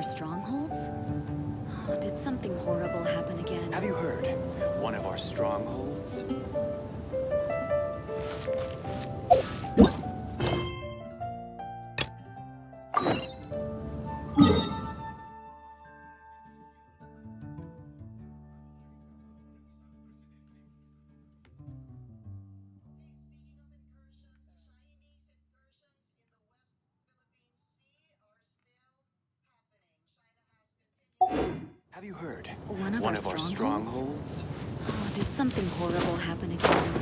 our strongholds? Oh, did something horrible happen again? Have you heard? One of our strongholds? Have you heard? One of our strongholds? Oh, did something horrible happen again?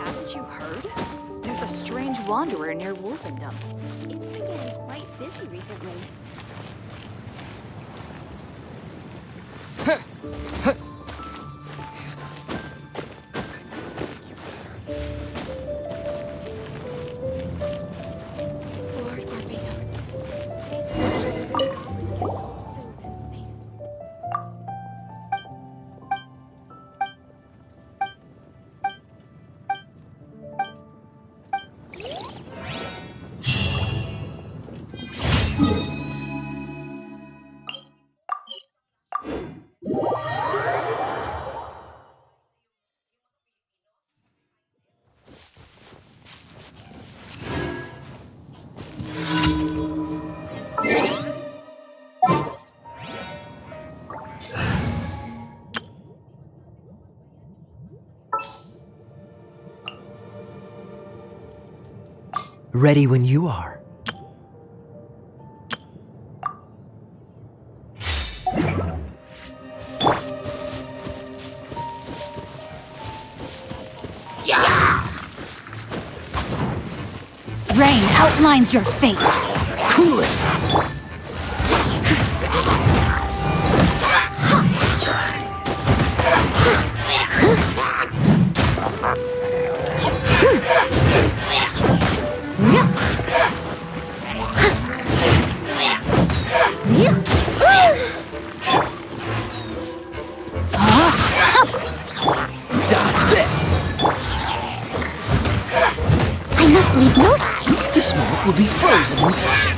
Haven't you heard? There's a strange wanderer near Wolfendom. It's been getting quite busy recently. Lord Barbados. Please, Goblin gets home soon and safe. Ready when you are. Rain outlines your fate. Cool it! Dodge this! I must leave no sign. The smoke will be frozen in time.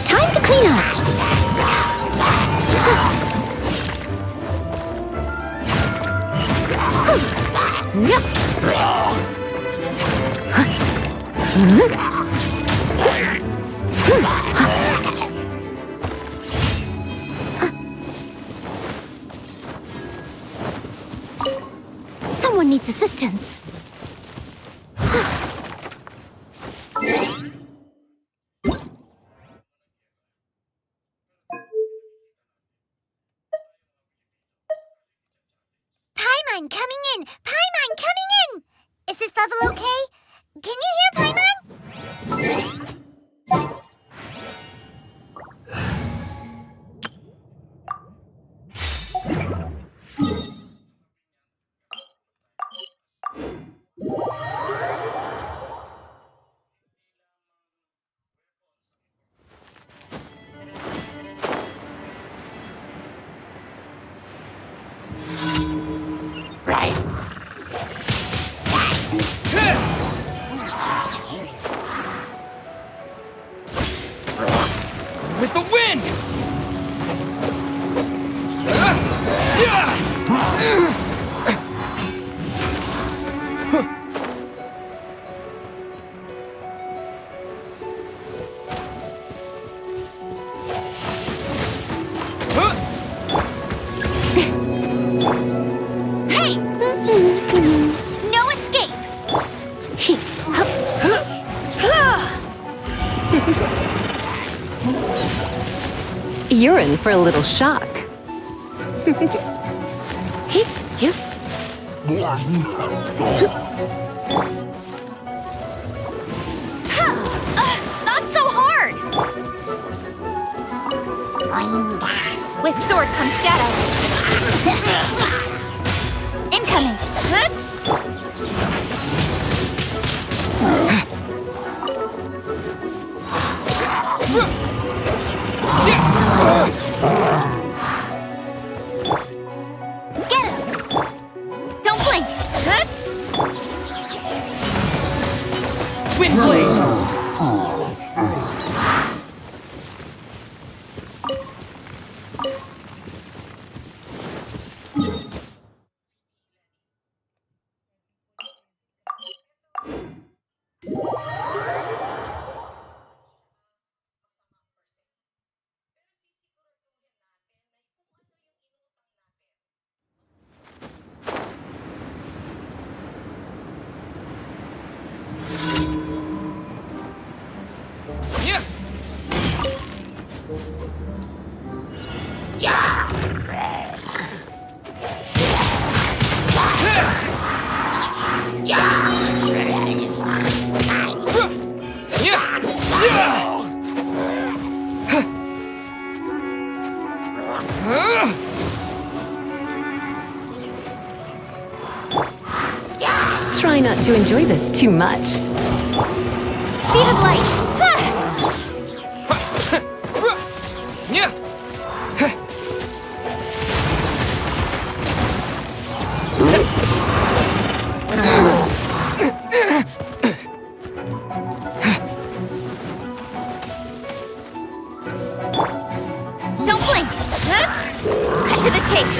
Time to clean up. Someone needs assistance. Paimon coming With the wind! Hey! No escape! You're in for a little shock. Not so hard! With sword comes shadow. Incoming! Get him! Don't blink! Wind blade! Yeah! Try not to enjoy this too much. Speed of light! Yeah! Don't blink! Cut to the chase!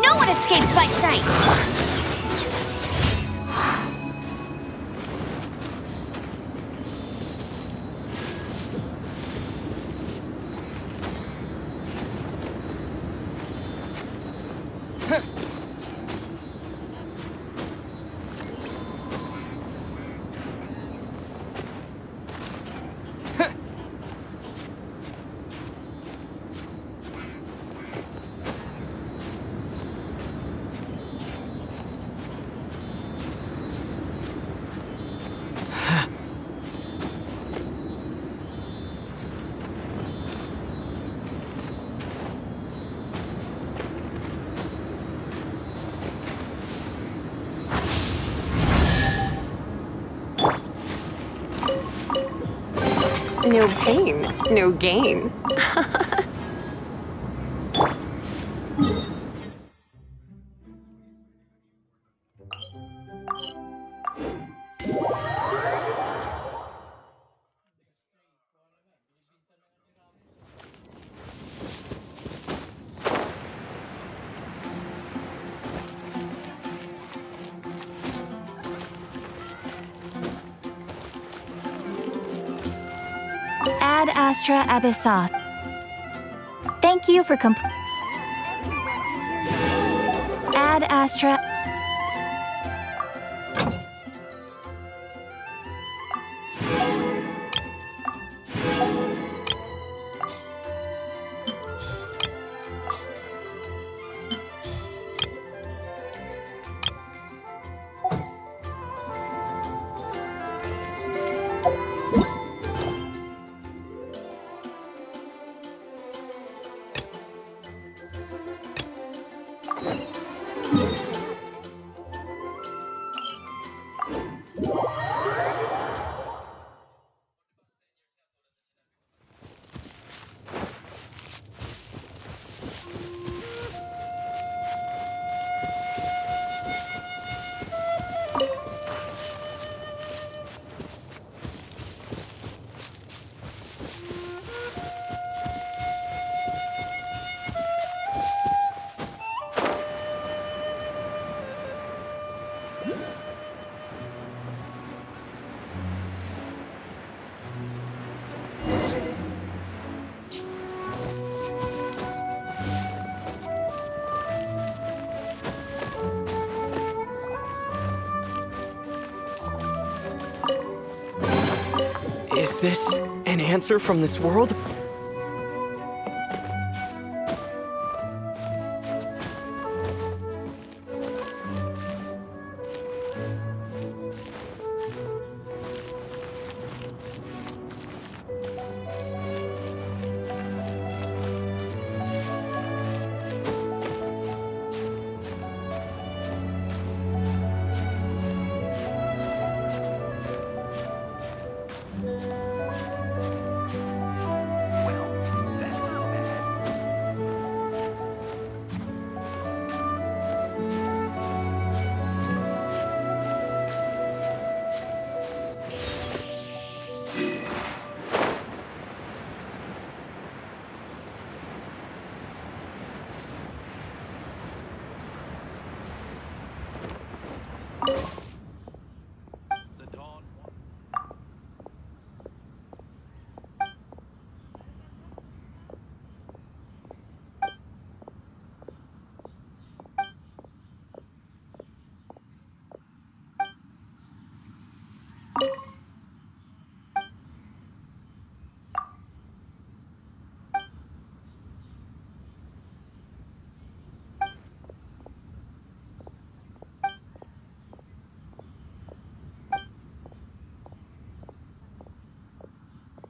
No one escapes my sight! No pain, no gain. Ad Astra Abyssos. Thank you for Ad Astra. Is this an answer from this world? Well, that's not bad. The dawn.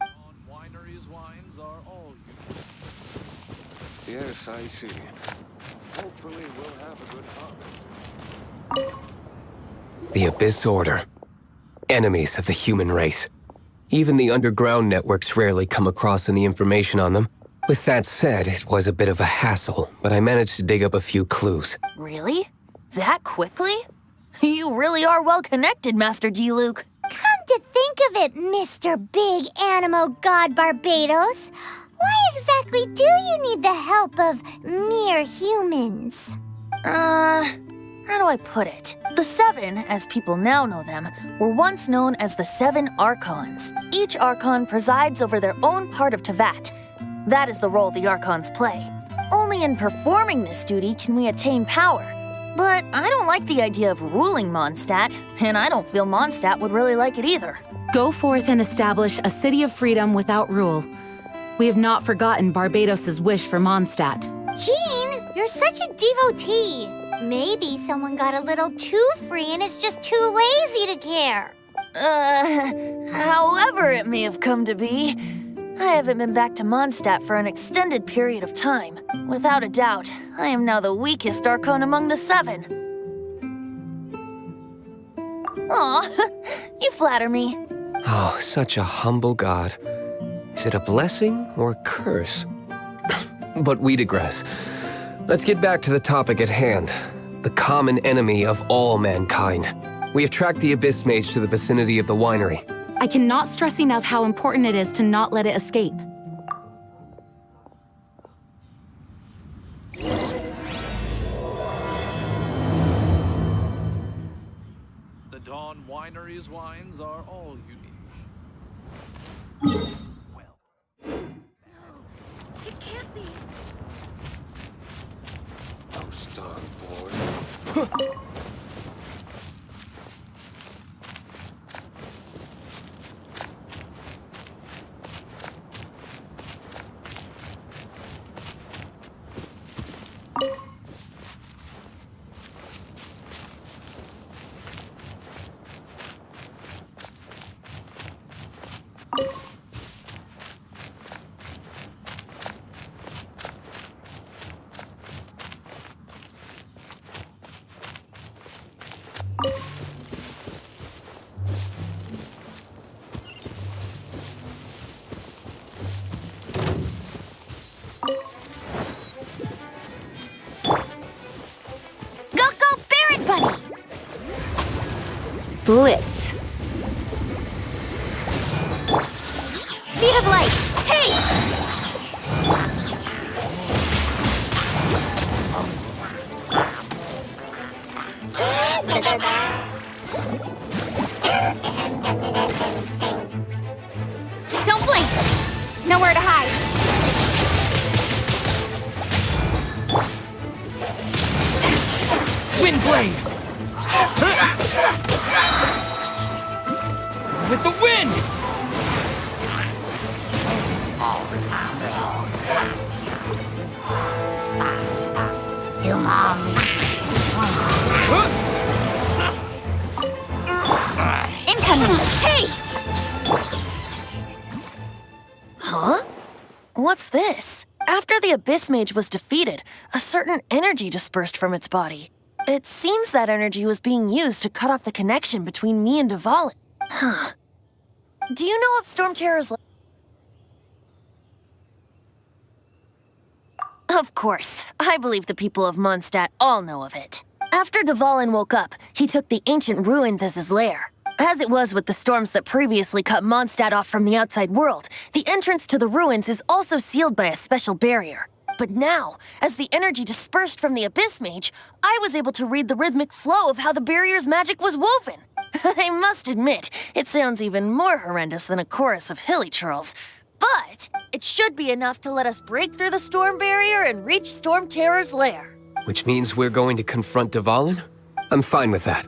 On wineries, wines are all you. Yes, I see. Hopefully we'll have a good harvest. The Abyss Order. Enemies of the human race. Even the underground networks rarely come across any information on them. With that said, it was a bit of a hassle, but I managed to dig up a few clues. Really? That quickly? You really are well connected, Master D. Luke. Come to think of it, Mr. Big Animo God Barbados, why exactly do you need the help of mere humans? How do I put it? The Seven, as people now know them, were once known as the Seven Archons. Each Archon presides over their own part of Tevat. That is the role the Archons play. Only in performing this duty can we attain power. But I don't like the idea of ruling Mondstadt, and I don't feel Mondstadt would really like it either. Go forth and establish a city of freedom without rule. We have not forgotten Barbados's wish for Mondstadt. Jean, you're such a devotee. Maybe someone got a little too free and is just too lazy to care. However it may have come to be, I haven't been back to Mondstadt for an extended period of time. Without a doubt, I am now the weakest Archon among the Seven. Aw, you flatter me. Oh, such a humble god. Is it a blessing or a curse? But we digress. Let's get back to the topic at hand. The common enemy of all mankind. We have tracked the Abyss Mage to the vicinity of the winery. I cannot stress enough how important it is to not let it escape. The Dawn Winery's wines are all unique. It can't be. Most on board. Go, Barret Bunny! Blitz. Speed of light! Hey! Don't blink! Nowhere to hide! Windblade! With the wind! Incoming! Hey! Huh? What's this? After the Abyss Mage was defeated, a certain energy dispersed from its body. It seems that energy was being used to cut off the connection between me and Dvalin. Huh. Do you know of Storm Terror's... Of course. I believe the people of Mondstadt all know of it. After Dvalin woke up, he took the ancient ruins as his lair. As it was with the storms that previously cut Mondstadt off from the outside world, the entrance to the ruins is also sealed by a special barrier. But now, as the energy dispersed from the Abyss Mage, I was able to read the rhythmic flow of how the barrier's magic was woven. I must admit, it sounds even more horrendous than a chorus of hilly churls. But it should be enough to let us break through the storm barrier and reach Storm Terror's lair. Which means we're going to confront Dvalin? I'm fine with that.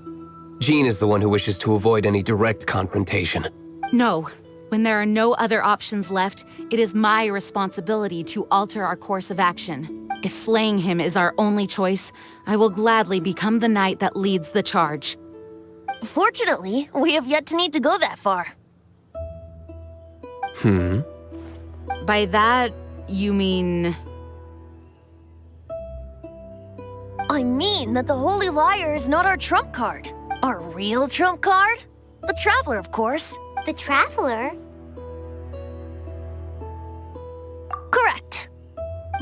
Jean is the one who wishes to avoid any direct confrontation. No. When there are no other options left, it is my responsibility to alter our course of action. If slaying him is our only choice, I will gladly become the knight that leads the charge. Fortunately, we have yet to need to go that far. By that, you mean... I mean that the Holy Liar is not our trump card. Our real trump card? The Traveler, of course. The Traveler? Correct.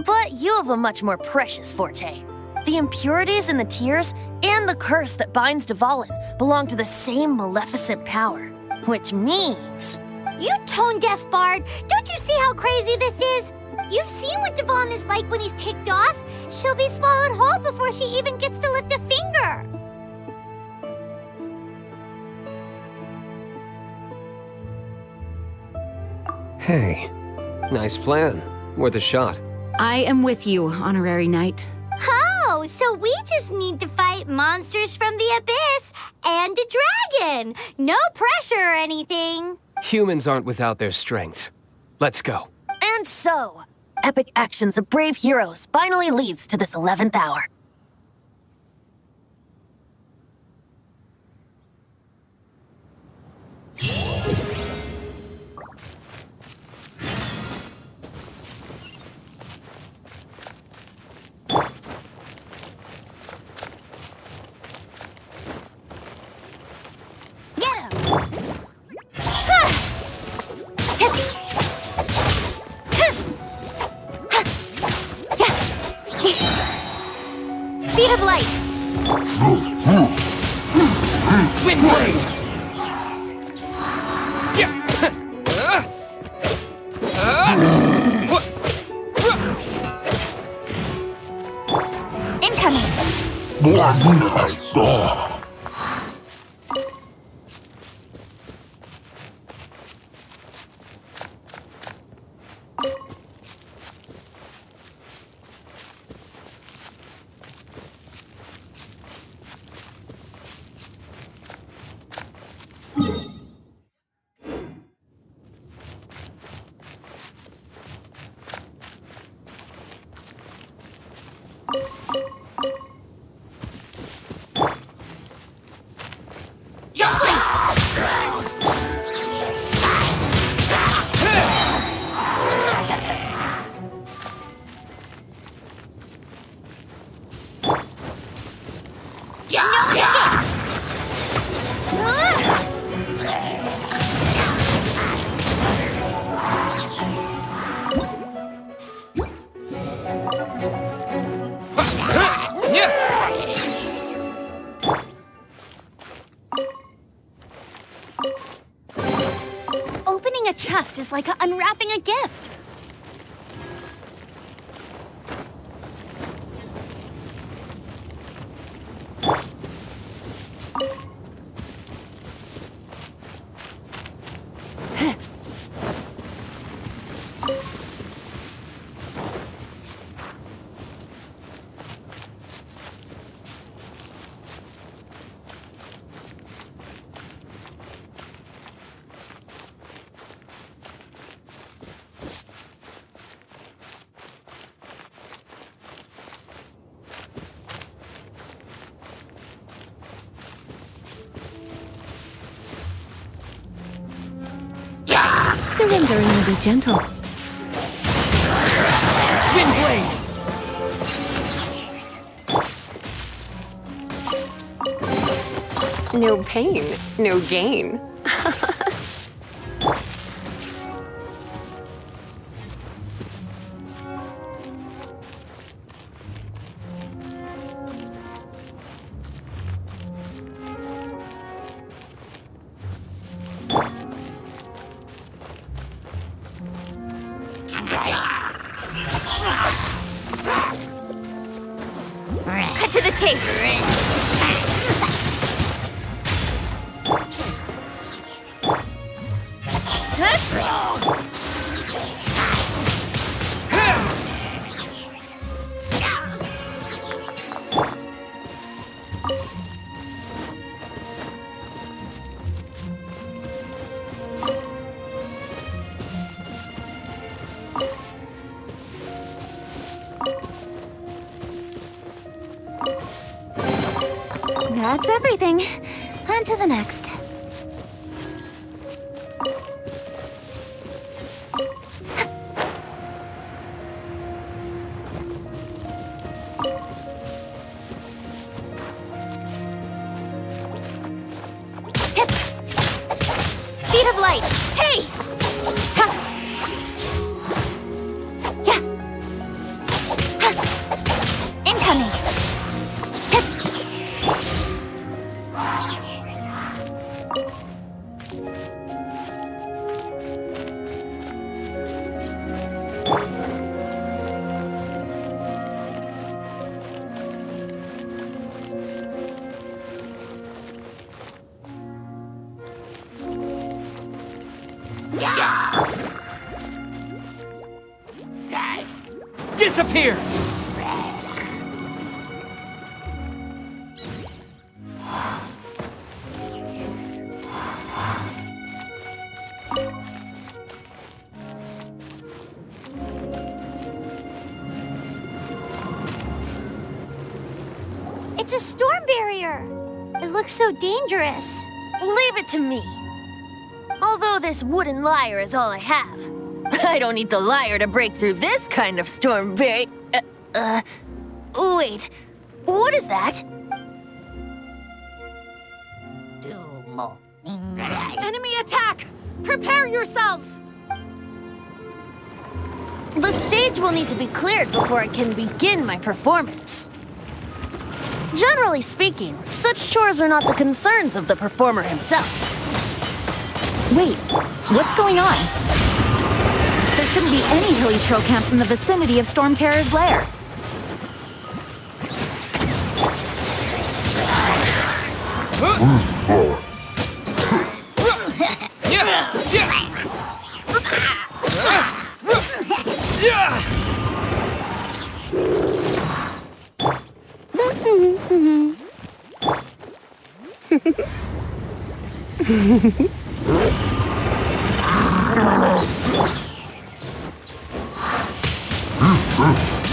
But you have a much more precious forte. The impurities in the tears and the curse that binds Dvalin belong to the same maleficent power. Which means... You tone-deaf bard! Don't you see how crazy this is? You've seen what Dvalin is like when he's ticked off. She'll be swallowed whole before she even gets to lift a finger. Hey, nice plan. Worth a shot. I am with you, Honorary Knight. Oh, so we just need to fight monsters from the abyss and a dragon. No pressure or anything. Humans aren't without their strengths. Let's go. And so, epic actions of brave heroes finally leads to this 11th hour. Get him! Speed of light! Windblade! Incoming! Opening a chest is like unwrapping a gift. Surrendering will be gentle. Windblade! No pain, no gain. Cut to the chase. That's everything. On to the next. Speed of light. Hey! Ha! Yeah. Ha! Incoming. Disappear! It's a storm barrier. It looks so dangerous. Leave it to me. Although this wooden lyre is all I have, I don't need the lyre to break through this kind of storm barrier. Wait, what is that? Enemy attack! Prepare yourselves! The stage will need to be cleared before I can begin my performance. Generally speaking, such chores are not the concerns of the performer himself. Wait, what's going on? There shouldn't be any hilly trail camps in the vicinity of Storm Terror's lair.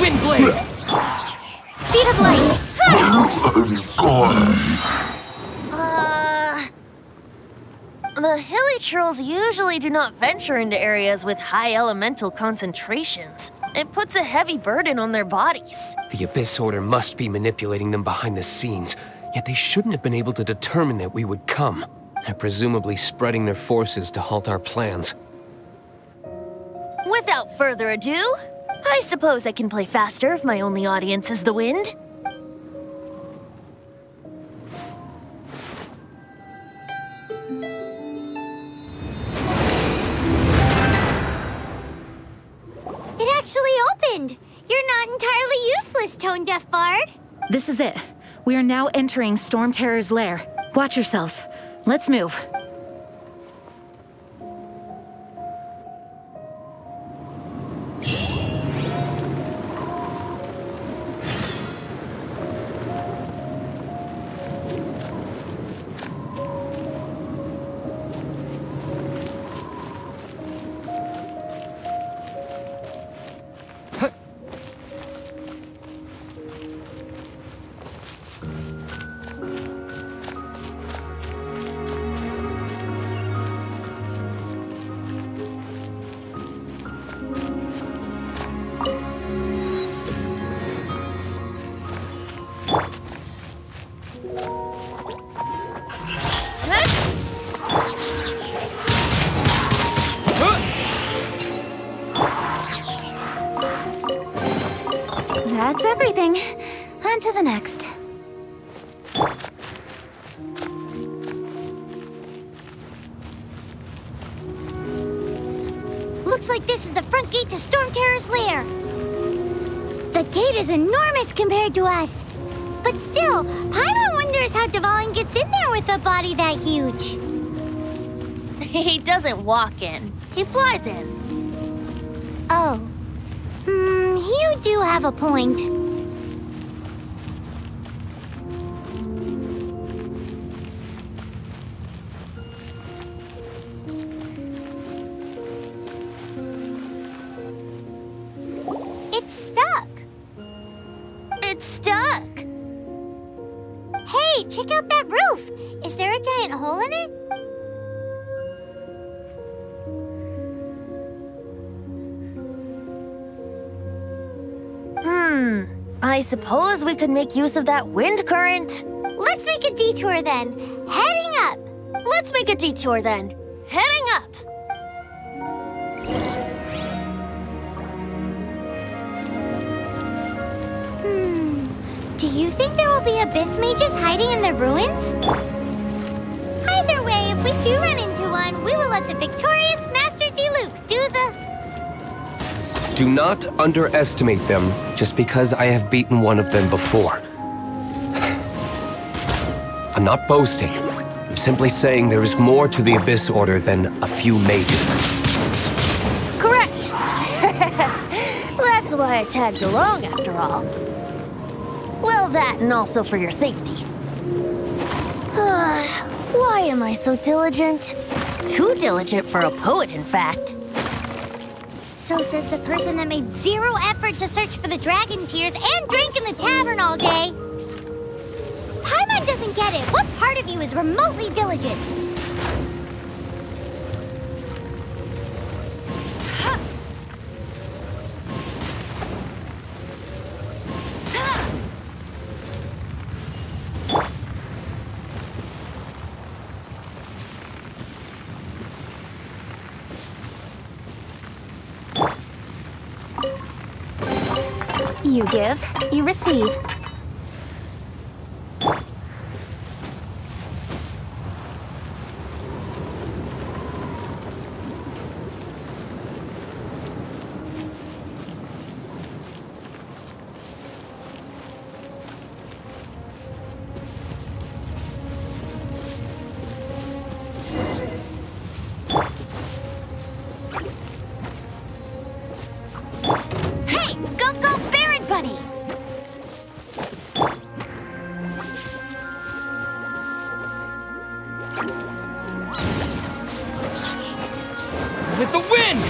Windblade! Speed of light. The hilly trolls usually do not venture into areas with high elemental concentrations. It puts a heavy burden on their bodies. The Abyss Order must be manipulating them behind the scenes, yet they shouldn't have been able to determine that we would come. They're presumably spreading their forces to halt our plans. Without further ado, I suppose I can play faster if my only audience is the wind. It actually opened. You're not entirely useless, Tone Deaf Bard. This is it. We are now entering Storm Terror's lair. Watch yourselves. Let's move. That's everything. On to the next. Looks like this is the front gate to Storm Terror's lair. The gate is enormous compared to us. But still, Paimon wonders how Dvalin gets in there with a body that huge. He doesn't walk in. He flies in. Oh. You do have a point. It's stuck. It's stuck. Hey, check out that roof. Is there a giant hole in it? I suppose we could make use of that wind current. Let's make a detour then. Heading up. Let's make a detour then. Heading up. Do you think there will be abyss mages hiding in the ruins? Either way, if we do run into one, we will let the victorious Master Diluc do the... Do not underestimate them just because I have beaten one of them before. I'm not boasting. I'm simply saying there is more to the Abyss Order than a few mages. Correct. That's why I tagged along after all. Well, that and also for your safety. Why am I so diligent? Too diligent for a poet, in fact. So says the person that made zero effort to search for the dragon tears and drank in the tavern all day. Paimon doesn't get it. What part of you is remotely diligent? You give, you receive. Hey, go, Baron Bunny! With the wind!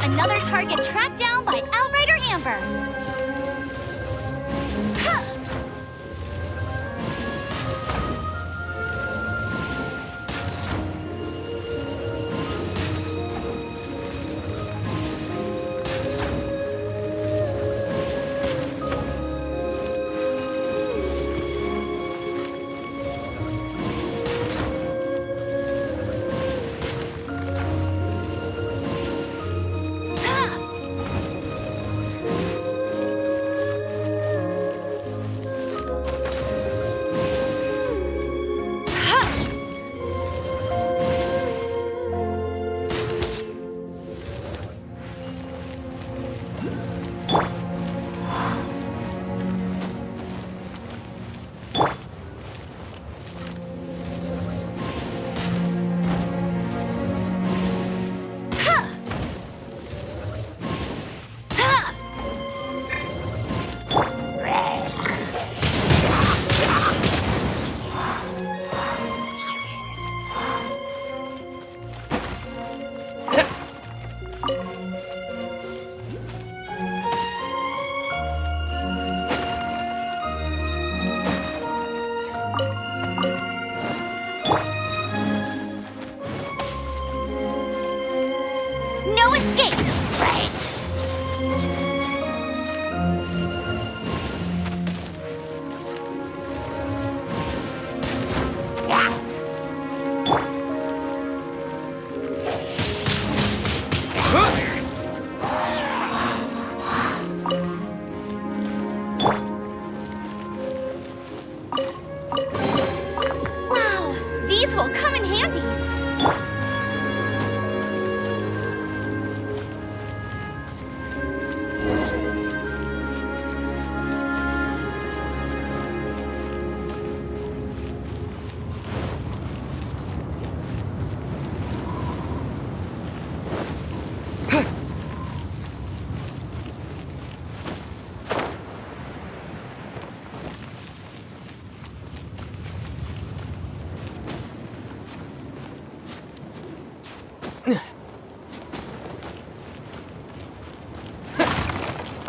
Another target tracked down by Outrider Amber. Huh.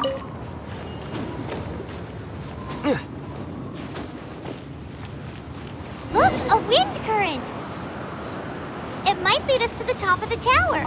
Look, a wind current! It might lead us to the top of the tower.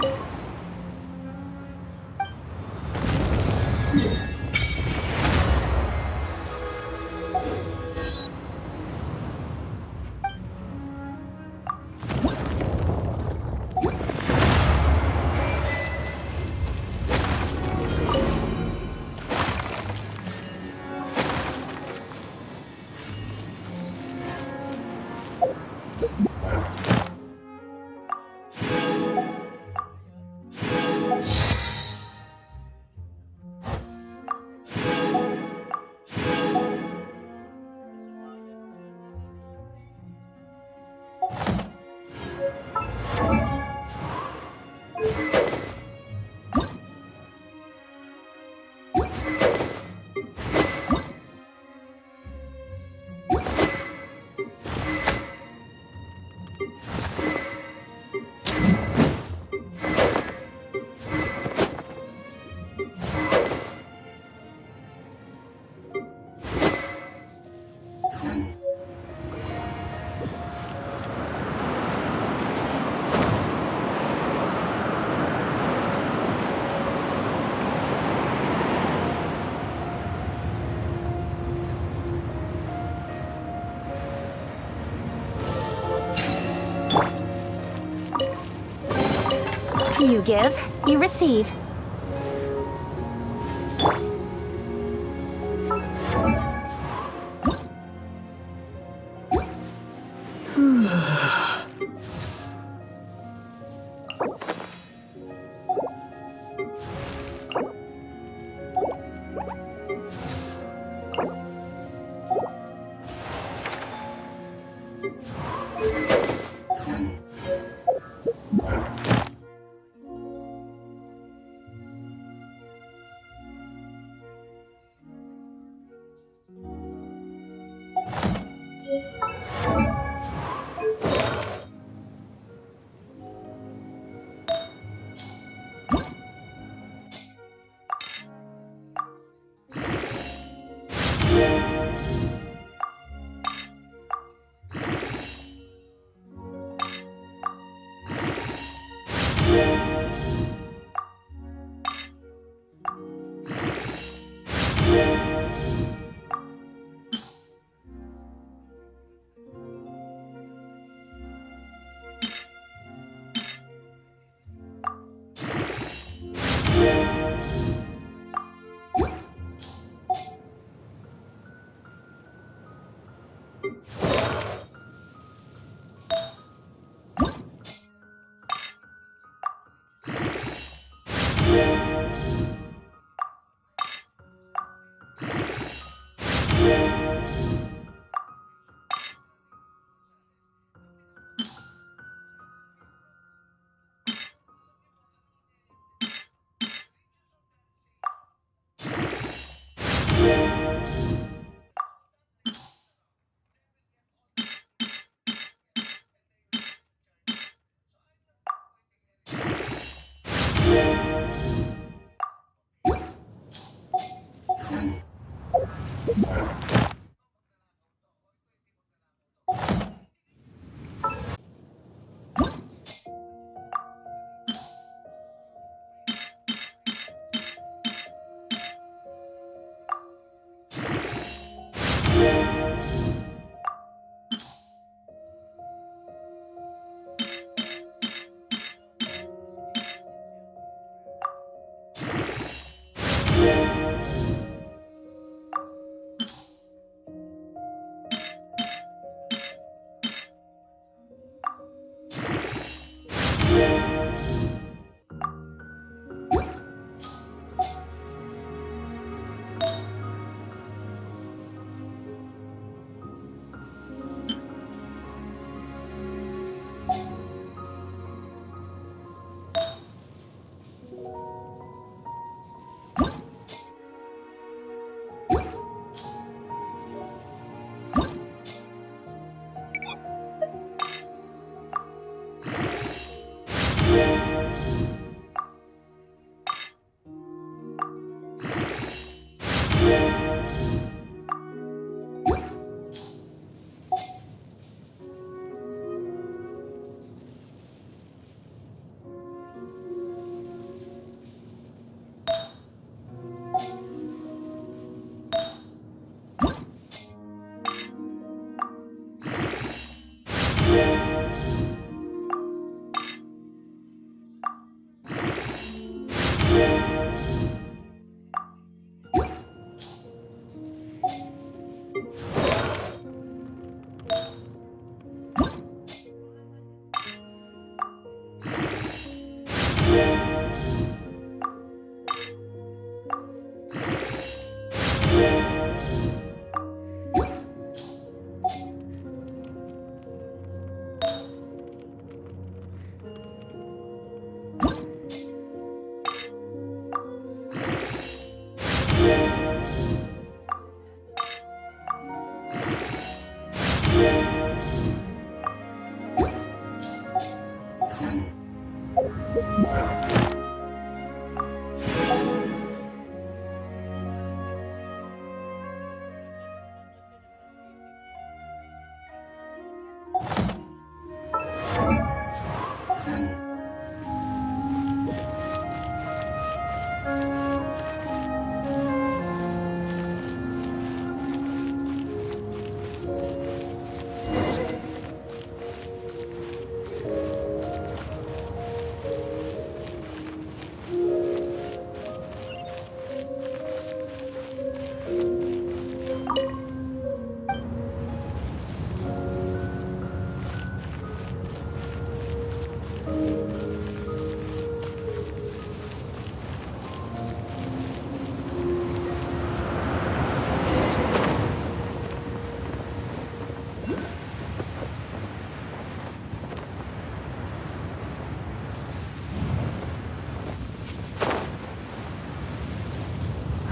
You give, you receive.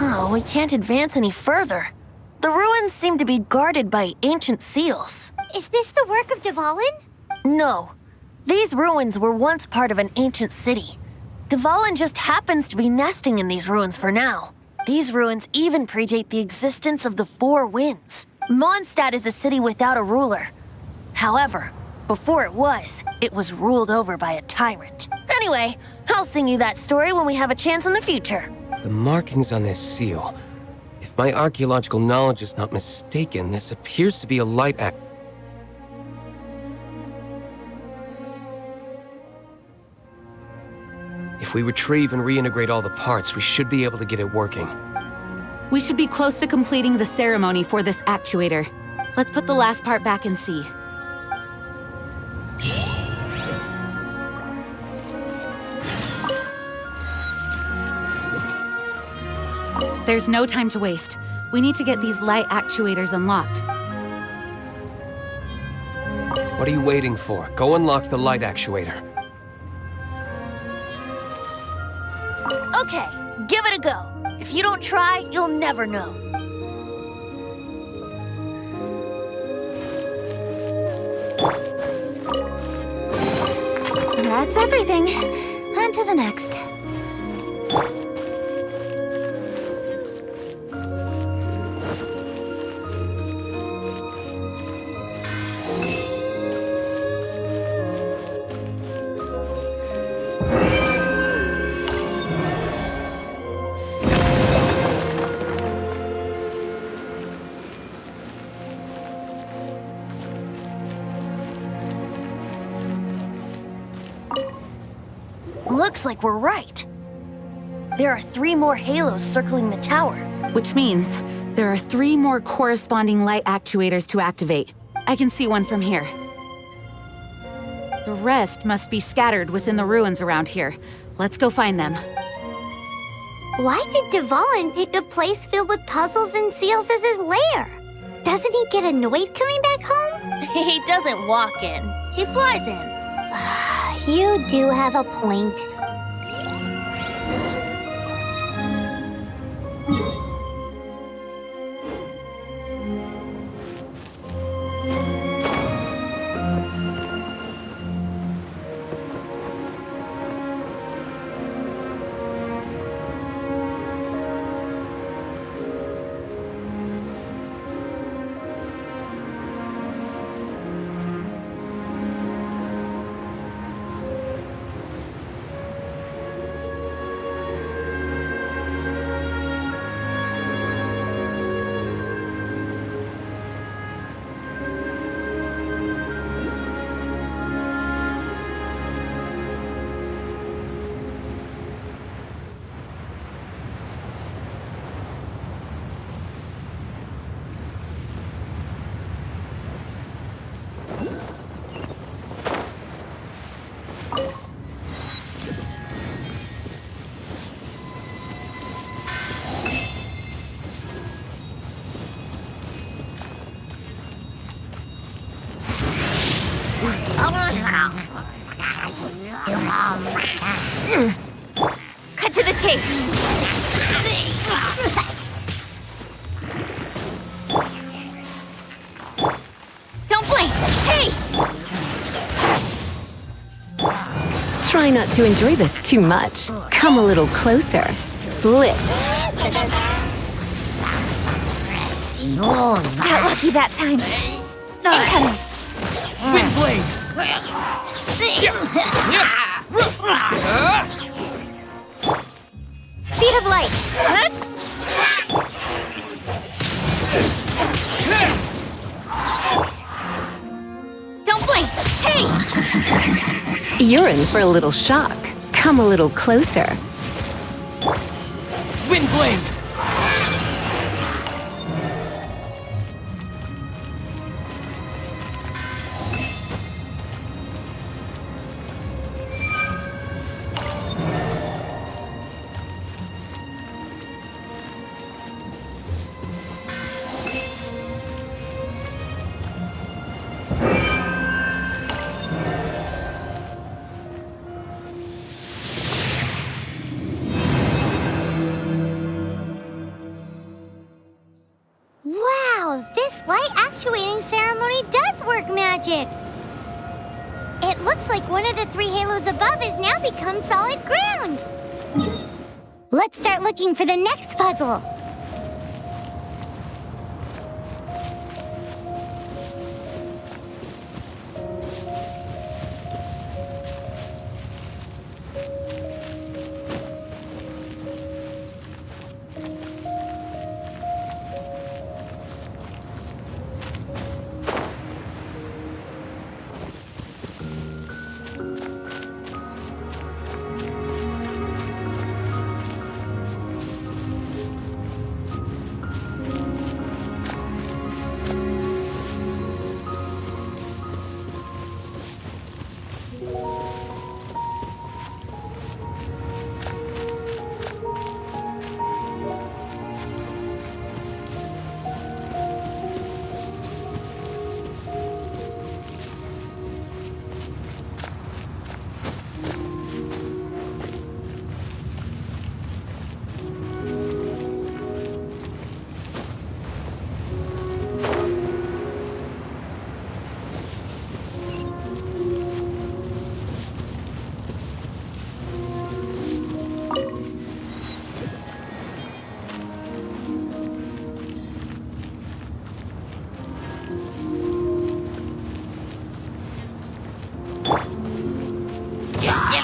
Oh, we can't advance any further. The ruins seem to be guarded by ancient seals. Is this the work of Dvalin? No. These ruins were once part of an ancient city. Dvalin just happens to be nesting in these ruins for now. These ruins even predate the existence of the Four Winds. Mondstadt is a city without a ruler. However, before it was ruled over by a tyrant. Anyway, I'll sing you that story when we have a chance in the future. The markings on this seal. If my archaeological knowledge is not mistaken, this appears to be a light act. If we retrieve and reintegrate all the parts, we should be able to get it working. We should be close to completing the ceremony for this actuator. Let's put the last part back and see. There's no time to waste. We need to get these light actuators unlocked. What are you waiting for? Go unlock the light actuator. Okay, give it a go. If you don't try, you'll never know. That's everything. On to the next. Looks like we're right. There are 3 more halos circling the tower. Which means there are 3 more corresponding light actuators to activate. I can see one from here. The rest must be scattered within the ruins around here. Let's go find them. Why did Dvalin pick a place filled with puzzles and seals as his lair? Doesn't he get annoyed coming back home? He doesn't walk in. He flies in. You do have a point. Cut to the chase. Don't blink. Hey! Try not to enjoy this too much. Come a little closer. Blitz. Got lucky that time. I'm coming. Wind blade! Speed of light. Don't blink. Hey! You're in for a little shock. Come a little closer. Wind blade! light actuating ceremony does work magic. It looks like one of the 3 halos above has now become solid ground. Let's start looking for the next puzzle.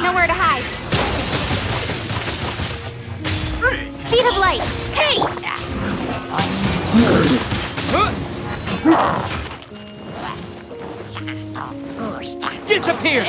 Nowhere to hide. Speed of light. Hey! Disappear!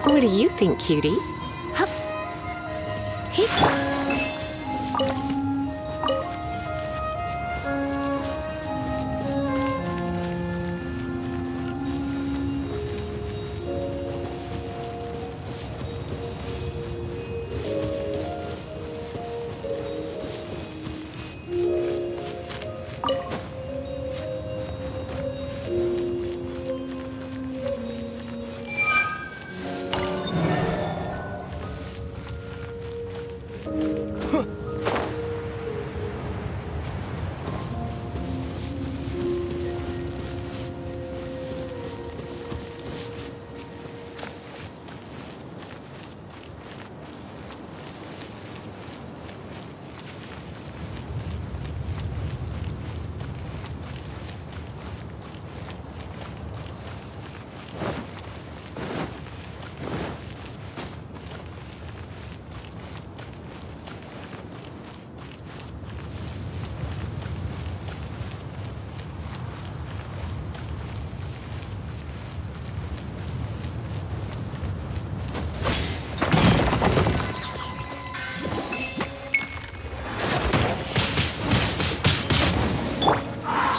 What do you think, cutie?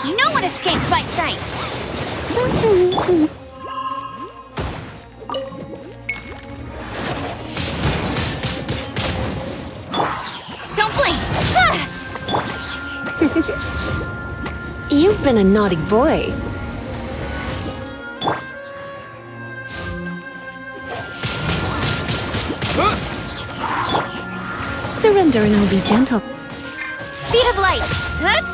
No one escapes my sights. Don't blink. You've been a naughty boy. Surrender and I'll be gentle. Speed of light. Huh?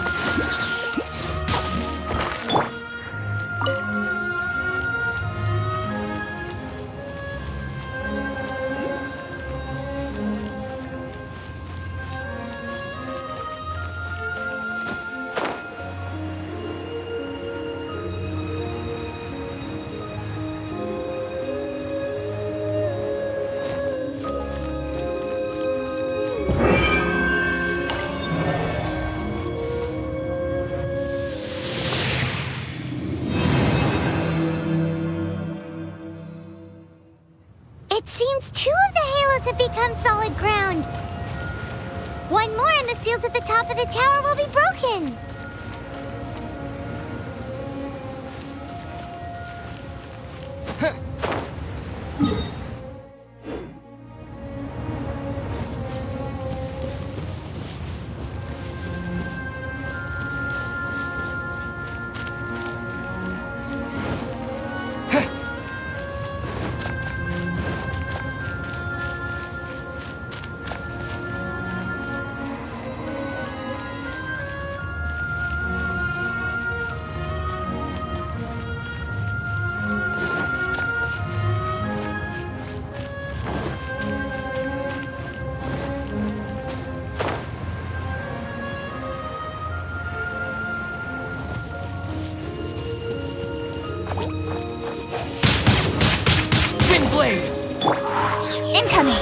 It seems 2 of the halos have become solid ground. One more and the seals at the top of the tower will be broken. Windblade! Incoming!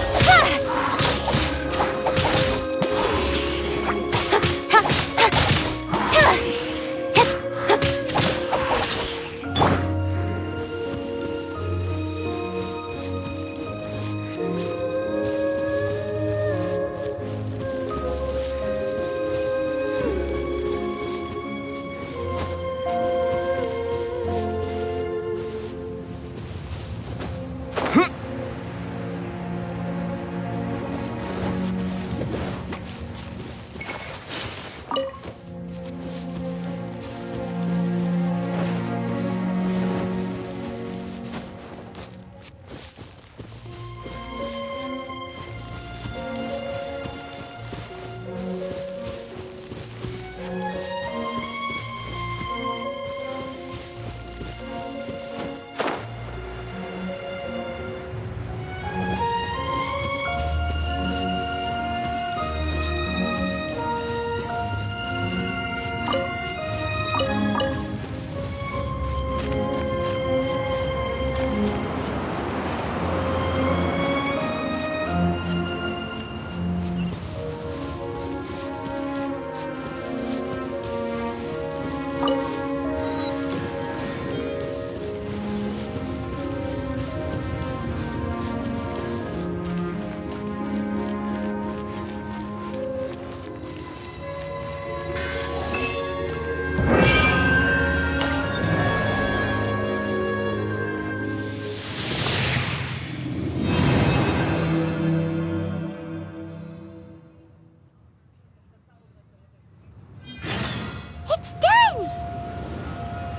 It's done!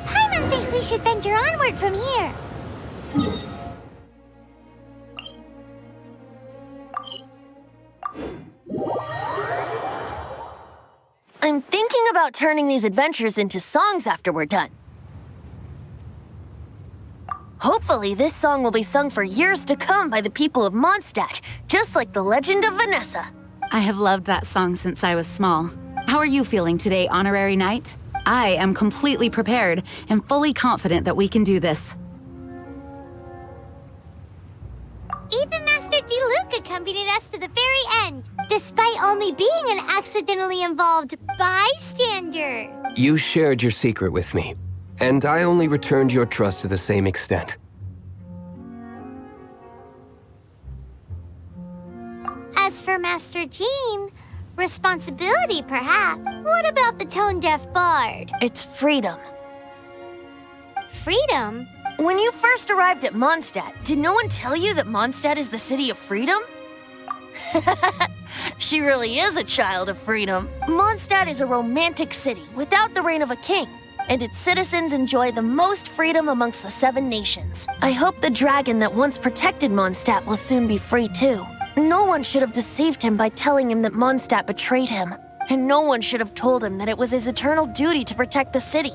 Paimon thinks we should venture onward from here. I'm thinking about turning these adventures into songs after we're done. Hopefully, this song will be sung for years to come by the people of Mondstadt, just like the legend of Vanessa. I have loved that song since I was small. How are you feeling today, Honorary Knight? I am completely prepared and fully confident that we can do this. Even Master D-Luke accompanied us to the very end, despite only being an accidentally involved bystander. You shared your secret with me, and I only returned your trust to the same extent. As for Master Jean, responsibility perhaps. What about the tone-deaf bard? It's freedom. Freedom? When you first arrived at Mondstadt, did no one tell you that Mondstadt is the city of freedom? She really is a child of freedom. Mondstadt is a romantic city without the reign of a king, and its citizens enjoy the most freedom amongst the 7 nations. I hope the dragon that once protected Mondstadt will soon be free too. No one should have deceived him by telling him that Mondstadt betrayed him, and no one should have told him that it was his eternal duty to protect the city.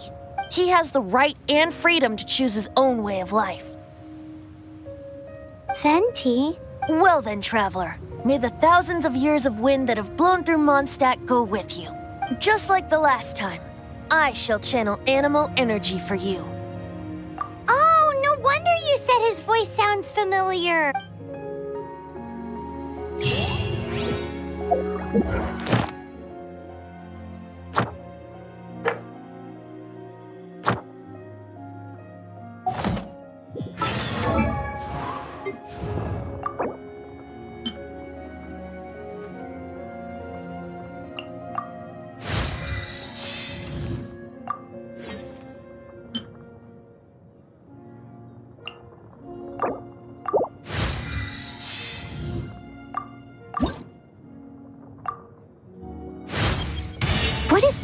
He has the right and freedom to choose his own way of life. Venti? Well then, traveler, may the thousands of years of wind that have blown through Mondstadt go with you. Just like the last time, I shall channel animal energy for you. Oh, no wonder you said his voice sounds familiar.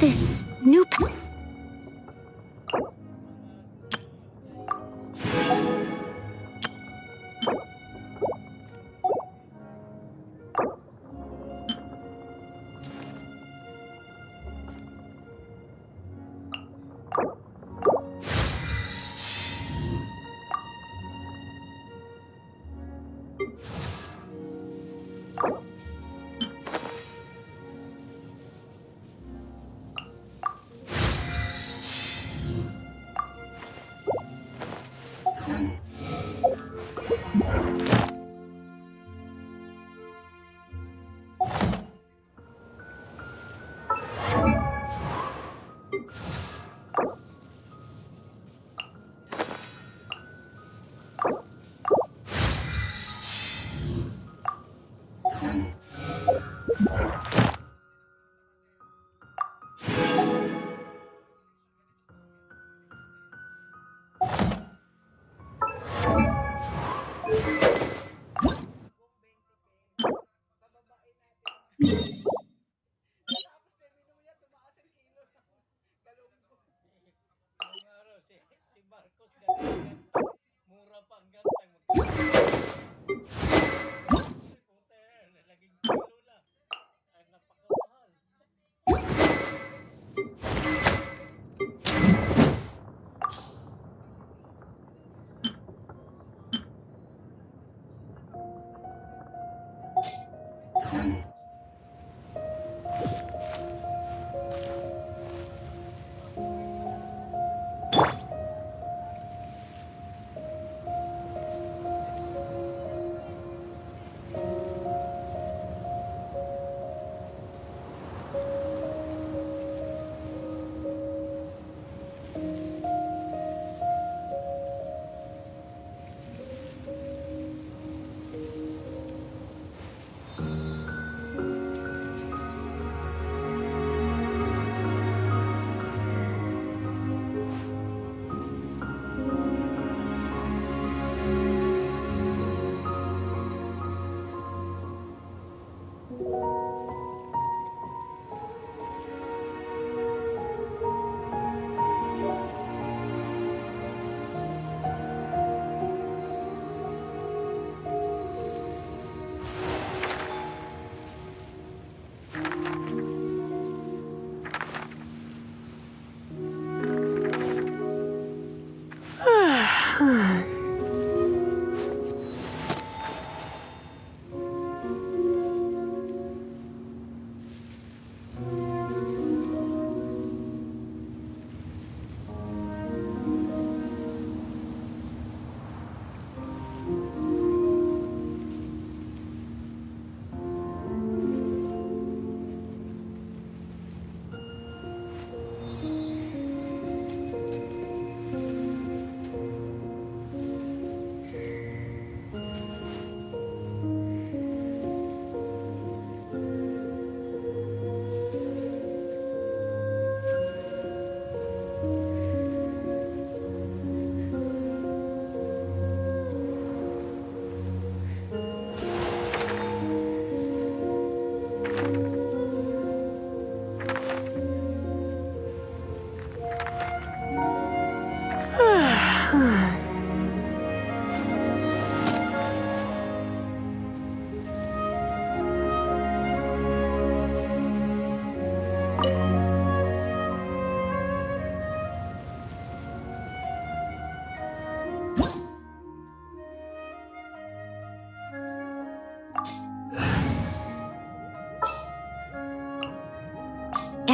this new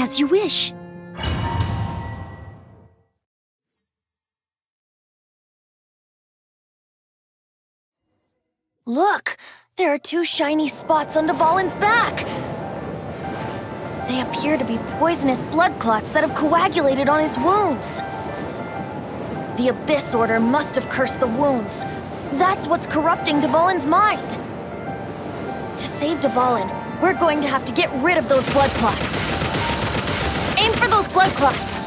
As you wish. Look! There are two shiny spots on Dvalin's back! They appear to be poisonous blood clots that have coagulated on his wounds. The Abyss Order must have cursed the wounds. That's what's corrupting Dvalin's mind. To save Dvalin, we're going to have to get rid of those blood clots. Aim for those blood clots!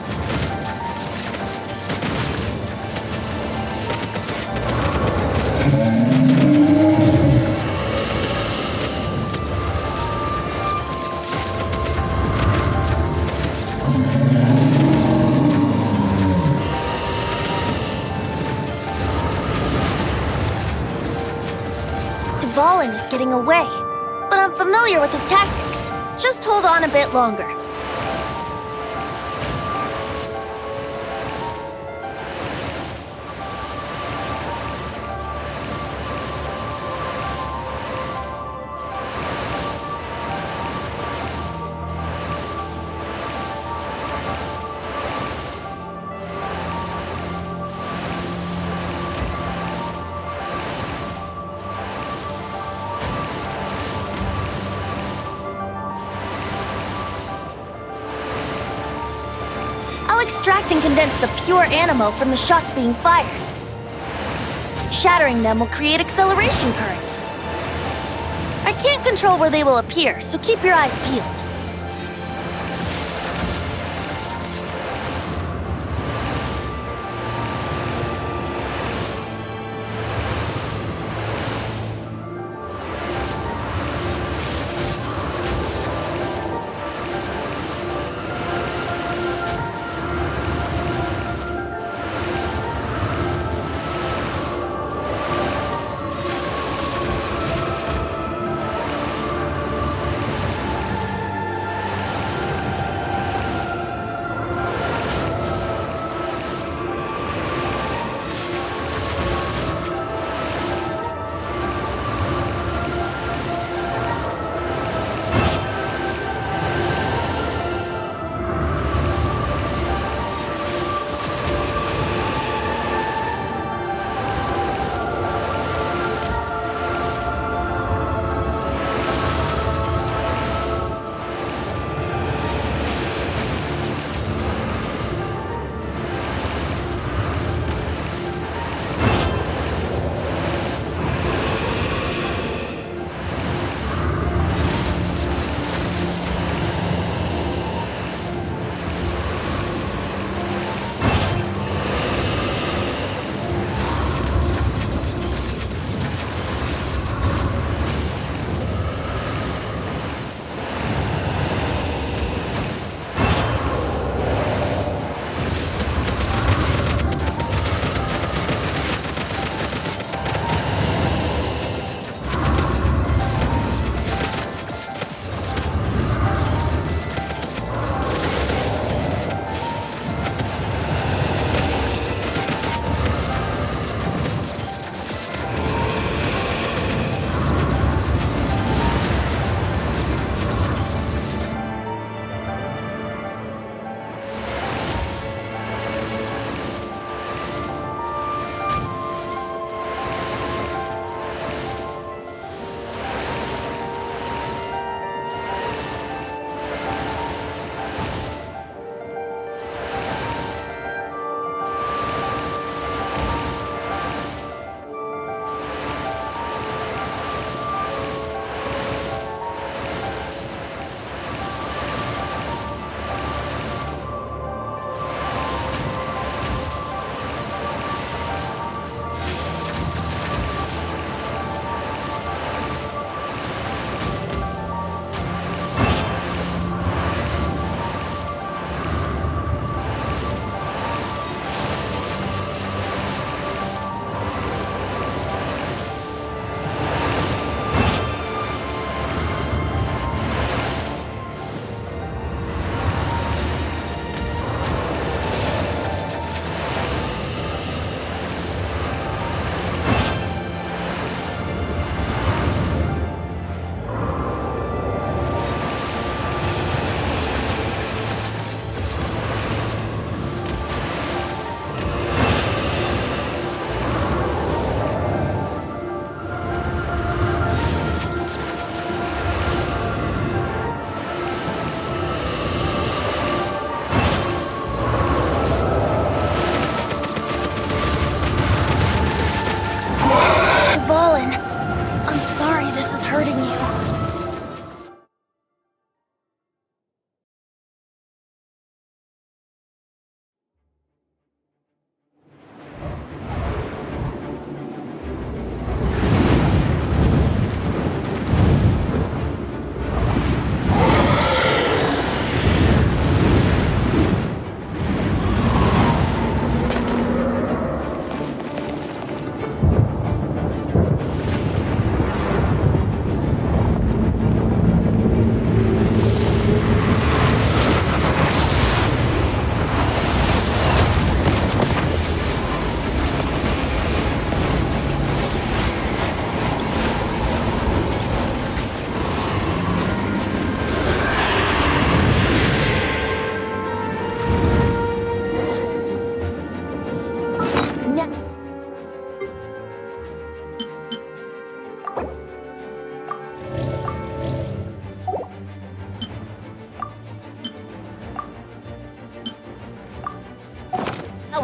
Dvalin is getting away, but I'm familiar with his tactics. Just hold on a bit longer. I'll extract and condense the pure animal from the shots being fired. Shattering them will create acceleration currents. I can't control where they will appear, so keep your eyes peeled.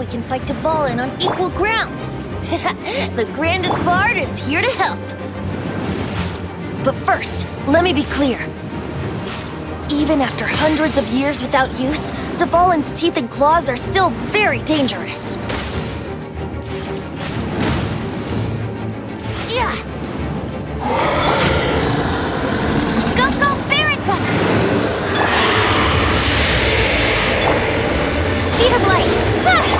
we can fight Dvalin on equal grounds. The grandest bard is here to help. But first, let me be clear. Even after hundreds of years without use, Dvalin's teeth and claws are still very dangerous. Yeah. Go, go, Baron Runner! Speed of light! Ha!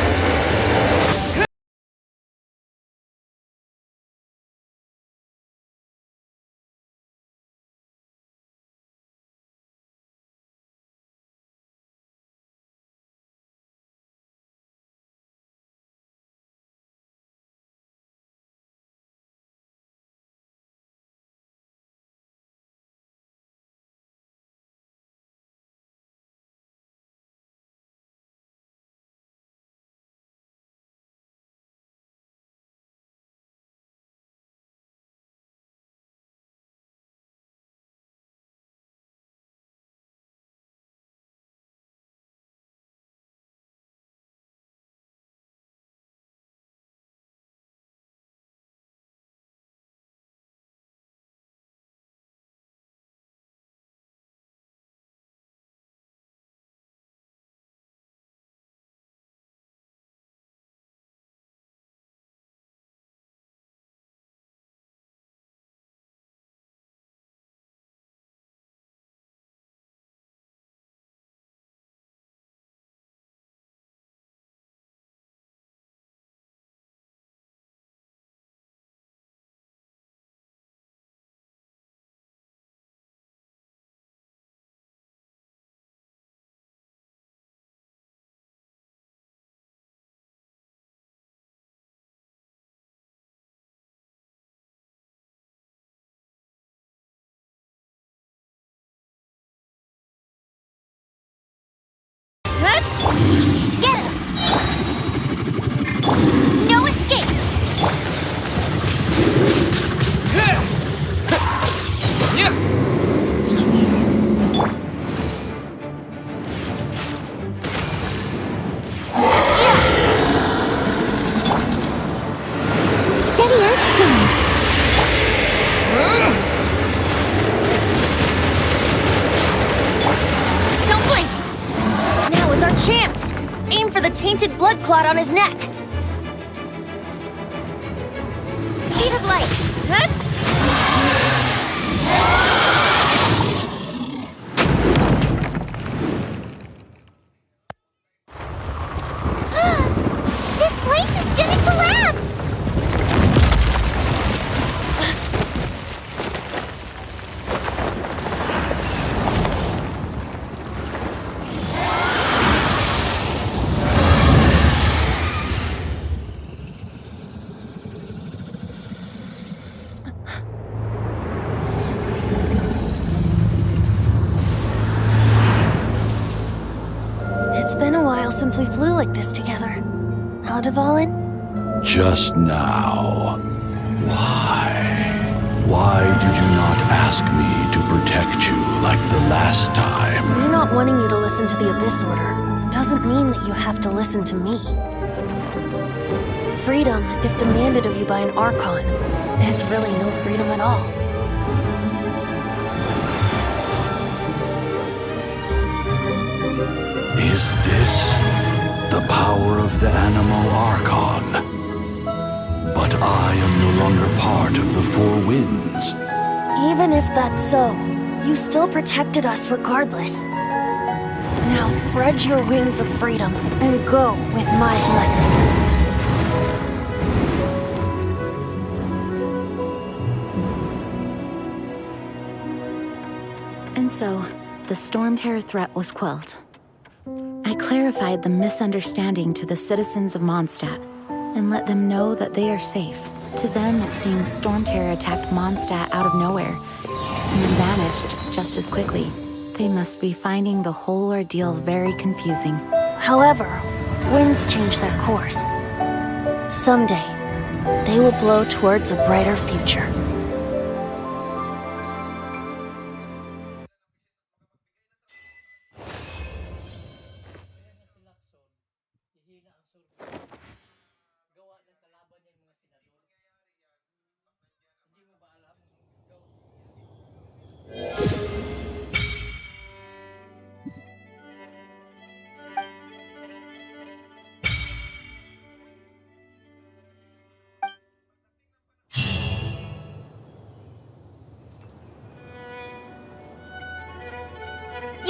Get him! No escape! Steady as stone. Don't blink! Now is our chance! Aim for the tainted blood clot on his neck! Speed of light. This place is gonna collapse! It's been a while since we flew like this together. How, Dvalin? Just now. Why? Why did you not ask me to protect you like the last time? Me not wanting you to listen to the Abyss Order doesn't mean that you have to listen to me. Freedom, if demanded of you by an Archon, is really no freedom at all. Is this the power of the Animal Archon? But I am no longer part of the Four Winds. Even if that's so, you still protected us regardless. Now spread your wings of freedom and go with my blessing. And so, the Storm Terror threat was quelled. I clarified the misunderstanding to the citizens of Mondstadt and let them know that they are safe. To them, it seems Storm Terror attacked Mondstadt out of nowhere and then vanished just as quickly. They must be finding the whole ordeal very confusing. However, winds change their course. Someday, they will blow towards a brighter future.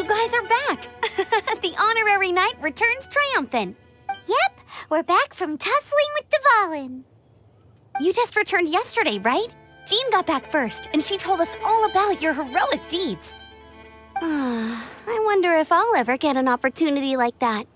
guys are back! The honorary knight returns triumphant. Yep, we're back from tussling with Dvalin. You just returned yesterday, right? Jean got back first, and she told us all about your heroic deeds. I wonder if I'll ever get an opportunity like that.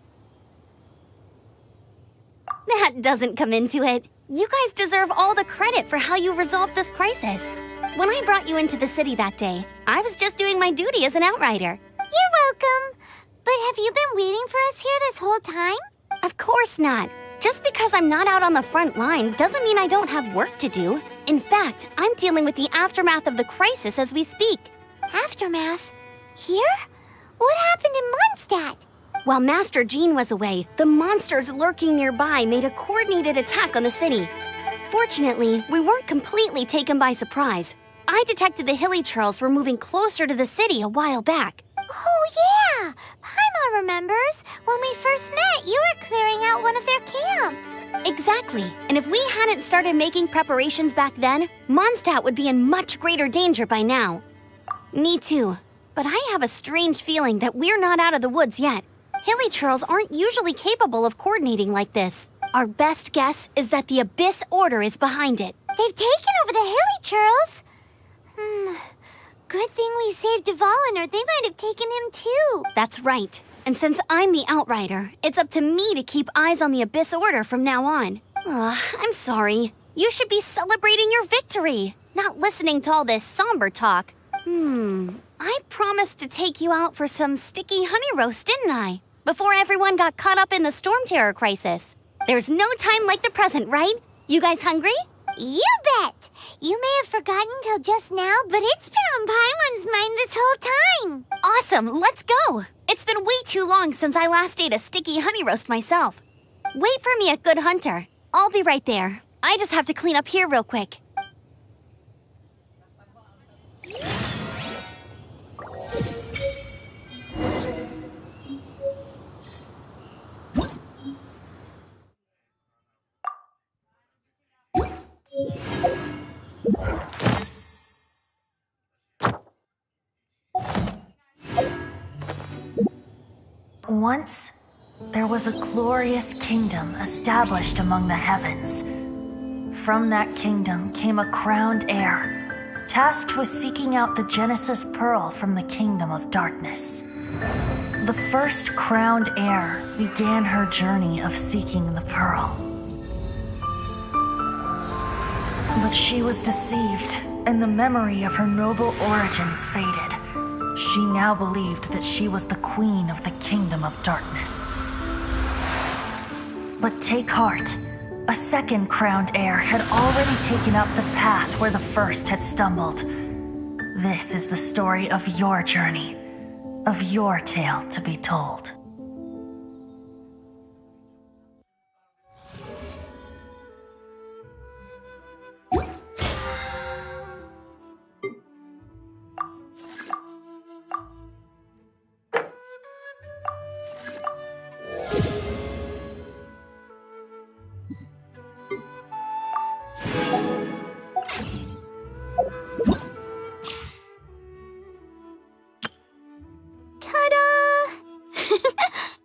That doesn't come into it. You guys deserve all the credit for how you resolved this crisis. When I brought you into the city that day, I was just doing my duty as an outrider. You're welcome. But have you been waiting for us here this whole time? Of course not. Just because I'm not out on the front line doesn't mean I don't have work to do. In fact, I'm dealing with the aftermath of the crisis as we speak. Aftermath? Here? What happened in Mondstadt? While Master Jean was away, the monsters lurking nearby made a coordinated attack on the city. Fortunately, we weren't completely taken by surprise. I detected the Hilly Churls were moving closer to the city a while back. Oh, yeah! Paimon remembers. When we first met, you were clearing out one of their camps. Exactly. And if we hadn't started making preparations back then, Mondstadt would be in much greater danger by now. Me too. But I have a strange feeling that we're not out of the woods yet. Hilly Churls aren't usually capable of coordinating like this. Our best guess is that the Abyss Order is behind it. They've taken over the Hilly Churls. Good thing we saved Dvalin, or they might have taken him too. That's right. And since I'm the Outrider, it's up to me to keep eyes on the Abyss Order from now on. I'm sorry. You should be celebrating your victory, not listening to all this somber talk. I promised to take you out for some sticky honey roast, didn't I? Before everyone got caught up in the Storm Terror crisis. There's no time like the present, right? You guys hungry? You bet! You may have forgotten till just now, but it's been on Paimon's mind this whole time. Awesome, let's go! It's been way too long since I last ate a sticky honey roast myself. Wait for me at Good Hunter. I'll be right there. I just have to clean up here real quick. Once, there was a glorious kingdom established among the heavens. From that kingdom came a crowned heir, tasked with seeking out the Genesis Pearl from the kingdom of darkness. The first crowned heir began her journey of seeking the pearl. But she was deceived, and the memory of her noble origins faded. She now believed that she was the queen of the kingdom of darkness. But take heart. A second crowned heir had already taken up the path where the first had stumbled. This is the story of your journey, of your tale to be told.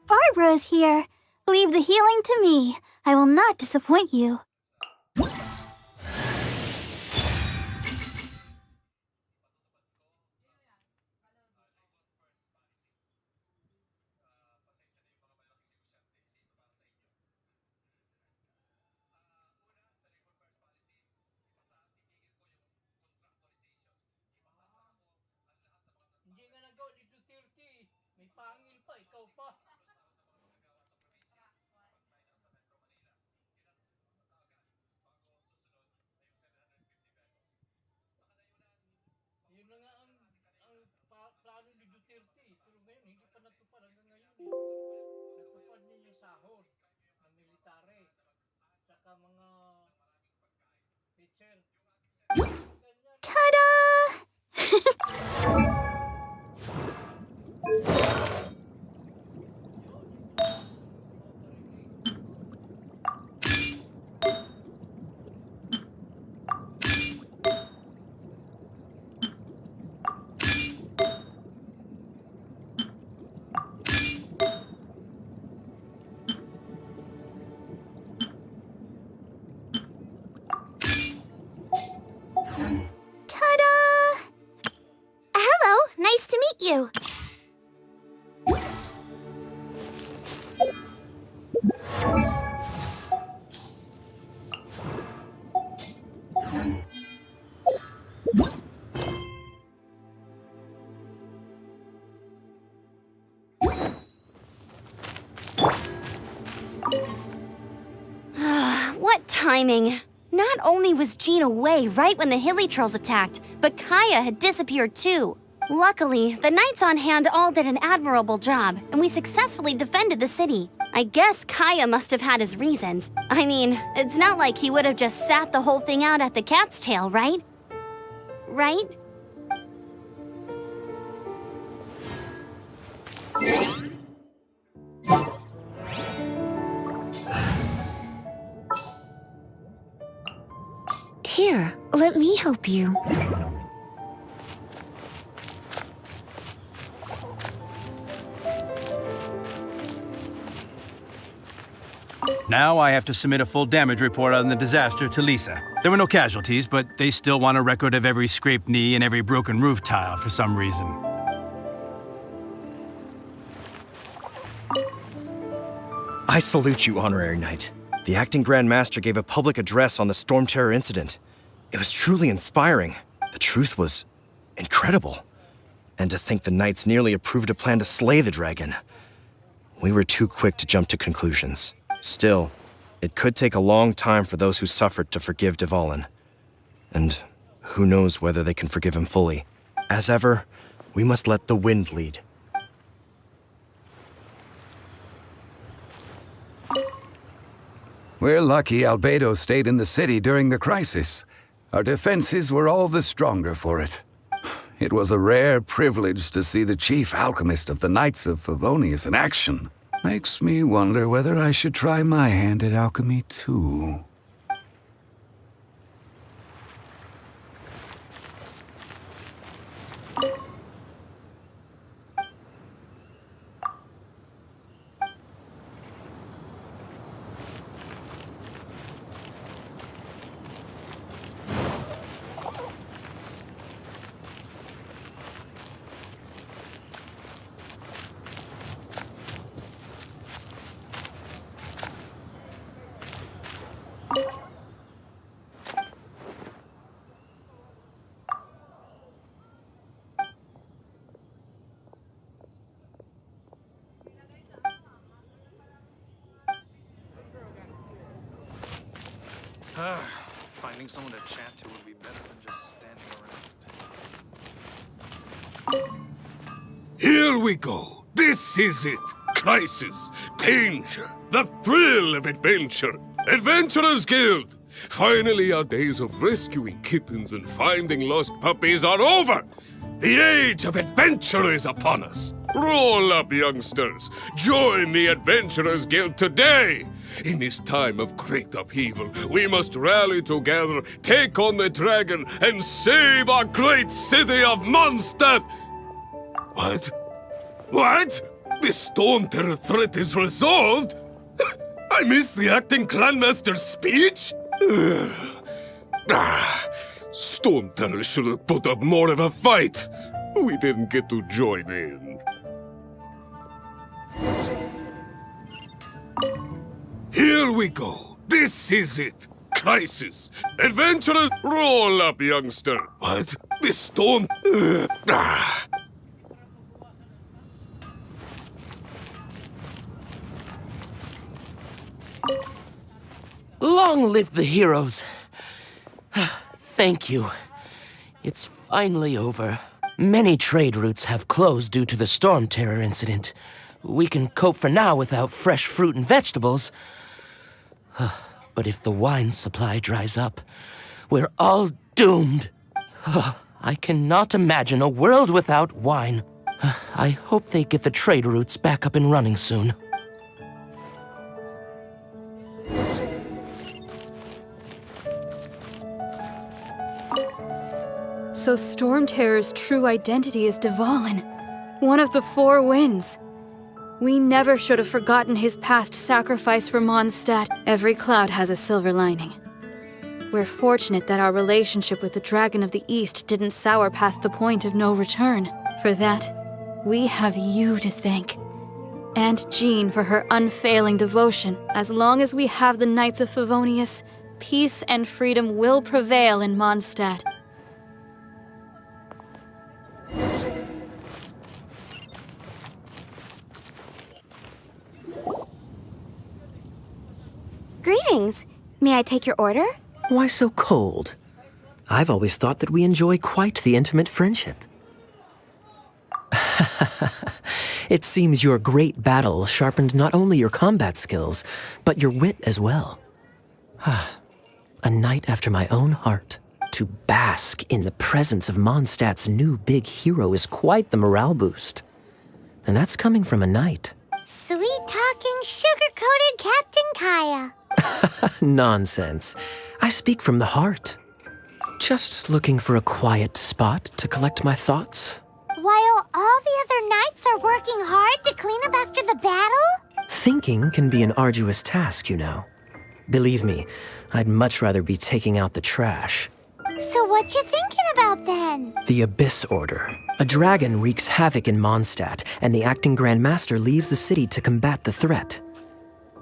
Barbara's here. Leave the healing to me. I will not disappoint you. you. What timing! Not only was Jean away right when the Hilly-Trolls attacked, but Kaya had disappeared too. Luckily, the knights on hand all did an admirable job, and we successfully defended the city. I guess Kaya must have had his reasons. I mean, it's not like he would have just sat the whole thing out at the cat's tail, right? Right? Here, let me help you. Now I have to submit a full damage report on the disaster to Lisa. There were no casualties, but they still want a record of every scraped knee and every broken roof tile for some reason. I salute you, Honorary Knight. The Acting Grand Master gave a public address on the Storm Terror incident. It was truly inspiring. The truth was incredible. And to think the Knights nearly approved a plan to slay the dragon. We were too quick to jump to conclusions. Still, it could take a long time for those who suffered to forgive Dvalin. And who knows whether they can forgive him fully. As ever, we must let the wind lead. We're lucky Albedo stayed in the city during the crisis. Our defenses were all the stronger for it. It was a rare privilege to see the chief alchemist of the Knights of Favonius in action. Makes me wonder whether I should try my hand at alchemy too. Finding someone to chat to would be better than just standing around. Here we go. This is it. Crisis, danger, the thrill of adventure. Adventurers Guild. Finally, our days of rescuing kittens and finding lost puppies are over. The age of adventure is upon us. Roll up, youngsters. Join the Adventurers Guild today. In this time of great upheaval, we must rally together, take on the dragon, and save our great city of Mondstadt! What? What? The Storm Terror threat is resolved? I missed the Acting Grandmaster's speech? Storm Terror should have put up more of a fight. We didn't get to join in. Here we go. This is it. Crisis. Adventurers, roll up, youngster. What? The storm... Long live the heroes. Thank you. It's finally over. Many trade routes have closed due to the Storm Terror incident. We can cope for now without fresh fruit and vegetables. But if the wine supply dries up, we're all doomed. I cannot imagine a world without wine. I hope they get the trade routes back up and running soon. So Storm Terror's true identity is Dvalin, one of the Four Winds. We never should have forgotten his past sacrifice for Mondstadt. Every cloud has a silver lining. We're fortunate that our relationship with the Dragon of the East didn't sour past the point of no return. For that, We have you to thank. And Jean for her unfailing devotion. As long as we have the Knights of Favonius, peace and freedom will prevail in Mondstadt. Greetings. May I take your order? Why so cold? I've always thought that we enjoy quite the intimate friendship. It seems your great battle sharpened not only your combat skills, but your wit as well. A knight after my own heart. To bask in the presence of Mondstadt's new big hero is quite the morale boost. And that's coming from a knight. Sweet-talking, sugar-coated Captain Kaya. Nonsense. I speak from the heart. Just looking for a quiet spot to collect my thoughts. While all the other knights are working hard to clean up after the battle? Thinking can be an arduous task, you know. Believe me, I'd much rather be taking out the trash. So what you thinking about then? The Abyss Order. A dragon wreaks havoc in Mondstadt, and the acting Grand Master leaves the city to combat the threat.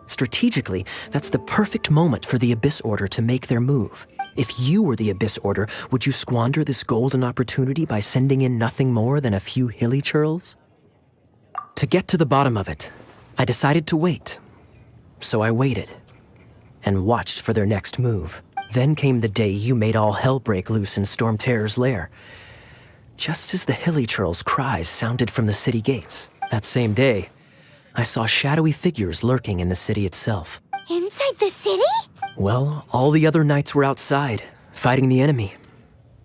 Strategically, that's the perfect moment for the Abyss Order to make their move. If you were the Abyss Order, would you squander this golden opportunity by sending in nothing more than a few hilly churls? To get to the bottom of it, I decided to wait. So I waited, and watched for their next move. Then came the day you made all hell break loose in Storm Terror's lair. Just as the hilly churls' cries sounded from the city gates, that same day, I saw shadowy figures lurking in the city itself. Inside the city? Well, all the other knights were outside, fighting the enemy.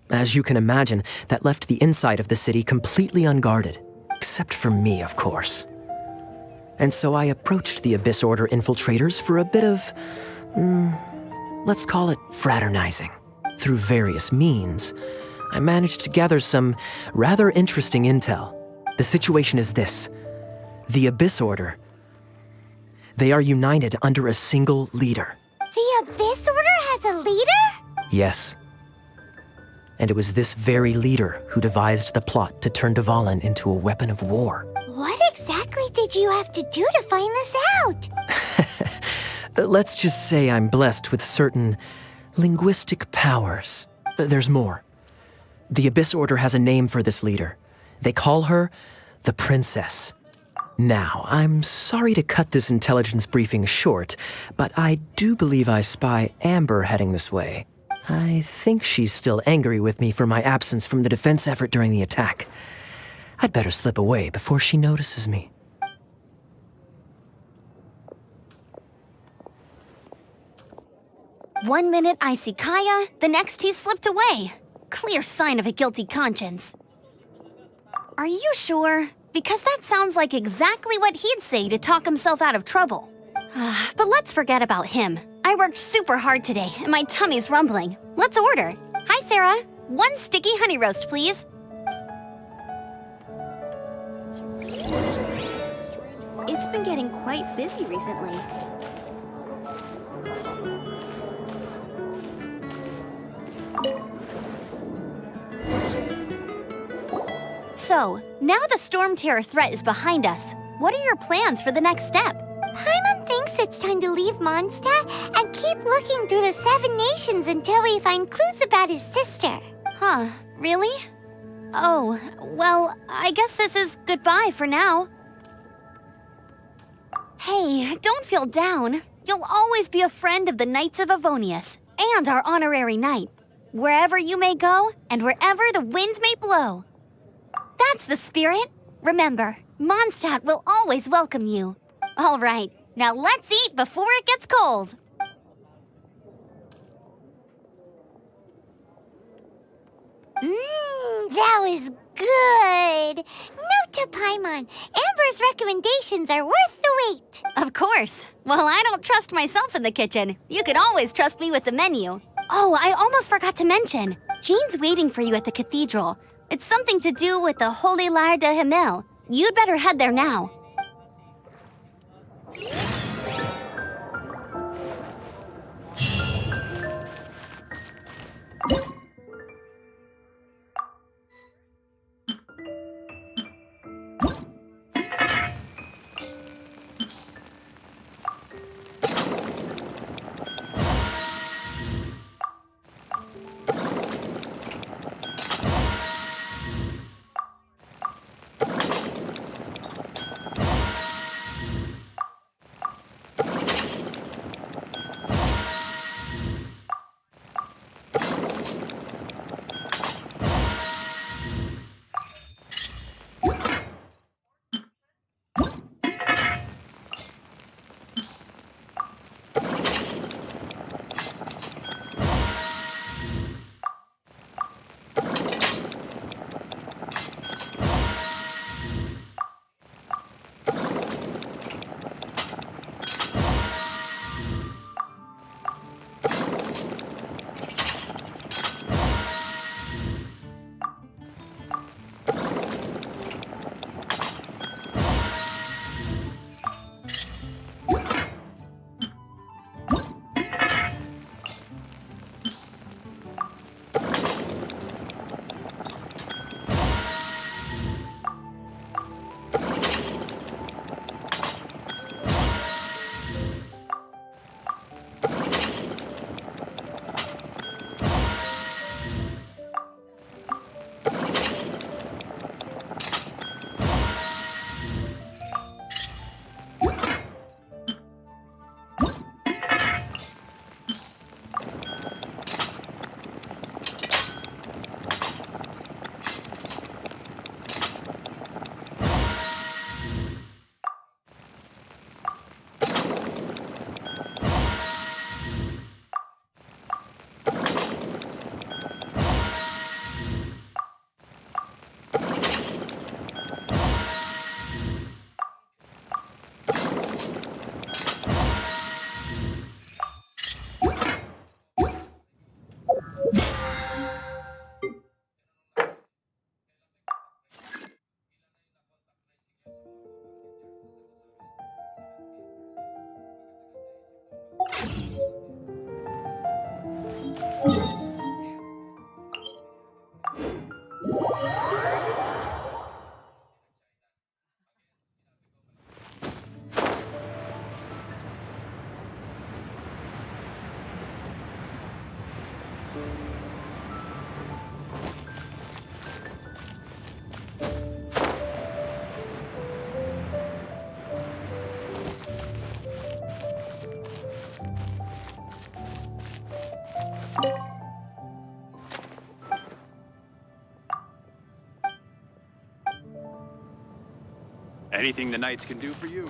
As you can imagine, that left the inside of the city completely unguarded. Except for me, of course. And so I approached the Abyss Order infiltrators for a bit of, let's call it fraternizing. Through various means, I managed to gather some rather interesting intel. The situation is this. The Abyss Order, they are united under a single leader. The Abyss Order has a leader? Yes. And it was this very leader who devised the plot to turn Dvalin into a weapon of war. What exactly did you have to do to find this out? Let's just say I'm blessed with certain linguistic powers. There's more. The Abyss Order has a name for this leader. They call her the Princess. Now, I'm sorry to cut this intelligence briefing short, but I do believe I spy Amber heading this way. I think she's still angry with me for my absence from the defense effort during the attack. I'd better slip away before she notices me. One minute I see Kaya, the next he slipped away. Clear sign of a guilty conscience. Are you sure? Because that sounds like exactly what he'd say to talk himself out of trouble. But let's forget about him. I worked super hard today, and my tummy's rumbling. Let's order. Hi, Sarah. 1 sticky honey roast, please. It's been getting quite busy recently. So, now the Storm Terror threat is behind us. What are your plans for the next step? Paimon thinks it's time to leave Mondstadt and keep looking through the 7 nations until we find clues about his sister. Huh, really? Oh, well, I guess this is goodbye for now. Hey, don't feel down. You'll always be a friend of the Knights of Avonius and our honorary knight. Wherever you may go and wherever the wind may blow. That's the spirit. Remember, Mondstadt will always welcome you. All right, now let's eat before it gets cold. That was good. Note to Paimon, Amber's recommendations are worth the wait. Of course. Well, I don't trust myself in the kitchen. You can always trust me with the menu. Oh, I almost forgot to mention. Jean's waiting for you at the cathedral. It's something to do with the Holy Lyre de Himmel. You'd better head there now. Anything the Knights can do for you?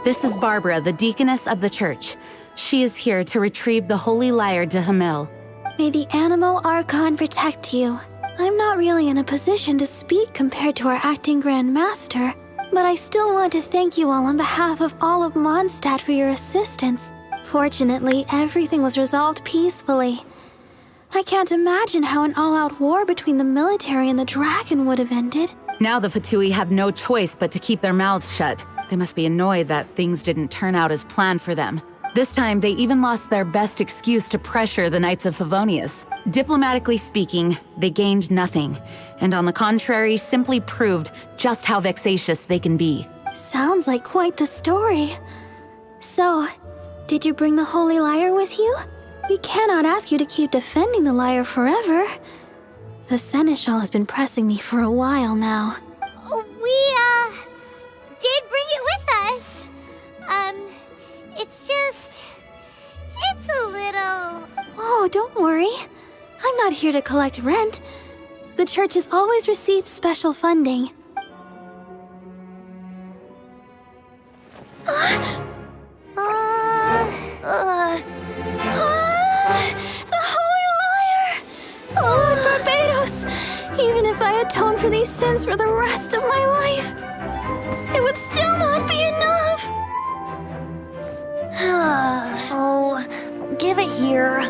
This is Barbara, the deaconess of the church. She is here to retrieve the holy lyre to Hamil. May the Animal Archon protect you. I'm not really in a position to speak compared to our acting Grand Master, but I still want to thank you all on behalf of all of Mondstadt for your assistance. Fortunately, everything was resolved peacefully. I can't imagine how an all-out war between the military and the dragon would have ended. Now the Fatui have no choice but to keep their mouths shut. They must be annoyed that things didn't turn out as planned for them. This time, they even lost their best excuse to pressure the Knights of Favonius. Diplomatically speaking, they gained nothing, and on the contrary, simply proved just how vexatious they can be. Sounds like quite the story. So, did you bring the holy lyre with you? We cannot ask you to keep defending the lyre forever. The Seneschal has been pressing me for a while now. We, did bring it with us. It's a little... Oh, don't worry. I'm not here to collect rent. The church has always received special funding. The Holy Lyre! Lord Barbados! Even if I atone for these sins for the rest of my life, it would still not be enough! Oh, give it here.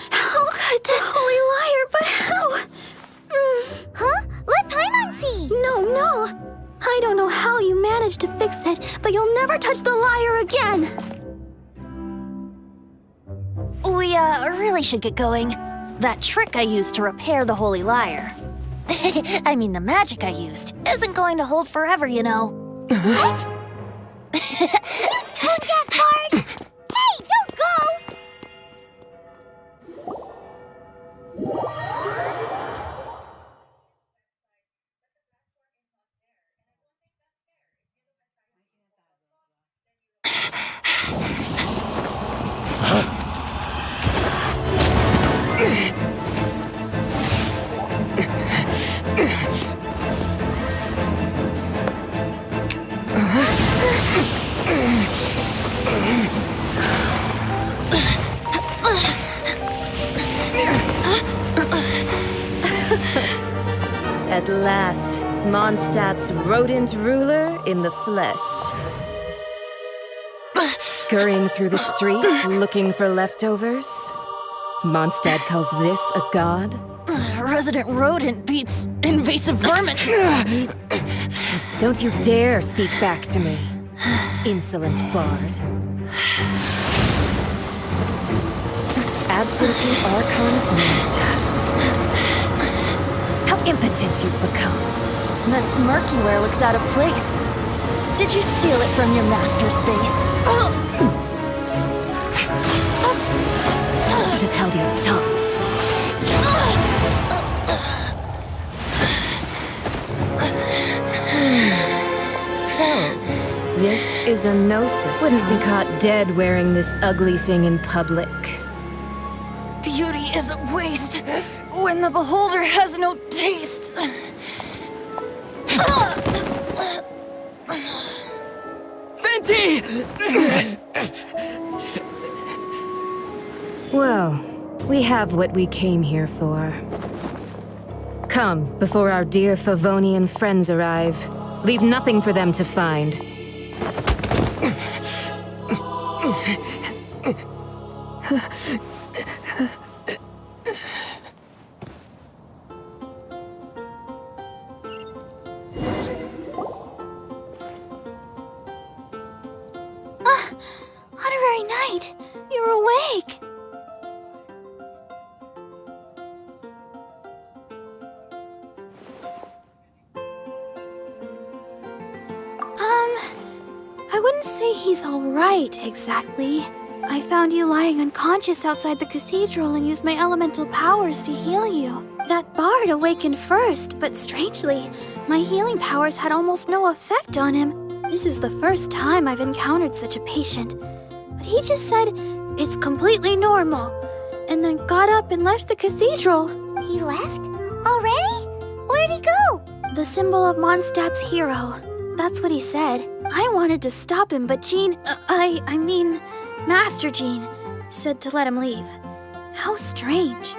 How could this Holy Lyre, but how? Huh? Let Paimon see! No. I don't know how you managed to fix it, but you'll never touch the lyre again! We, really should get going. That trick I used to repair the Holy Lyre. I mean, the magic I used isn't going to hold forever, you know. What? Tone deaf, Bard! Hey, don't go! At last, Mondstadt's rodent ruler in the flesh. Scurrying through the streets looking for leftovers? Mondstadt calls this a god? Resident rodent beats invasive vermin. Don't you dare speak back to me, insolent bard. Absentee Archon of Mondstadt. How impotent you've become. That smirk you wear looks out of place. Did you steal it from your master's face? Should have held your tongue. So, this is a gnosis. Wouldn't be caught dead wearing this ugly thing in public. Beauty is a waste when the beholder has no taste. Well, We have what we came here for. Come, before our dear Favonian friends arrive. Leave nothing for them to find. Honorary Knight, you're awake. I wouldn't say he's all right, exactly. I found you lying unconscious outside the cathedral and used my elemental powers to heal you. That bard awakened first, but strangely, my healing powers had almost no effect on him. This is the first time I've encountered such a patient. But he just said, it's completely normal, and then got up and left the cathedral. He left? Already? Where'd he go? The symbol of Mondstadt's hero. That's what he said. I wanted to stop him, but I mean, Master Jean, said to let him leave. How strange.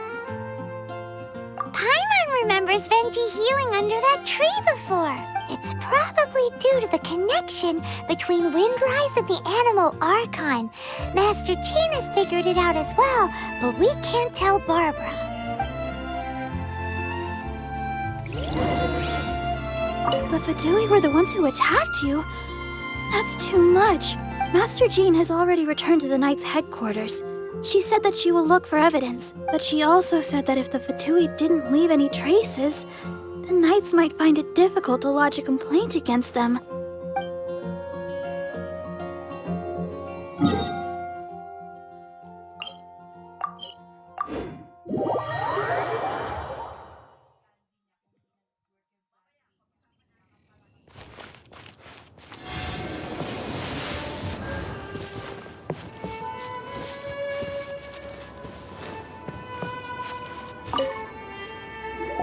Paimon remembers Venti healing under that tree before. It's probably due to the connection between Windrise and the Animal Archon. Master Jean has figured it out as well, but we can't tell Barbara. The Fatui were the ones who attacked you? That's too much. Master Jean has already returned to the Knight's headquarters. She said that she will look for evidence, but she also said that if the Fatui didn't leave any traces, the Knights might find it difficult to lodge a complaint against them.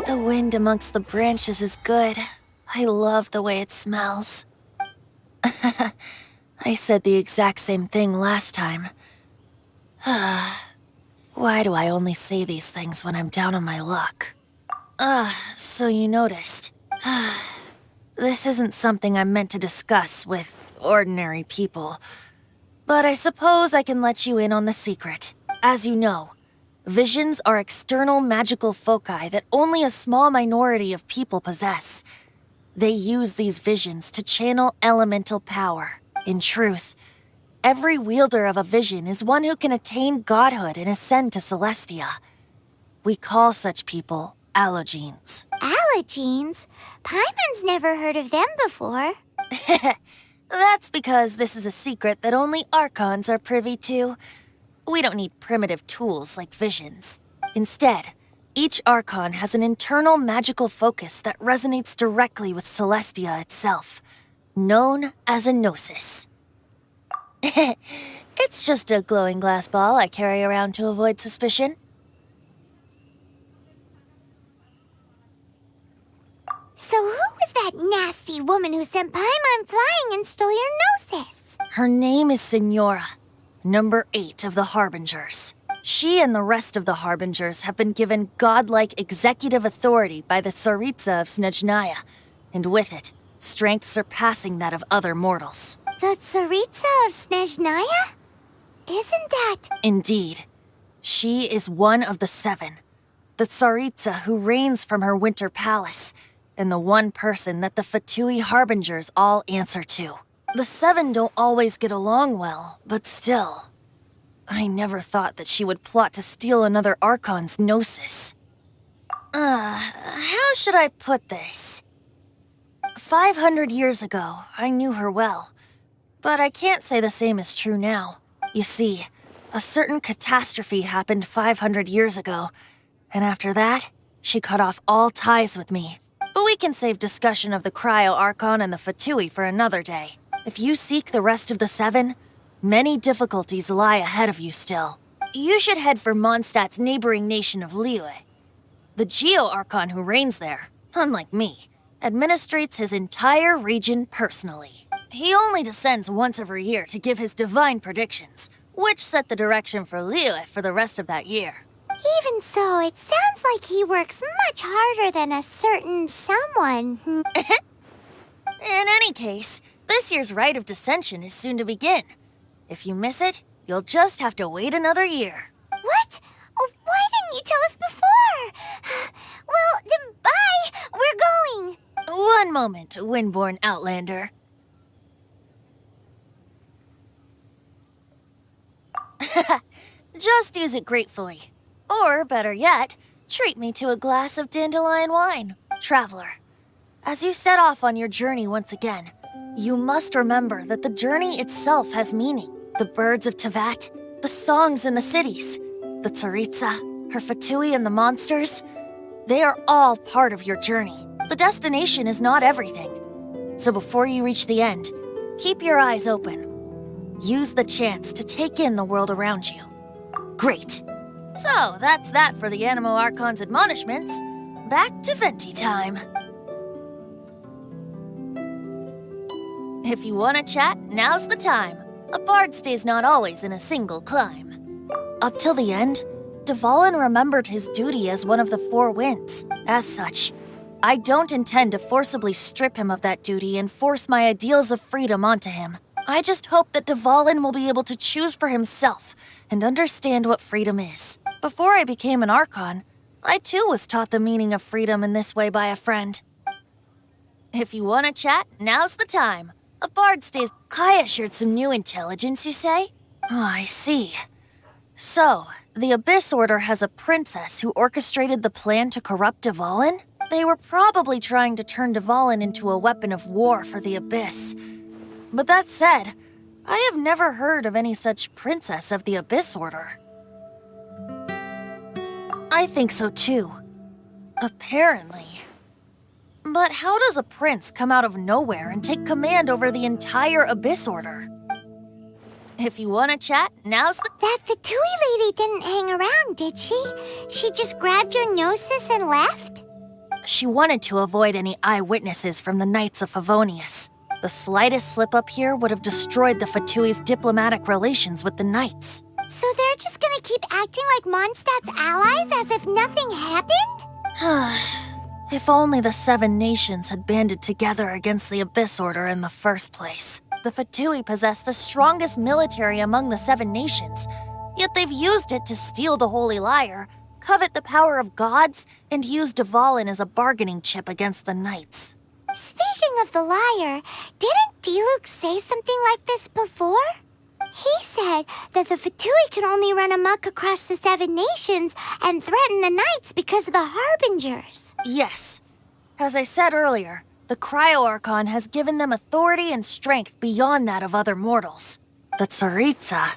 The wind amongst the branches is good. I love the way it smells. I said the exact same thing last time. Why do I only say these things when I'm down on my luck? So you noticed. This isn't something I'm meant to discuss with ordinary people. But I suppose I can let you in on the secret. As you know, visions are external magical foci that only a small minority of people possess. They use these visions to channel elemental power. In truth, every wielder of a vision is one who can attain godhood and ascend to Celestia. We call such people allogenes. Allogenes? Paimon's never heard of them before. That's because this is a secret that only Archons are privy to. We don't need primitive tools like visions. Instead, each Archon has an internal magical focus that resonates directly with Celestia itself, known as a gnosis. It's just a glowing glass ball I carry around to avoid suspicion. So who was that nasty woman who sent Paimon flying and stole your gnosis? Her name is Signora, number 8 of the Harbingers. She and the rest of the Harbingers have been given godlike executive authority by the Tsaritsa of Snezhnaya, and with it, strength surpassing that of other mortals. The Tsaritsa of Snezhnaya? Isn't that... Indeed. She is one of the 7, the Tsaritsa who reigns from her winter palace, and the one person that the Fatui Harbingers all answer to. The 7 don't always get along well, but still. I never thought that she would plot to steal another Archon's gnosis. How should I put this? 500 years ago, I knew her well, but I can't say the same is true now. You see, a certain catastrophe happened 500 years ago, and after that, she cut off all ties with me. But we can save discussion of the Cryo Archon and the Fatui for another day. If you seek the rest of the 7, many difficulties lie ahead of you still. You should head for Mondstadt's neighboring nation of Liyue. The Geo-Archon who reigns there, unlike me, administrates his entire region personally. He only descends once every year to give his divine predictions, which set the direction for Liyue for the rest of that year. Even so, it sounds like he works much harder than a certain someone. In any case, this year's Rite of Dissension is soon to begin. If you miss it, you'll just have to wait another year. What? Oh, why didn't you tell us before? Well, then bye! We're going! One moment, Windborn Outlander. Just use it gratefully. Or, better yet, treat me to a glass of dandelion wine. Traveler, as you set off on your journey once again, you must remember that the journey itself has meaning. The birds of Tevat, the songs in the cities, the Tsaritsa, her Fatui and the monsters, they are all part of your journey. The destination is not everything. So before you reach the end, keep your eyes open. Use the chance to take in the world around you. Great. So, that's that for the Animo Archon's admonishments. Back to Venti time. If you want to chat, now's the time. A bard stays not always in a single clime. Up till the end, Dvalin remembered his duty as one of the Four Winds. As such, I don't intend to forcibly strip him of that duty and force my ideals of freedom onto him. I just hope that Dvalin will be able to choose for himself and understand what freedom is. Before I became an Archon, I too was taught the meaning of freedom in this way by a friend. If you want to chat, now's the time. A bard stays. Kaya shared some new intelligence, you say? Oh, I see. So, the Abyss Order has a princess who orchestrated the plan to corrupt Dvalin? They were probably trying to turn Dvalin into a weapon of war for the Abyss. But that said, I have never heard of any such princess of the Abyss Order. I think so too. Apparently. But how does a prince come out of nowhere and take command over the entire Abyss Order? If you want to chat, now's the— That Fatui lady didn't hang around, did she? She just grabbed your gnosis and left? She wanted to avoid any eyewitnesses from the Knights of Favonius. The slightest slip-up here would have destroyed the Fatui's diplomatic relations with the Knights. So they're just gonna keep acting like Mondstadt's allies as if nothing happened? If only the Seven Nations had banded together against the Abyss Order in the first place. The Fatui possess the strongest military among the Seven Nations, yet they've used it to steal the Holy Lyre, covet the power of gods, and use Dvalin as a bargaining chip against the Knights. Speaking of the lyre, didn't Diluc say something like this before? He said that the Fatui could only run amok across the Seven Nations and threaten the Knights because of the Harbingers. Yes. As I said earlier, the Cryo-Archon has given them authority and strength beyond that of other mortals. The Tsaritsa...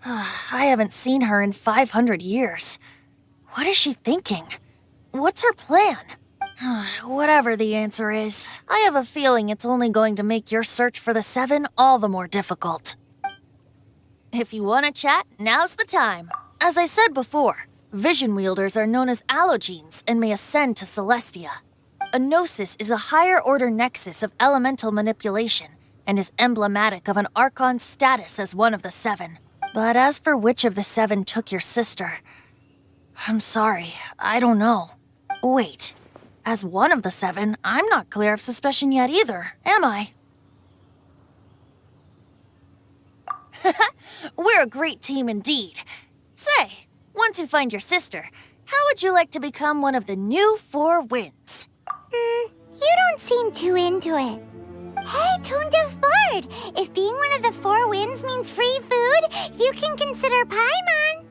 I haven't seen her in 500 years. What is she thinking? What's her plan? Whatever the answer is, I have a feeling it's only going to make your search for the Seven all the more difficult. If you want to chat, now's the time. As I said before, vision wielders are known as allogenes and may ascend to Celestia. A gnosis is a higher-order nexus of elemental manipulation and is emblematic of an Archon's status as one of the Seven. But as for which of the Seven took your sister, I'm sorry, I don't know. Wait, as one of the Seven, I'm not clear of suspicion yet either, am I? We're a great team indeed. Say, once you find your sister, how would you like to become one of the new Four Winds? You don't seem too into it. Hey, Tone Deaf Bard! If being one of the Four Winds means free food, you can consider Paimon.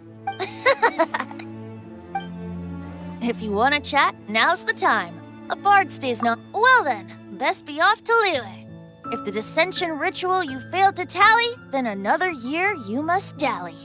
If you want to chat, now's the time. A bard stays not— Well then, best be off to Liyue. If the dissension ritual you failed to tally, then another year you must dally.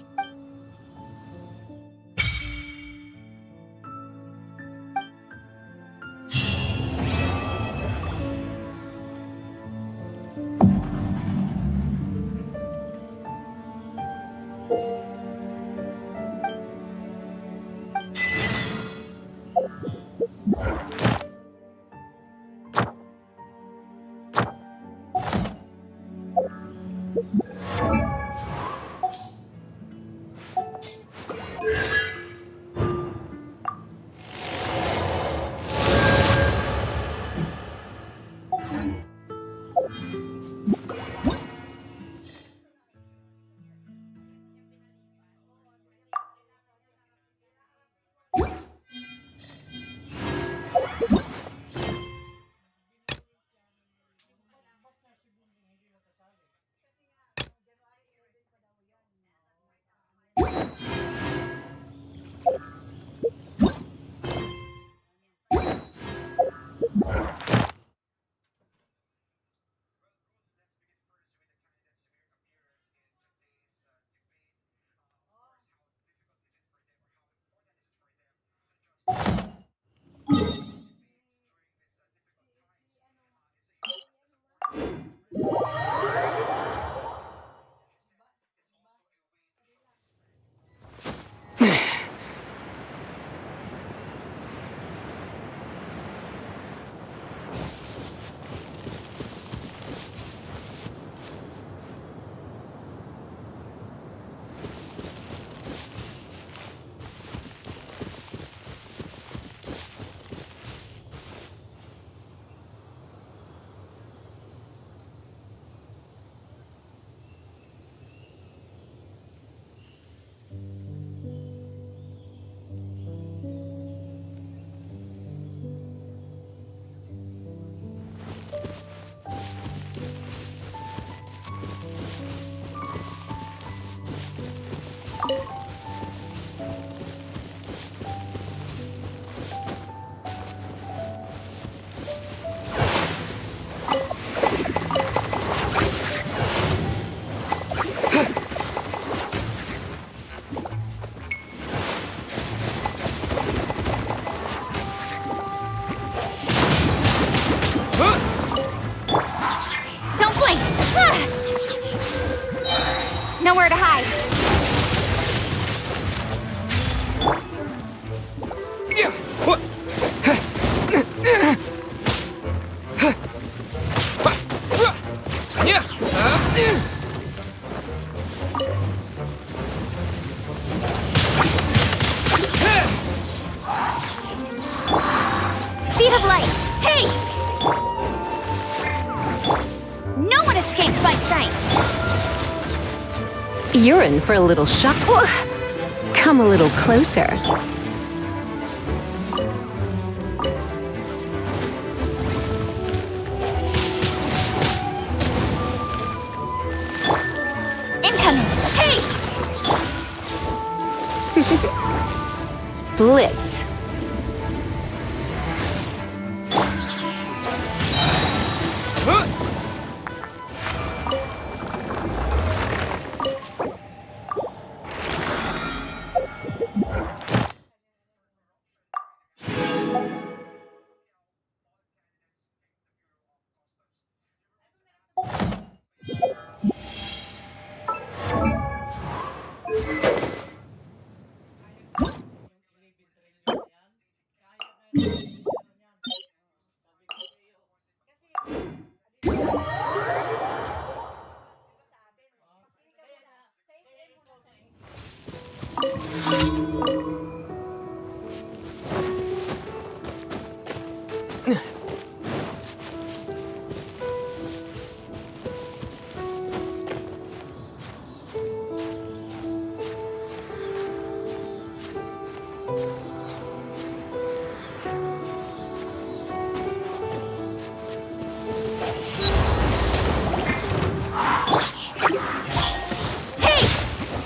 You're in for a little shock. Come a little closer. Incoming! Hey! Blitz.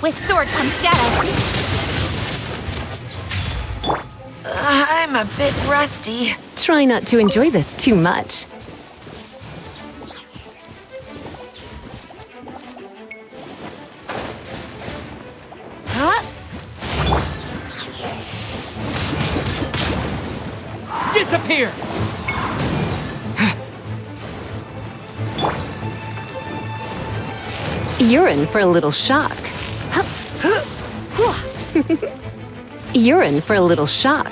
With sword comes shadow. I'm a bit rusty. Try not to enjoy this too much. Disappear! You're in for a little shock. You're in for a little shock.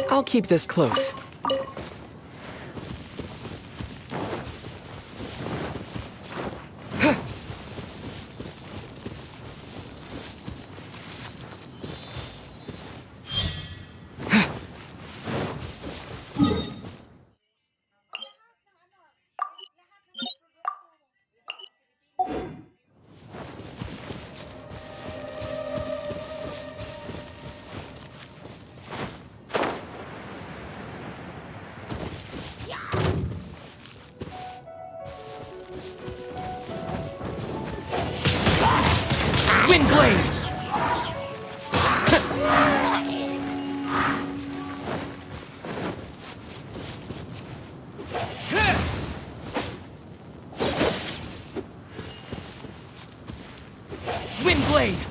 I'll keep this close. Windblade! Windblade!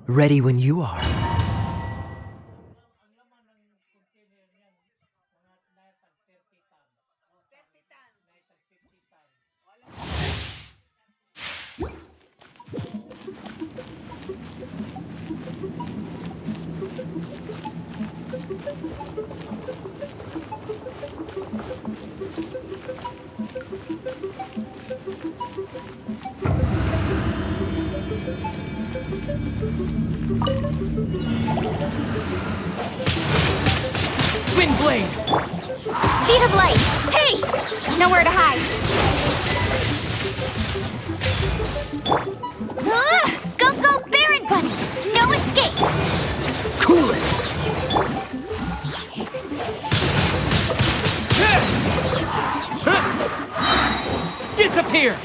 Ready when you are. Windblade! Speed of light! Hey! Nowhere to hide! Go, go, Baron Bunny! No escape! Cool it! Disappear!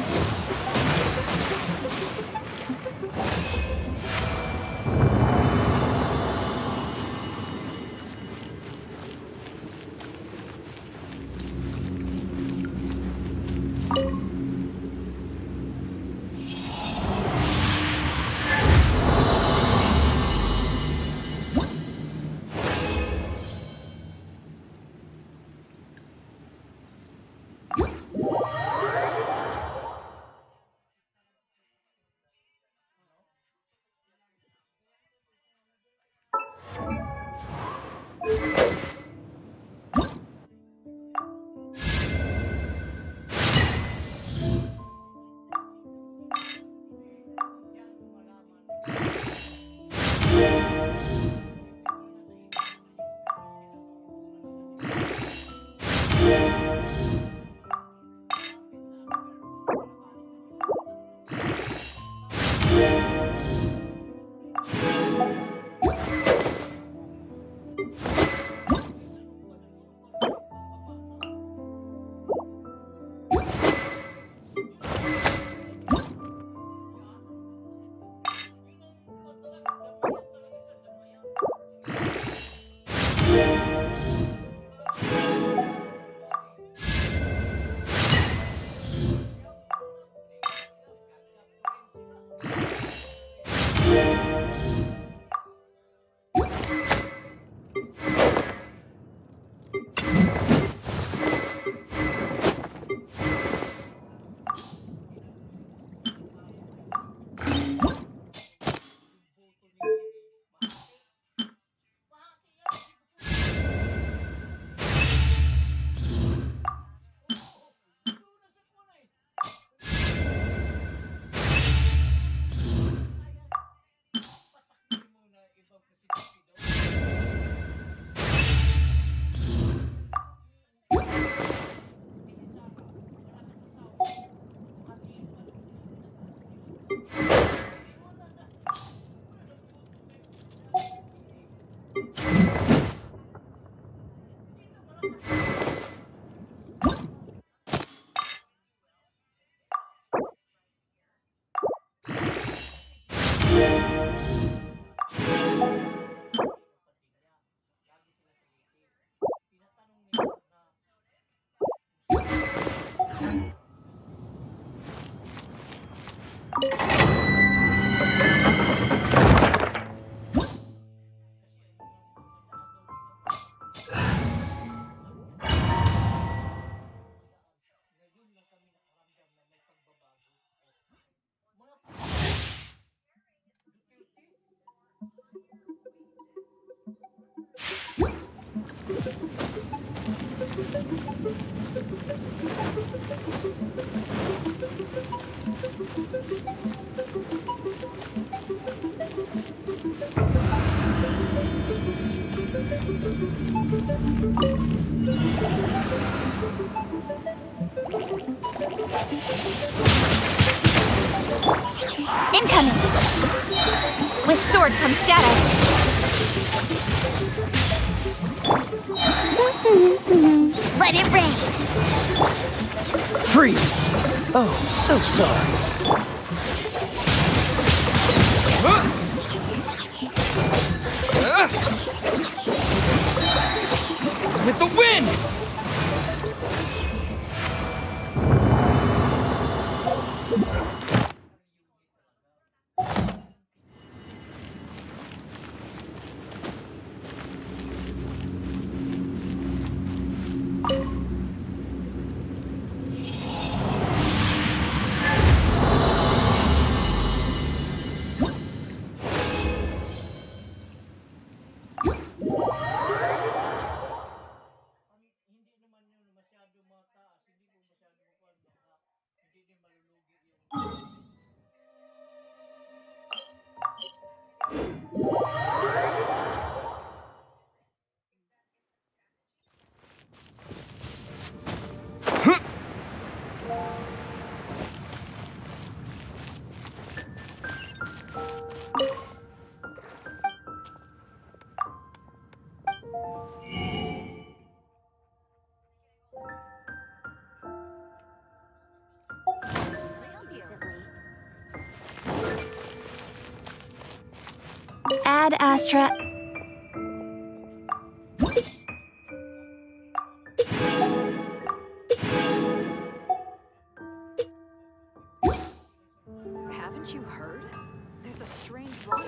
Incoming! With sword comes shadow. Let it rain! Freeze! Oh, so sorry. With the wind! Ad Astra. Haven't you heard? There's a strange wrong.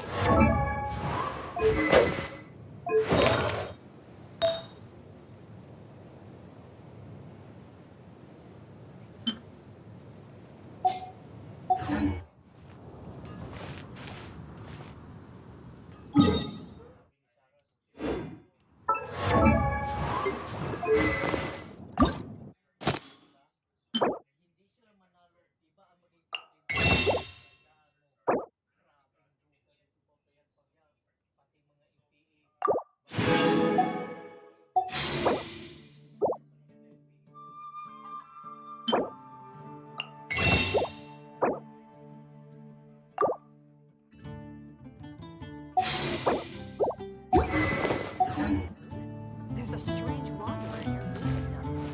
There's a strange wanderer here visiting them.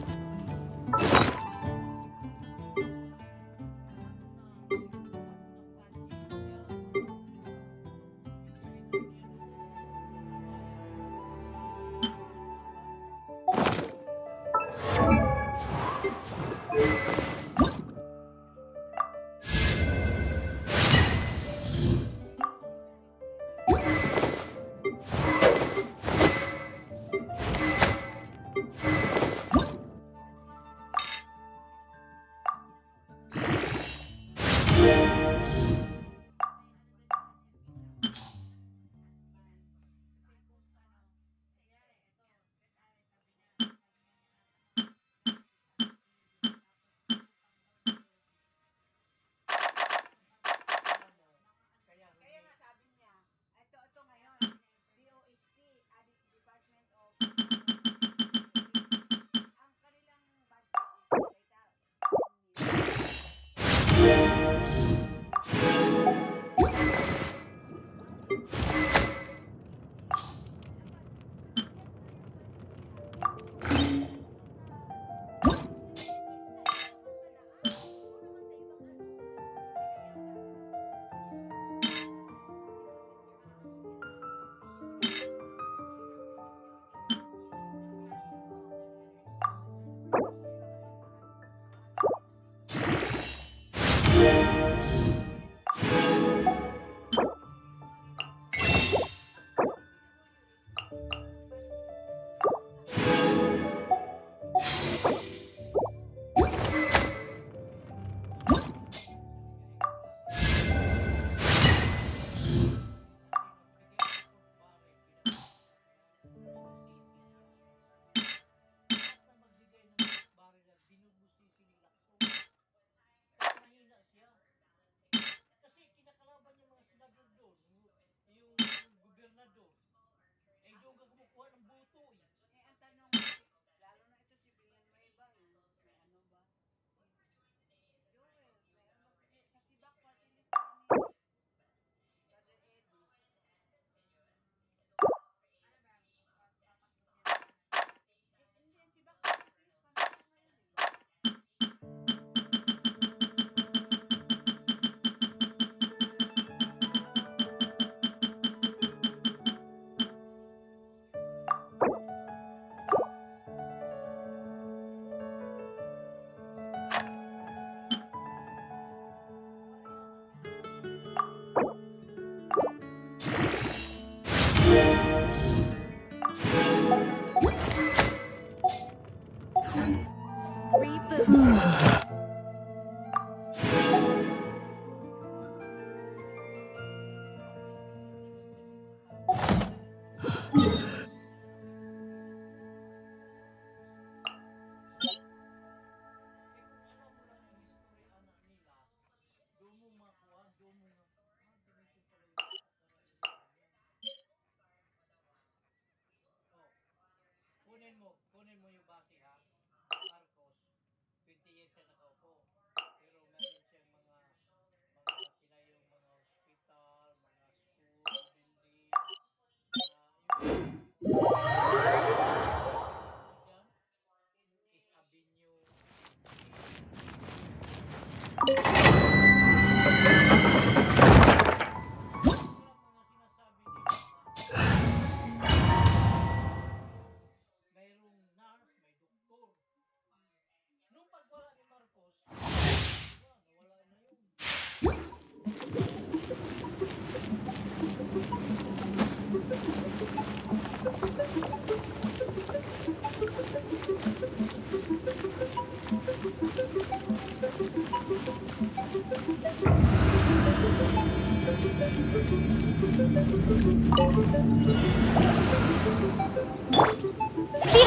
Speed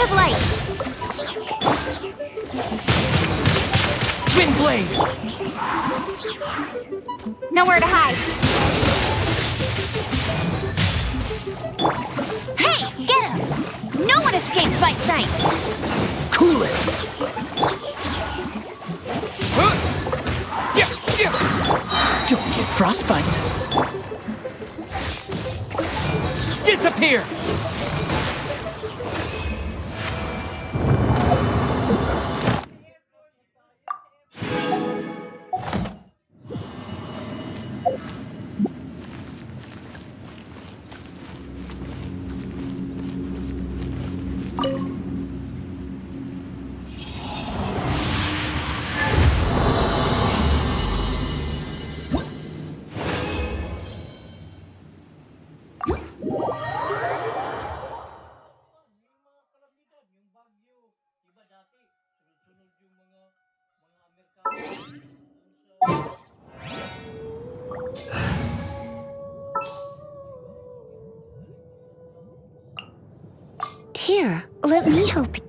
of light. Windblade! Nowhere to hide. Hey, get him! No one escapes my sight. Cool it! Don't get frostbite. Disappear! Here, let me help you.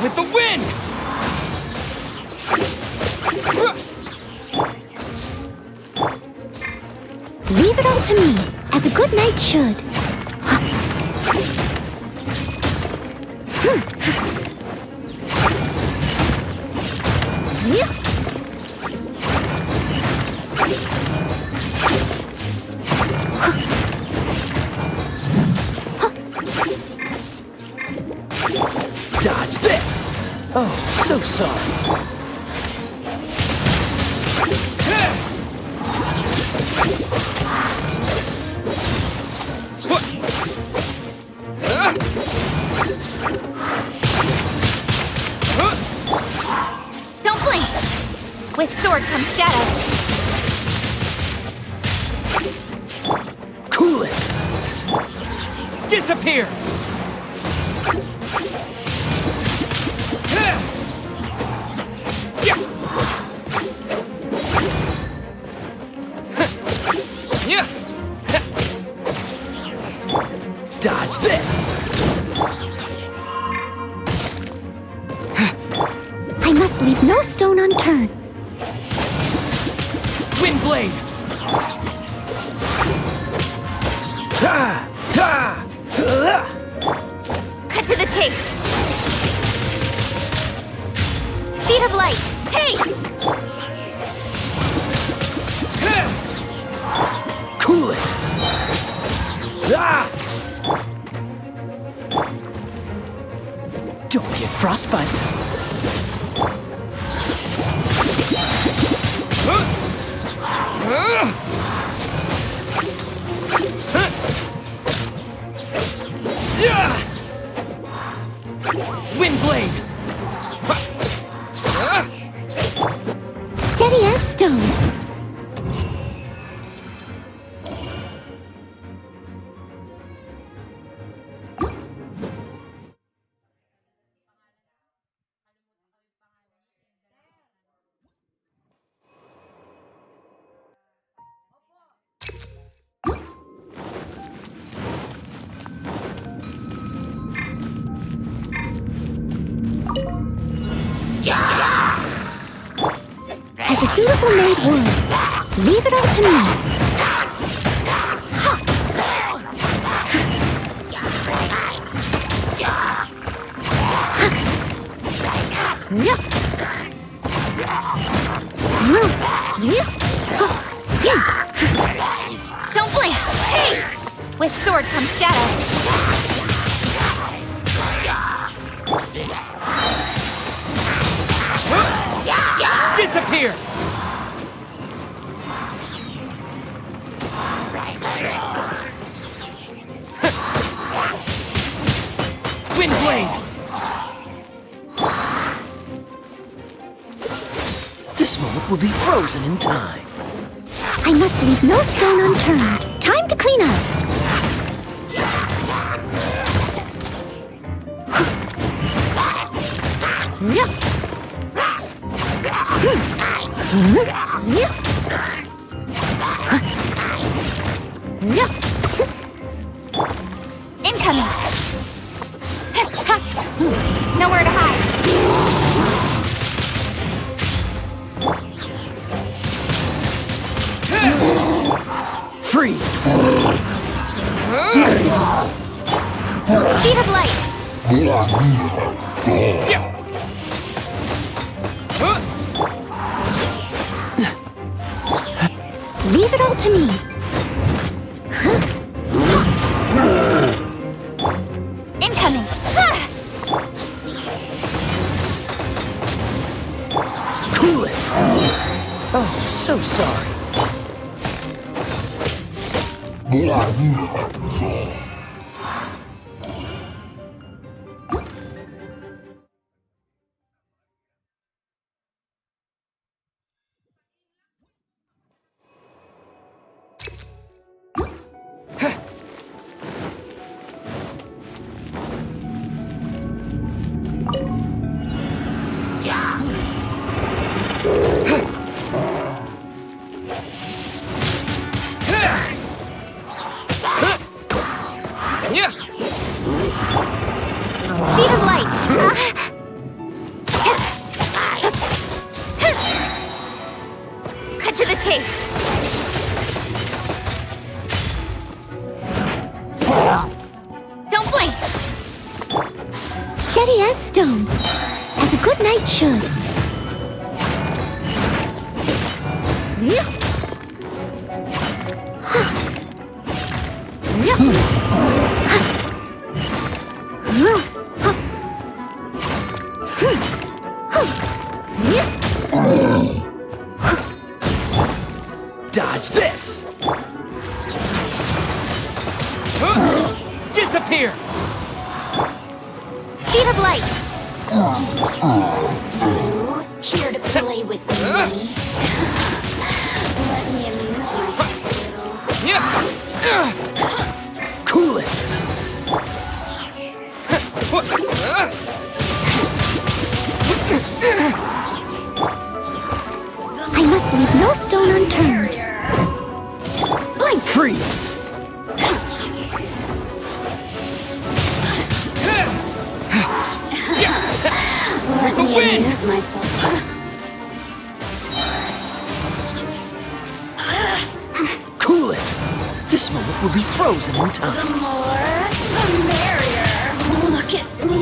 With the wind! Leave it all to me, as a good knight should. Dodge this! Oh, so sorry. comes shadow. Cool it! Disappear! Dodge this! I must leave no stone unturned. Windblade! Cut to the chase. Speed of light. Hey! Cool it! Don't get frostbite. Windblade! Steady as stone. As a dutiful maid would, leave it all to me. Don't blink! Hey! With sword comes shadow. Disappear! Windblade! This moment will be frozen in time. I must leave no stone unturned. Time to clean up. Incoming! Nowhere to hide. Freeze! Speed of light. Leave it all to me. Incoming! Cool it! Oh, so sorry. Speed of light. Cut to the chase. Don't blink. Steady as stone. As a good knight should. Dodge this! Disappear! Speed of light. Here to play with me? Let me amuse myself a little. Cool it! I must leave no stone unturned. Blank! Freeze! Let me amuse myself. Cool it! This moment will be frozen in time. The more, the merrier. Look at me.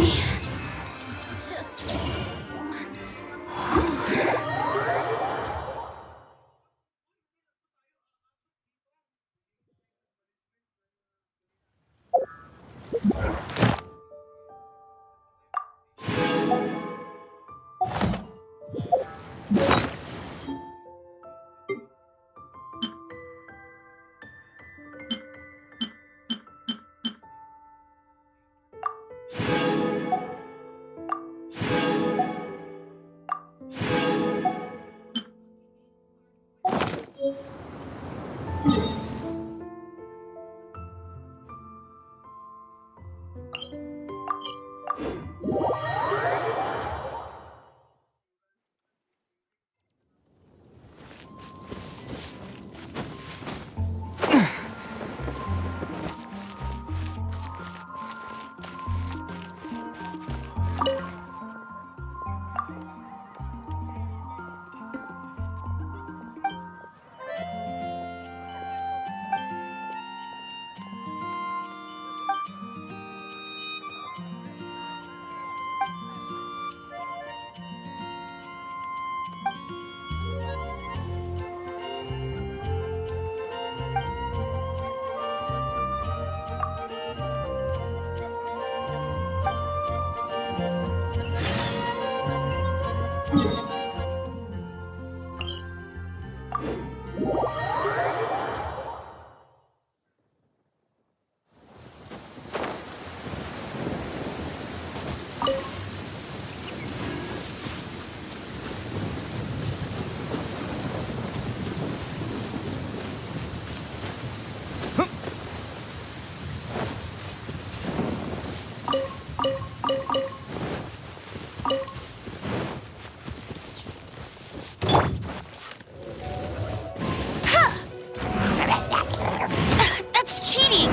That's cheating!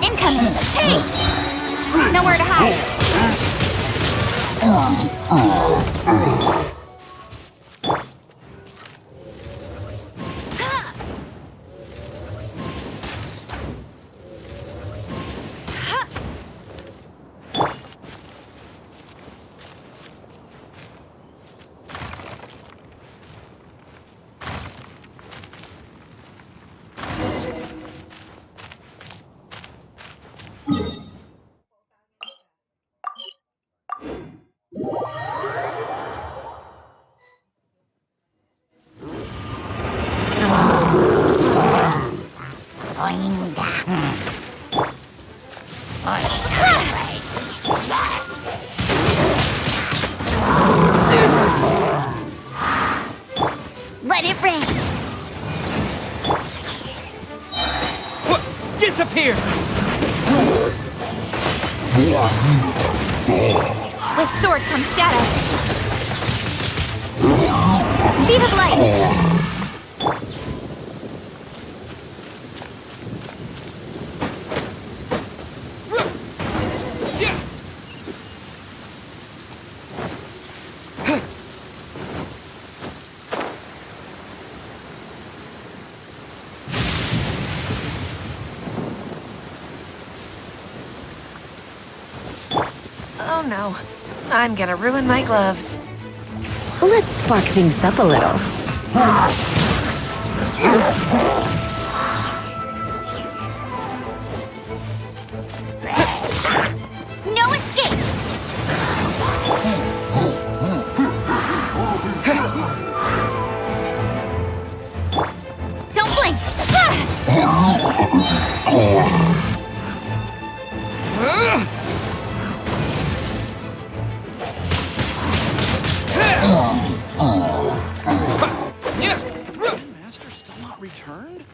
Incoming! Hey! Nowhere to hide! Let it rain! Disappear! With sword comes shadow. Speed of light! Oh no, I'm gonna ruin my gloves. Let's spark things up a little. No escape! Don't blink! returned?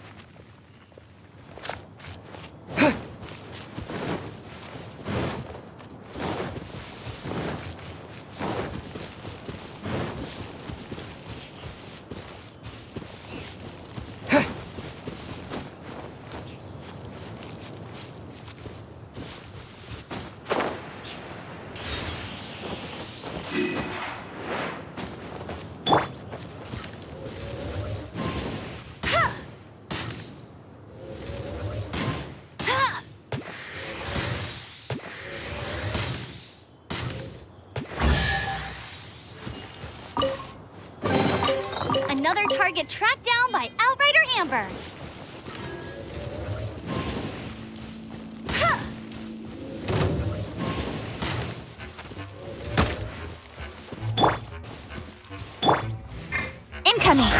Another target tracked down by Outrider Amber. Incoming.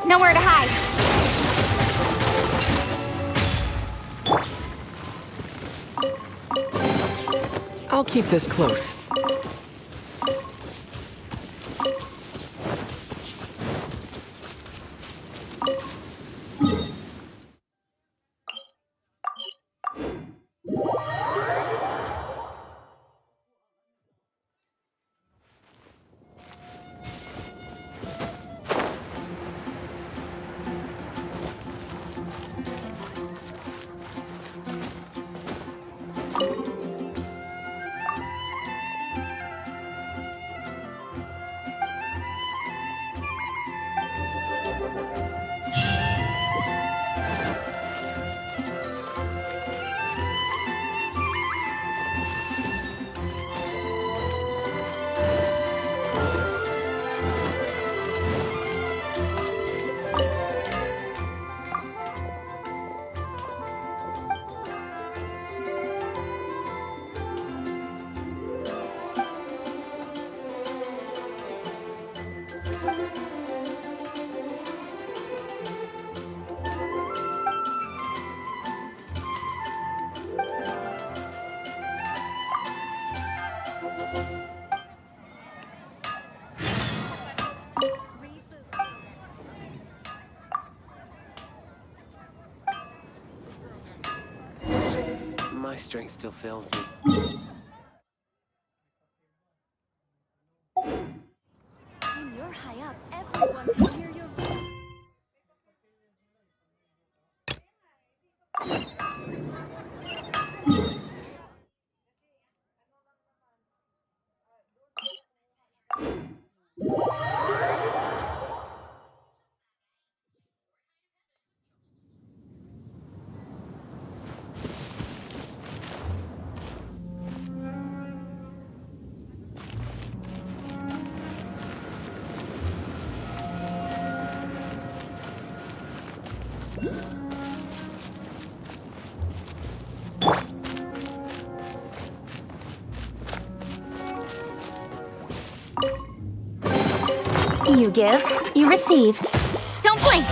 Nowhere to hide. I'll keep this close. My strength still fails me. When you're high up, everyone can hear your voice. You give, you receive. Don't blink!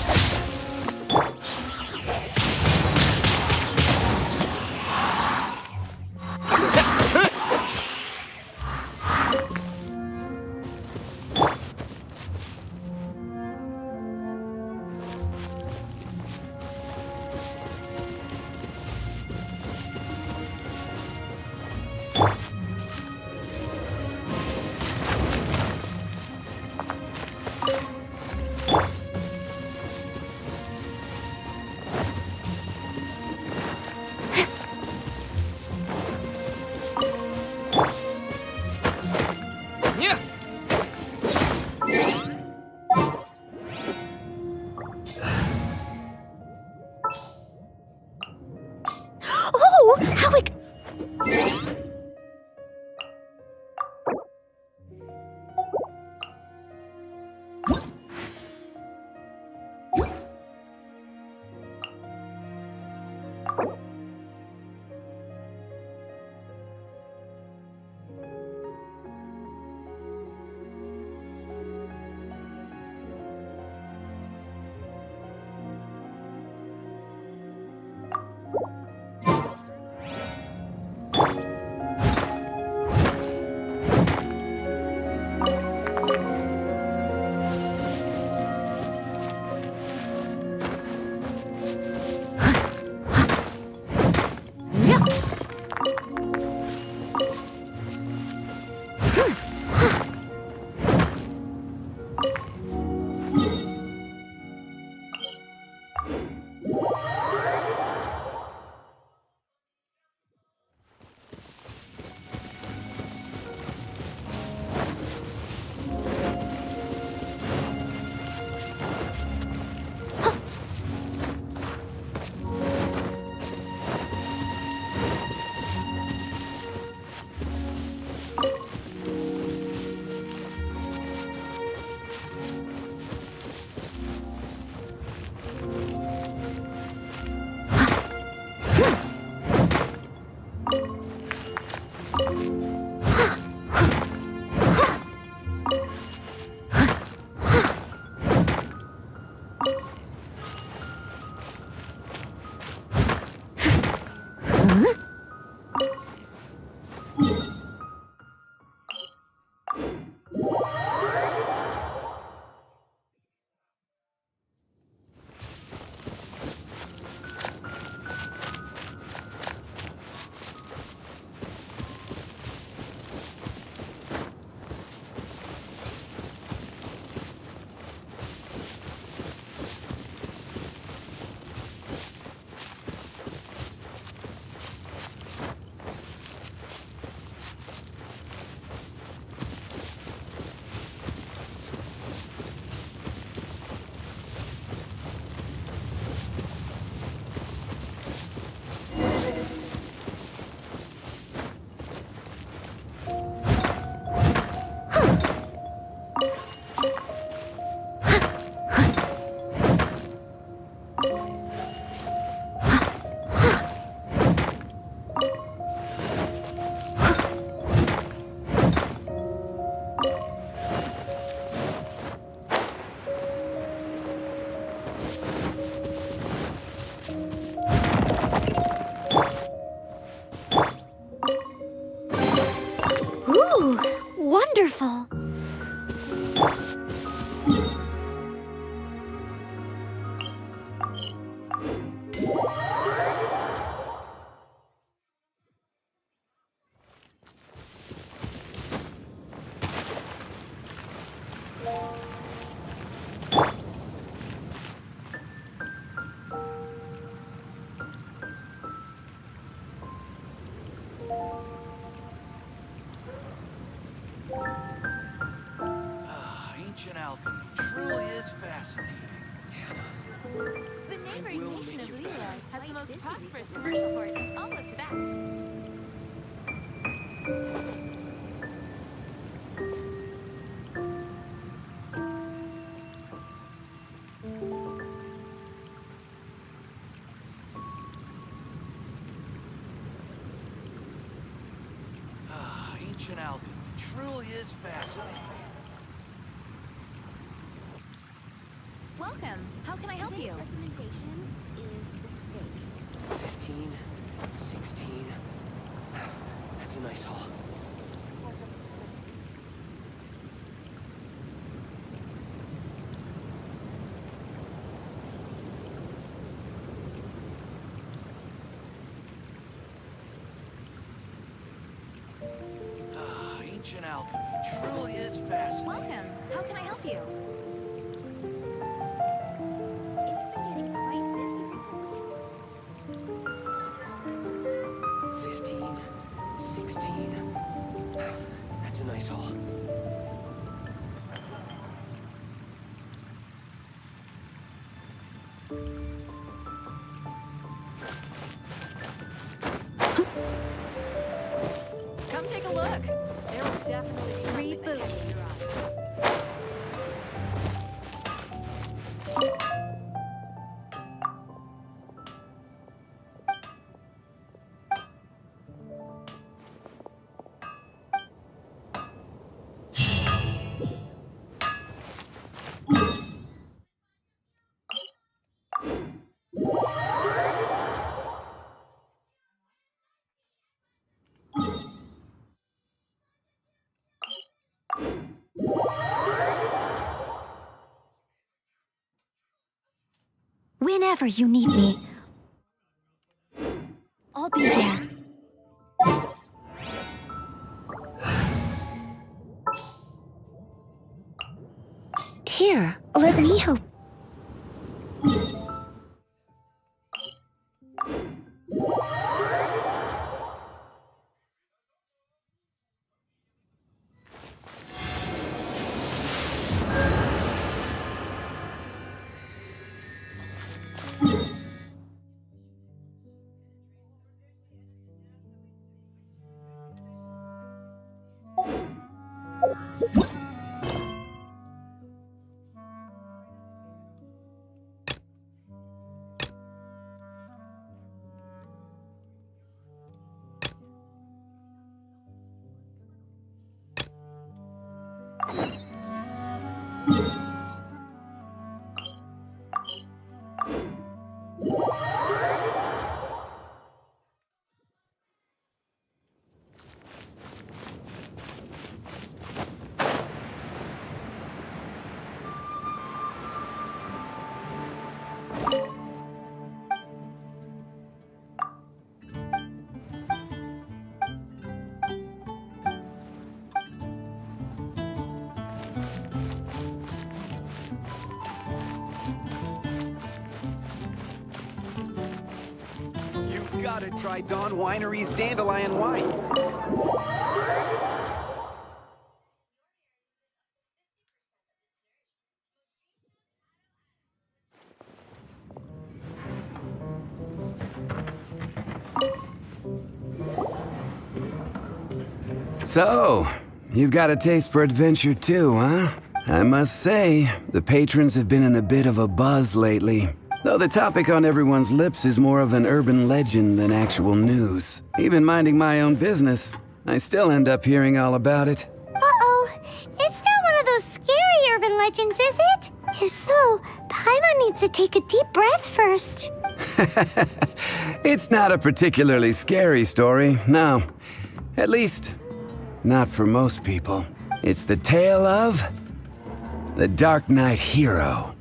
nation of Leroy has the most prosperous commercial port in all of Tibet. Ancient alchemy truly is fascinating. Welcome. How can I help you? recommendation is the steak. 15, 16. That's a nice haul. Ancient alchemy truly is fascinating. Welcome. How can I help you? It's been getting quite busy recently. 15, 16. That's a nice haul. Come take a look. There will definitely be something that catches your eye. Whenever you need me, I'll be there. Here, let me help. You gotta try Dawn Winery's Dandelion Wine. So, you've got a taste for adventure too, huh? I must say, the patrons have been in a bit of a buzz lately. Though the topic on everyone's lips is more of an urban legend than actual news. Even minding my own business, I still end up hearing all about it. Uh-oh. It's not one of those scary urban legends, is it? If so, Paimon needs to take a deep breath first. It's not a particularly scary story, no. At least, not for most people. It's the tale of the Dark Knight Hero.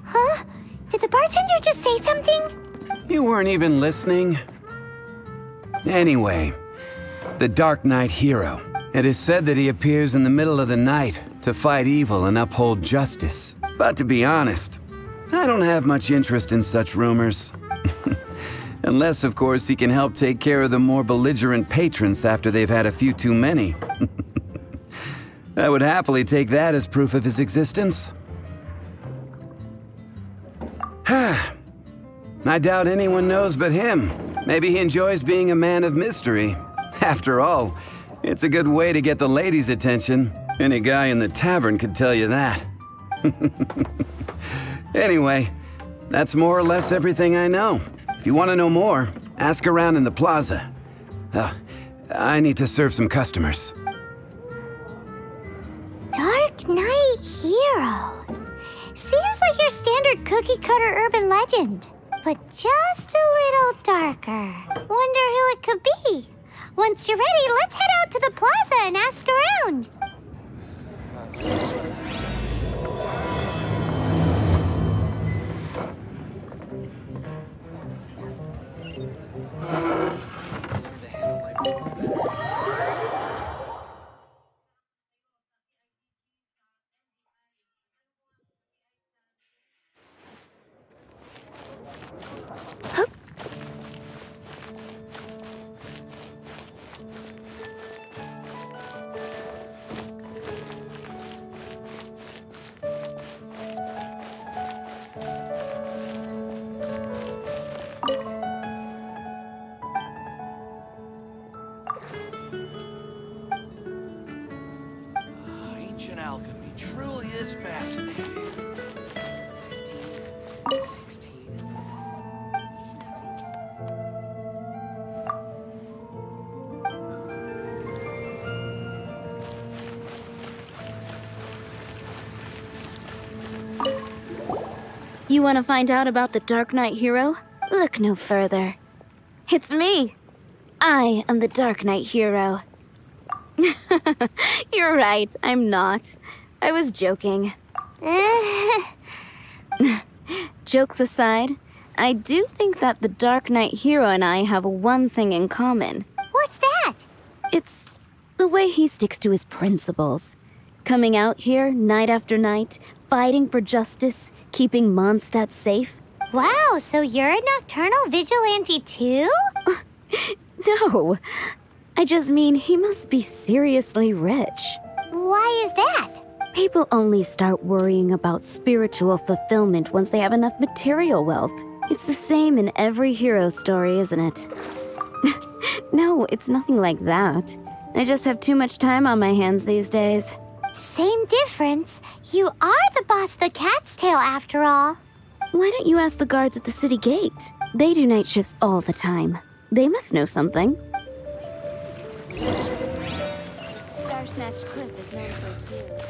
Huh? Did the bartender just say something? You weren't even listening. Anyway, the Dark Knight Hero. It is said that he appears in the middle of the night to fight evil and uphold justice. But to be honest, I don't have much interest in such rumors. Unless, of course, he can help take care of the more belligerent patrons after they've had a few too many. I would happily take that as proof of his existence. I doubt anyone knows but him. Maybe he enjoys being a man of mystery. After all, it's a good way to get the ladies' attention. Any guy in the tavern could tell you that. Anyway, that's more or less everything I know. If you want to know more, ask around in the plaza. I need to serve some customers. Dark Knight Hero. Seems like your standard cookie-cutter urban legend, but just a little darker. Wonder who it could be. Once you're ready, let's head out to the plaza and ask around. Ancient alchemy truly is fascinating. 15, 16. You want to find out about the Dark Knight Hero? Look no further. It's me. I am the Dark Knight Hero. You're right, I'm not. I was joking. Jokes aside, I do think that the Dark Knight Hero and I have one thing in common. What's that? It's the way he sticks to his principles. Coming out here night after night, fighting for justice, keeping Mondstadt safe. Wow, so you're a nocturnal vigilante too? No. I just mean he must be seriously rich. Why is that? People only start worrying about spiritual fulfillment once they have enough material wealth. It's the same in every hero story, isn't it? No, it's nothing like that. I just have too much time on my hands these days. Same difference. You are the boss of the Cat's Tail after all. Why don't you ask the guards at the city gate? They do night shifts all the time. They must know something. Star Snatch Cliff is known for its views.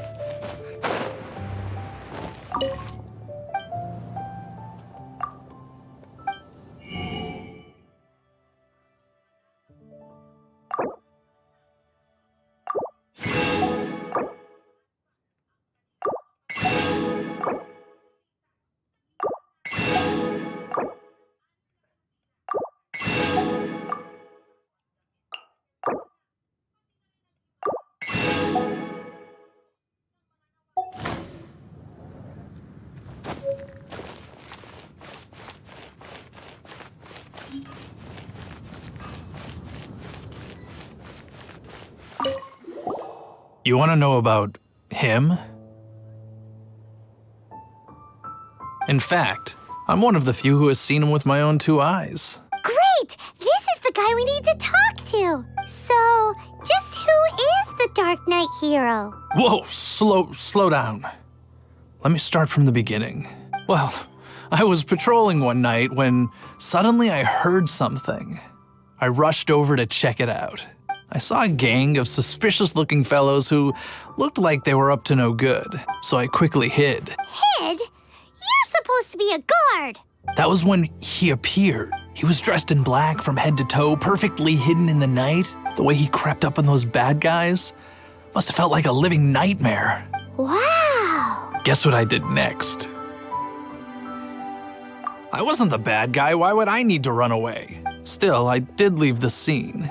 You want to know about him? In fact, I'm one of the few who has seen him with my own two eyes. Great! This is the guy we need to talk to. So, just who is the Dark Knight Hero? Whoa, slow down. Let me start from the beginning. Well, I was patrolling one night when suddenly I heard something. I rushed over to check it out. I saw a gang of suspicious-looking fellows who looked like they were up to no good, so I quickly hid. Hid? You're supposed to be a guard. That was when he appeared. He was dressed in black from head to toe, perfectly hidden in the night. The way he crept up on those bad guys must have felt like a living nightmare. Wow. Guess what I did next? I wasn't the bad guy. Why would I need to run away? Still, I did leave the scene.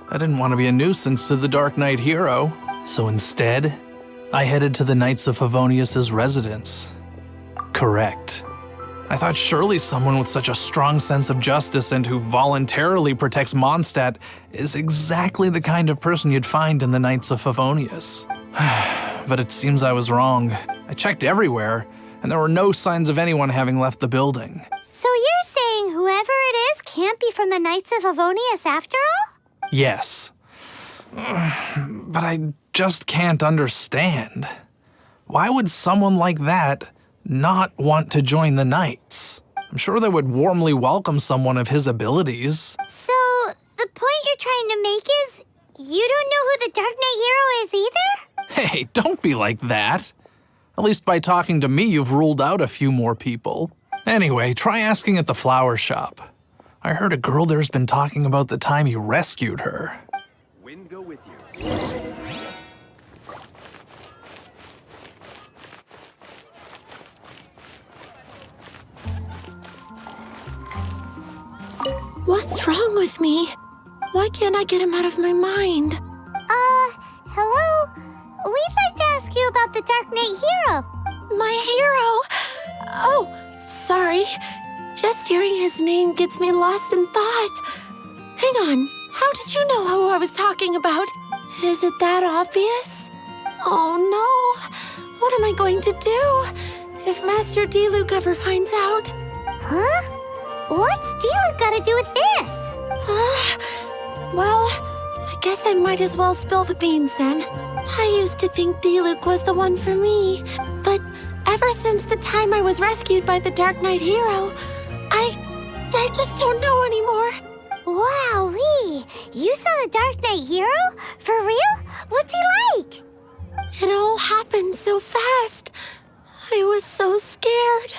I didn't want to be a nuisance to the Dark Knight Hero, so instead, I headed to the Knights of Favonius' residence. Correct. I thought surely someone with such a strong sense of justice and who voluntarily protects Mondstadt is exactly the kind of person you'd find in the Knights of Favonius. But it seems I was wrong. I checked everywhere, and there were no signs of anyone having left the building. So you're saying can't be from the Knights of Favonius after all? Yes. But I just can't understand. Why would someone like that not want to join the Knights? I'm sure they would warmly welcome someone of his abilities. So, the point you're trying to make is you don't know who the Dark Knight hero is either? Hey, don't be like that. At least by talking to me, you've ruled out a few more people. Anyway, try asking at the flower shop. I heard a girl there's been talking about the time you rescued her. Wind go with you. What's wrong with me? Why can't I get him out of my mind? Hello? We'd like to ask you about the Dark Knight hero. My hero? Oh, sorry. Just hearing his name gets me lost in thought. Hang on, how did you know who I was talking about? Is it that obvious? Oh no, what am I going to do if Master D-Luke ever finds out? Huh? What's D-Luke got to do with this? Well, I guess I might as well spill the beans then. I used to think D-Luke was the one for me, but ever since the time I was rescued by the Dark Knight hero, I just don't know anymore. Wowee! You saw the Dark Knight hero? For real? What's he like? It all happened so fast. I was so scared.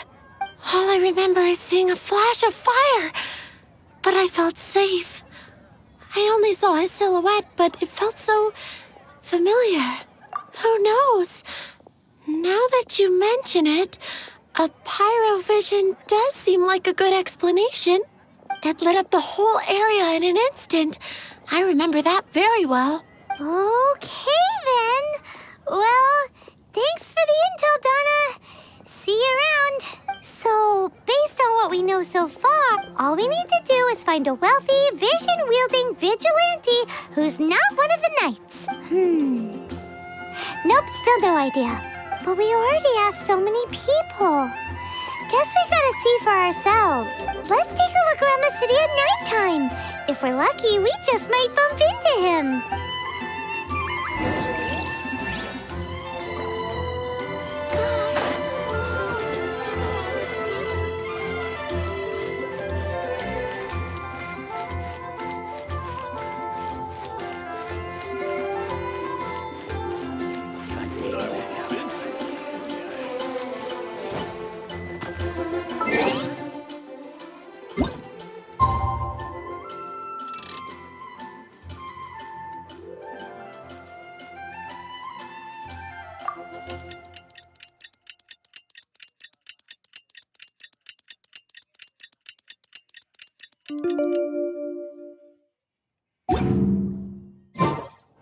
All I remember is seeing a flash of fire, but I felt safe. I only saw his silhouette, but it felt so familiar. Who knows? Now that you mention it, a pyrovision does seem like a good explanation. It lit up the whole area in an instant. I remember that very well. Okay then. Well, thanks for the intel, Donna. See you around. So, based on what we know so far, all we need to do is find a wealthy, vision-wielding vigilante who's not one of the knights. Nope, still no idea. But we already asked so many people. Guess we gotta see for ourselves. Let's take a look around the city at nighttime. If we're lucky, we just might bump into him.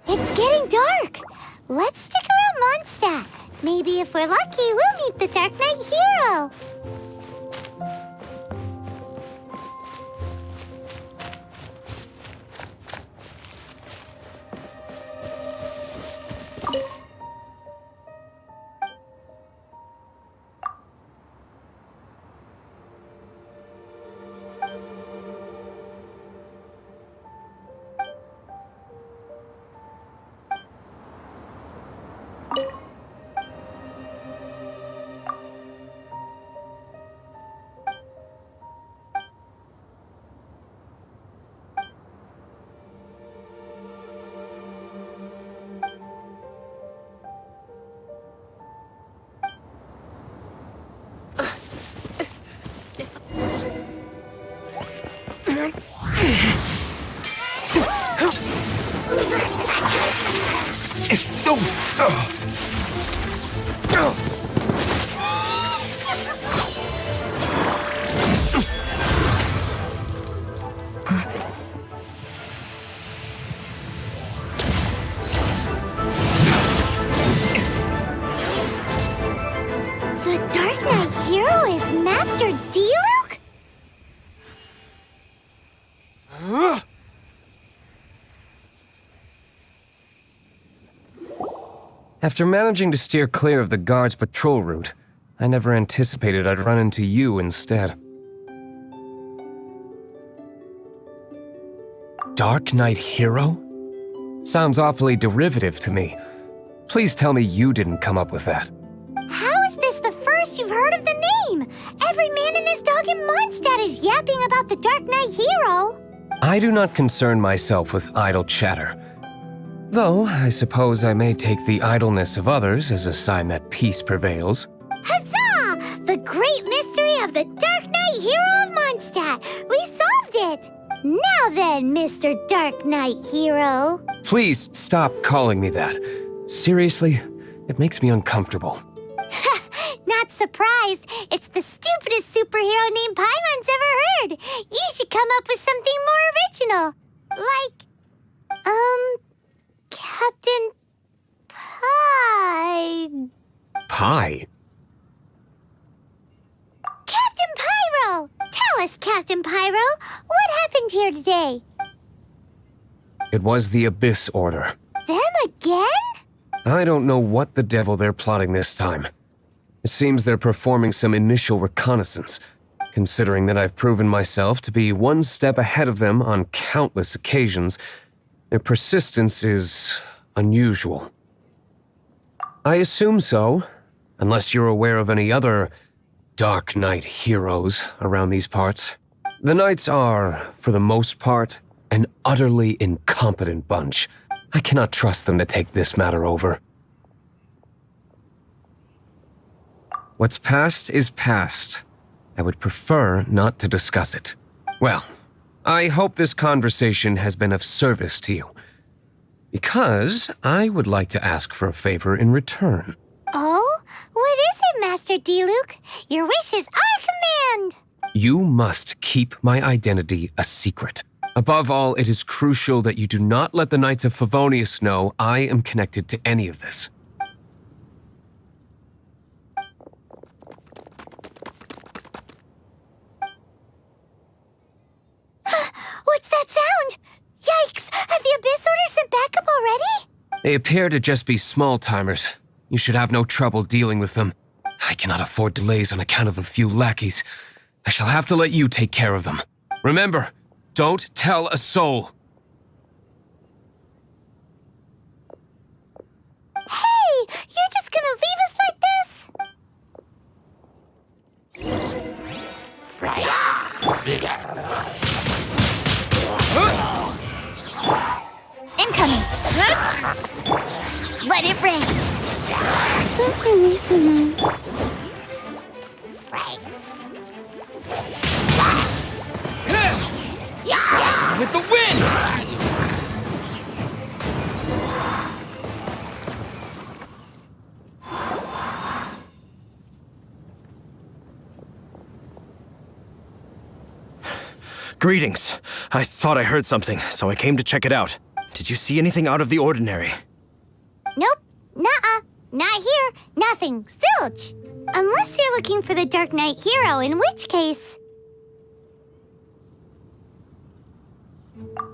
It's getting dark. Let's stick around Mondstadt. Maybe if we're lucky, we'll meet the Dark Knight hero. The Dark Knight hero is Master D-Luke? After managing to steer clear of the guards' patrol route, I never anticipated I'd run into you instead. Dark Knight hero? Sounds awfully derivative to me. Please tell me you didn't come up with that. How is this the first you've heard of the name? Every man and his dog in Mondstadt is yapping about the Dark Knight hero. I do not concern myself with idle chatter. Though, I suppose I may take the idleness of others as a sign that peace prevails. Huzzah! The great mystery of the Dark Knight hero of Mondstadt! We solved it! Now then, Mr. Dark Knight hero. Please stop calling me that. Seriously, it makes me uncomfortable. Not surprised. It's the stupidest superhero name Paimon's ever heard. You should come up with something more original. Like, Captain Pie. Pie? Captain Pyro! Tell us, Captain Pyro, what happened here today? It was the Abyss Order. Them again? I don't know what the devil they're plotting this time. It seems they're performing some initial reconnaissance, considering that I've proven myself to be one step ahead of them on countless occasions. Their persistence is unusual. I assume so, unless you're aware of any other Dark Knight heroes around these parts. The Knights are, for the most part, an utterly incompetent bunch. I cannot trust them to take this matter over. What's past is past. I would prefer not to discuss it. Well, I hope this conversation has been of service to you. Because I would like to ask for a favor in return. Oh? What is it, Master D-Luke? Your wish is our command! You must keep my identity a secret. Above all, it is crucial that you do not let the Knights of Favonius know I am connected to any of this. What's that sound? Yikes! Have the Abyss Order sent backup already? They appear to just be small-timers. You should have no trouble dealing with them. I cannot afford delays on account of a few lackeys. I shall have to let you take care of them. Remember, don't tell a soul. Hey! You're just gonna leave us like this? Incoming! Let it rain! With the wind! Greetings. I thought I heard something, so I came to check it out. Did you see anything out of the ordinary? Nope. Nuh-uh. Not here. Nothing. Zilch. Unless you're looking for the Dark Knight hero, in which case...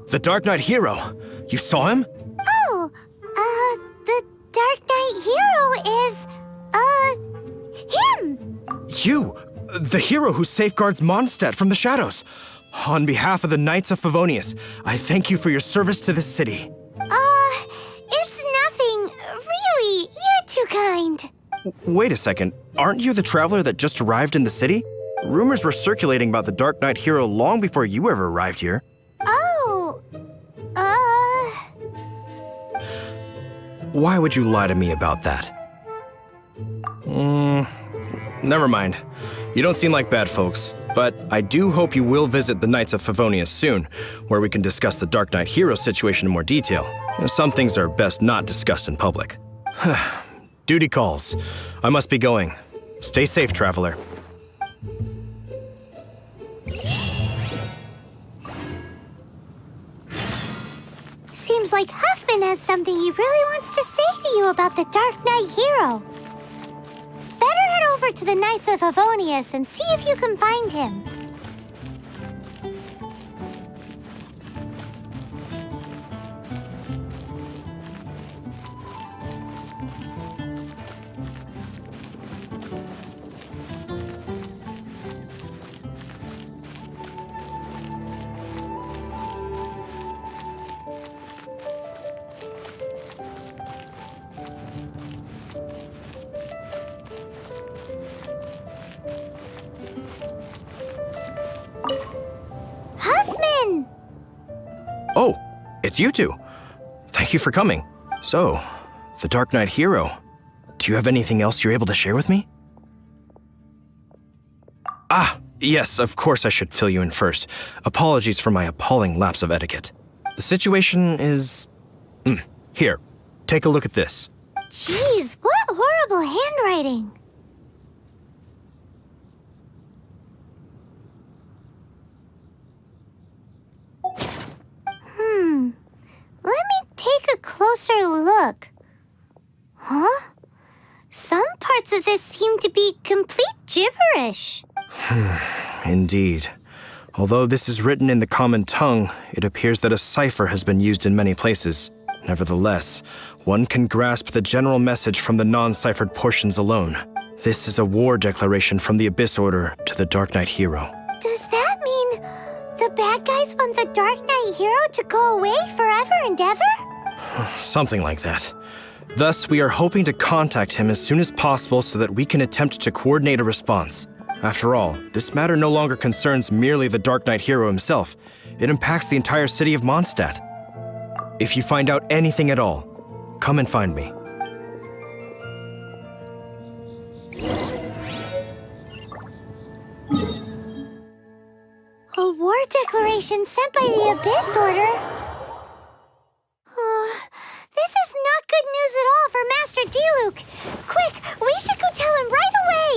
The Dark Knight hero? You saw him? Oh, the Dark Knight hero is, him! You! The hero who safeguards Mondstadt from the shadows. On behalf of the Knights of Favonius, I thank you for your service to this city. It's nothing. Really, you're too kind. Wait a second. Aren't you the traveler that just arrived in the city? Rumors were circulating about the Dark Knight hero long before you ever arrived here. Oh, Why would you lie to me about that? Never mind. You don't seem like bad folks, but I do hope you will visit the Knights of Favonius soon, where we can discuss the Dark Knight hero situation in more detail. Some things are best not discussed in public. Duty calls. I must be going. Stay safe, traveler. seems like Huffman has something he really wants to say to you about the Dark Knight hero. Better head over to the Knights of Favonius and see if you can find him. it's you two. Thank you for coming. So, the Dark Knight hero. Do you have anything else you're able to share with me? Ah, yes, of course I should fill you in first. Apologies for my appalling lapse of etiquette. The situation is... Here, take a look at this. Jeez, what horrible handwriting. Let me take a closer look. Huh? Some parts of this seem to be complete gibberish. Indeed. Although this is written in the common tongue, it appears that a cipher has been used in many places. Nevertheless, one can grasp the general message from the non-ciphered portions alone. This is a war declaration from the Abyss Order to the Dark Knight hero. Does that mean the bad guys want the Dark Knight hero to go away forever and ever? Something like that. Thus, we are hoping to contact him as soon as possible so that we can attempt to coordinate a response. After all, this matter no longer concerns merely the Dark Knight hero himself. It impacts the entire city of Mondstadt. If you find out anything at all, come and find me. A war declaration sent by the Abyss Order? This is not good news at all for Master D-Luke. Quick, we should go tell him right away!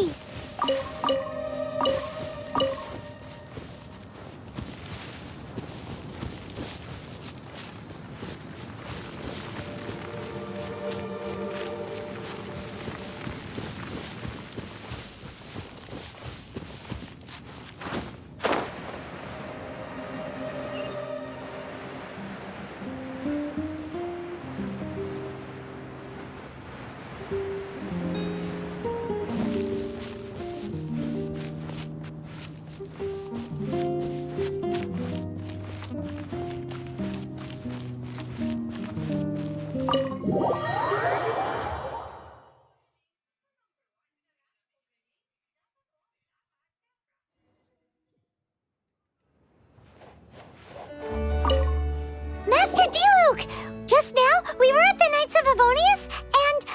Master D-Luke! Just now, we were at the Knights of Avonius, and...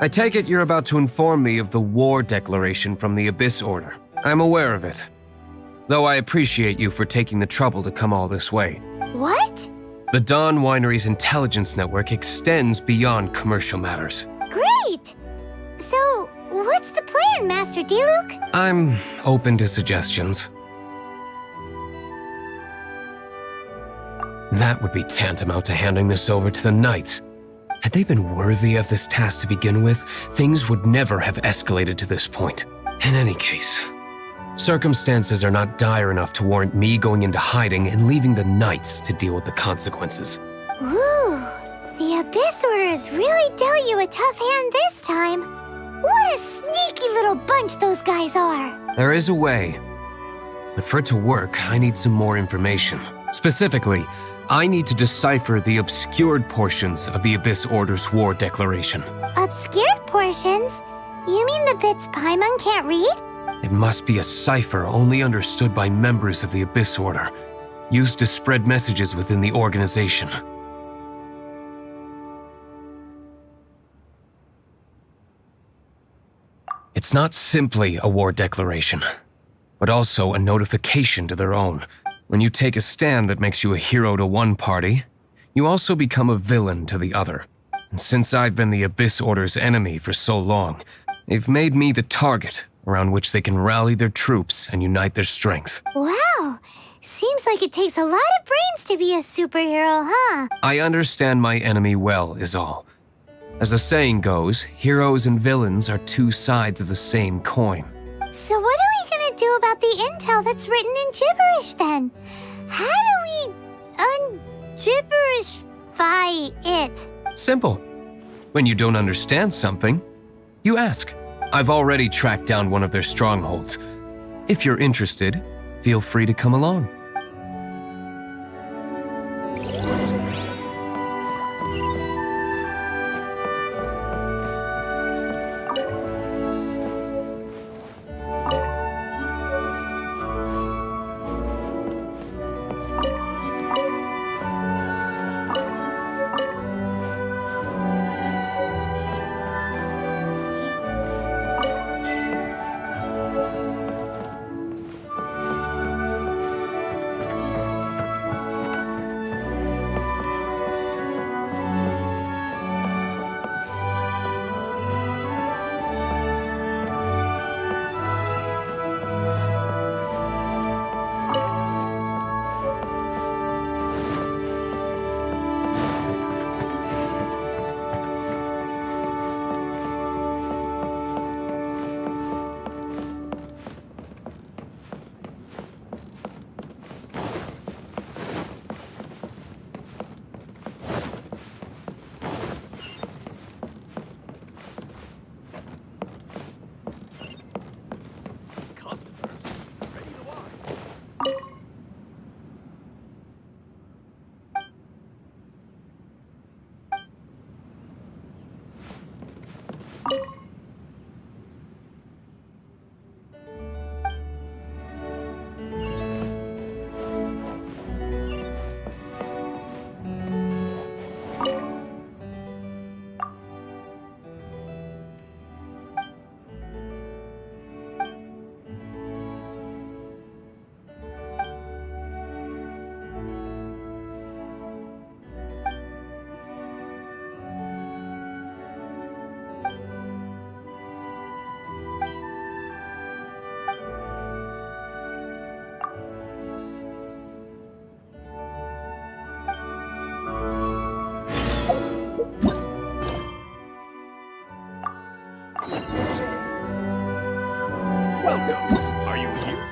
I take it you're about to inform me of the war declaration from the Abyss Order. I'm aware of it. Though I appreciate you for taking the trouble to come all this way. What? The Dawn Winery's intelligence network extends beyond commercial matters. Great! So, what's the plan, Master D-Luke? I'm open to suggestions. That would be tantamount to handing this over to the Knights. Had they been worthy of this task to begin with, things would never have escalated to this point. In any case, circumstances are not dire enough to warrant me going into hiding and leaving the Knights to deal with the consequences. Ooh, the Abyss Order has really dealt you a tough hand this time. What a sneaky little bunch those guys are. There is a way. But for it to work, I need some more information. Specifically, I need to decipher the obscured portions of the Abyss Order's war declaration. Obscured portions? You mean the bits Paimon can't read? It must be a cipher only understood by members of the Abyss Order, used to spread messages within the organization. It's not simply a war declaration, but also a notification to their own. When you take a stand that makes you a hero to one party, you also become a villain to the other. And since I've been the Abyss Order's enemy for so long, they've made me the target around which they can rally their troops and unite their strength. Wow, seems like it takes a lot of brains to be a superhero, huh? I understand my enemy well, is all. As the saying goes, heroes and villains are two sides of the same coin. So what are we gonna do about the intel that's written in gibberish then? How do we un-gibberishify it? Simple. When you don't understand something, you ask. I've already tracked down one of their strongholds. If you're interested, feel free to come along. Welcome. Are you here?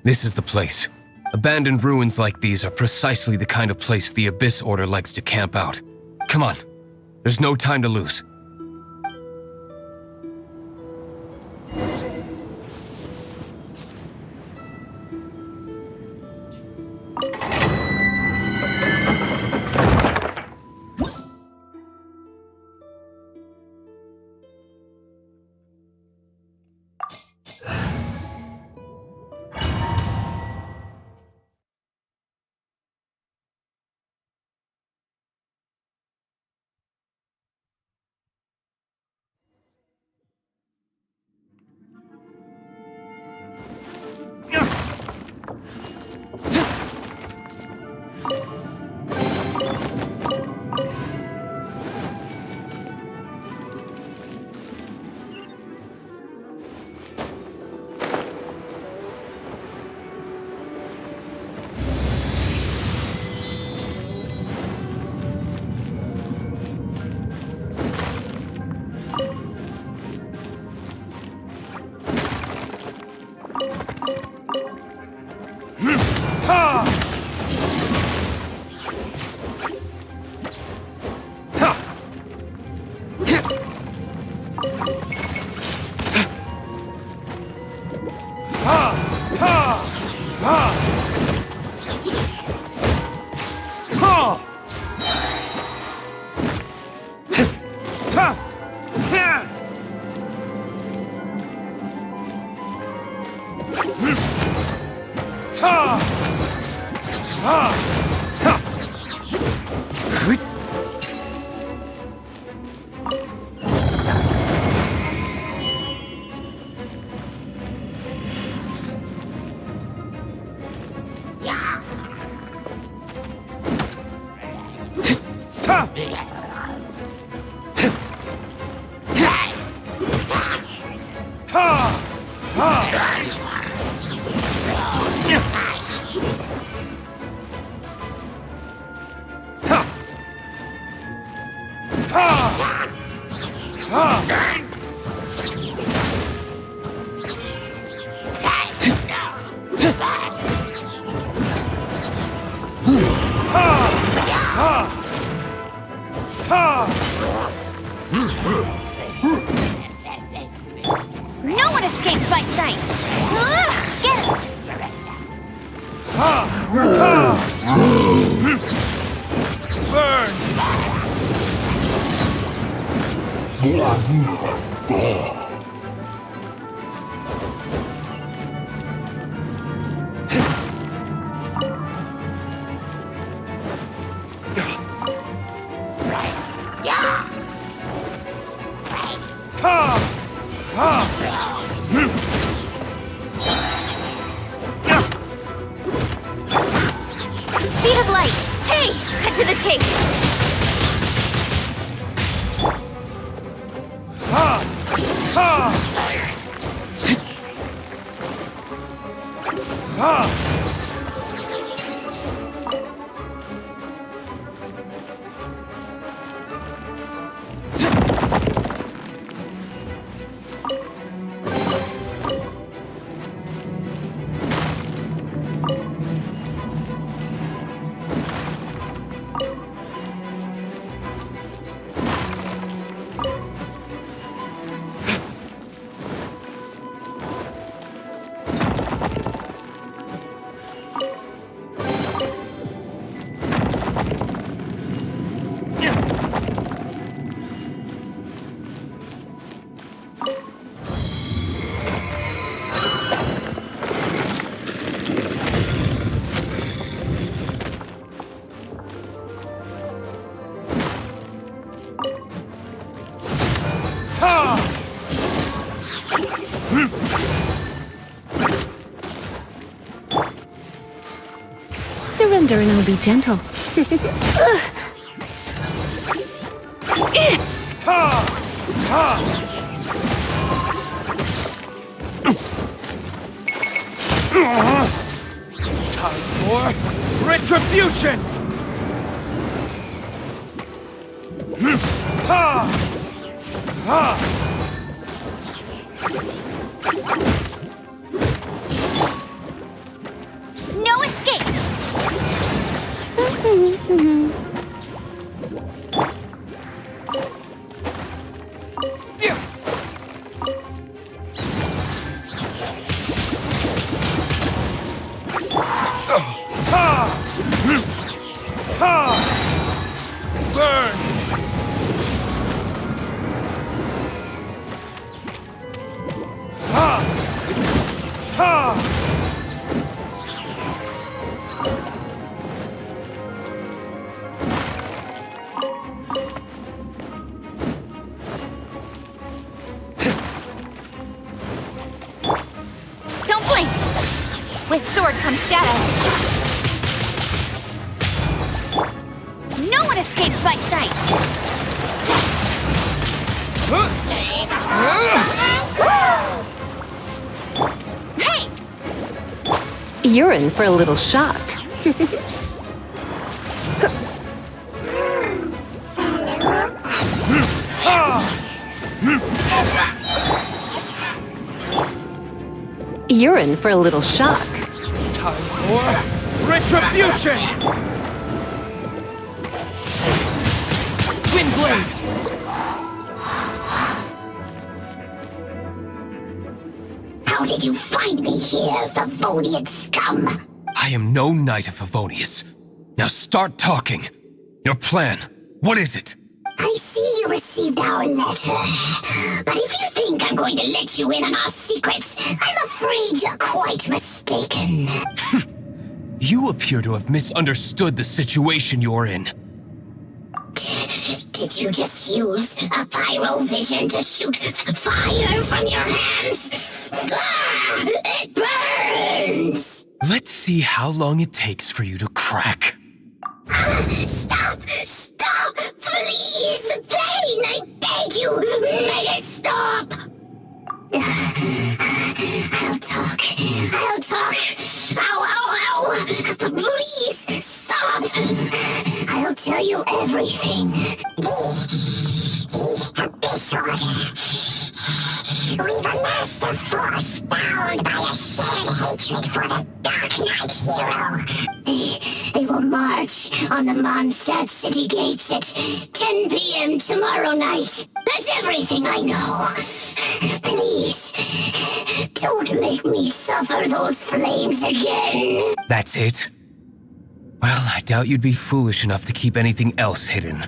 This is the place. Abandoned ruins like these are precisely the kind of place the Abyss Order likes to camp out. Come on. There's no time to lose. No one escapes my sights! Ugh, get him! Speed of light! Hey! Cut to the chase! surrender and I'll be gentle. Time for retribution! No escape! Burn! Don't blink! With sword comes shadow. No one escapes my sight! Hey! You're in for a little shock. You're in for a little shock. Time for retribution! Windblade! How did you find me here, Favonian scum? I am no knight of Favonius. Now start talking. Your plan, what is it? I see you received our letter. But if you think I'm going to let you in on our secrets, I'm afraid you're quite mistaken. You appear to have misunderstood the situation you're in. Did you just use a pyro vision to shoot fire from your hands? Ah, it burns! Let's see how long it takes for you to crack. Stop! Stop! Please! Thane, I beg you! Make it stop! I'll talk. I'll talk. Ow, ow, ow! Please, stop! I'll tell you everything. The Abyss Order. We've a master force bound by a shared hatred for the Dark Knight hero. They will march on the Mondstadt city gates at 10 p.m. tomorrow night. That's everything I know. Please, don't make me suffer those flames again. That's it? Well, I doubt you'd be foolish enough to keep anything else hidden.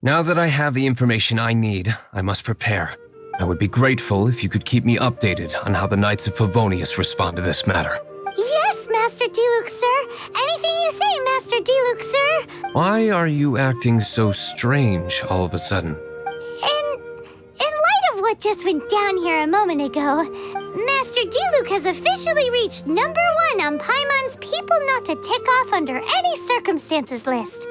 Now that I have the information I need, I must prepare. I would be grateful if you could keep me updated on how the Knights of Favonius respond to this matter. Yes, Master Diluc, sir. Anything you say, Master Diluc, sir. Why are you acting so strange all of a sudden? In light of what just went down here a moment ago, Master Diluc has officially reached #1 on Paimon's People Not to Tick Off Under Any Circumstances list.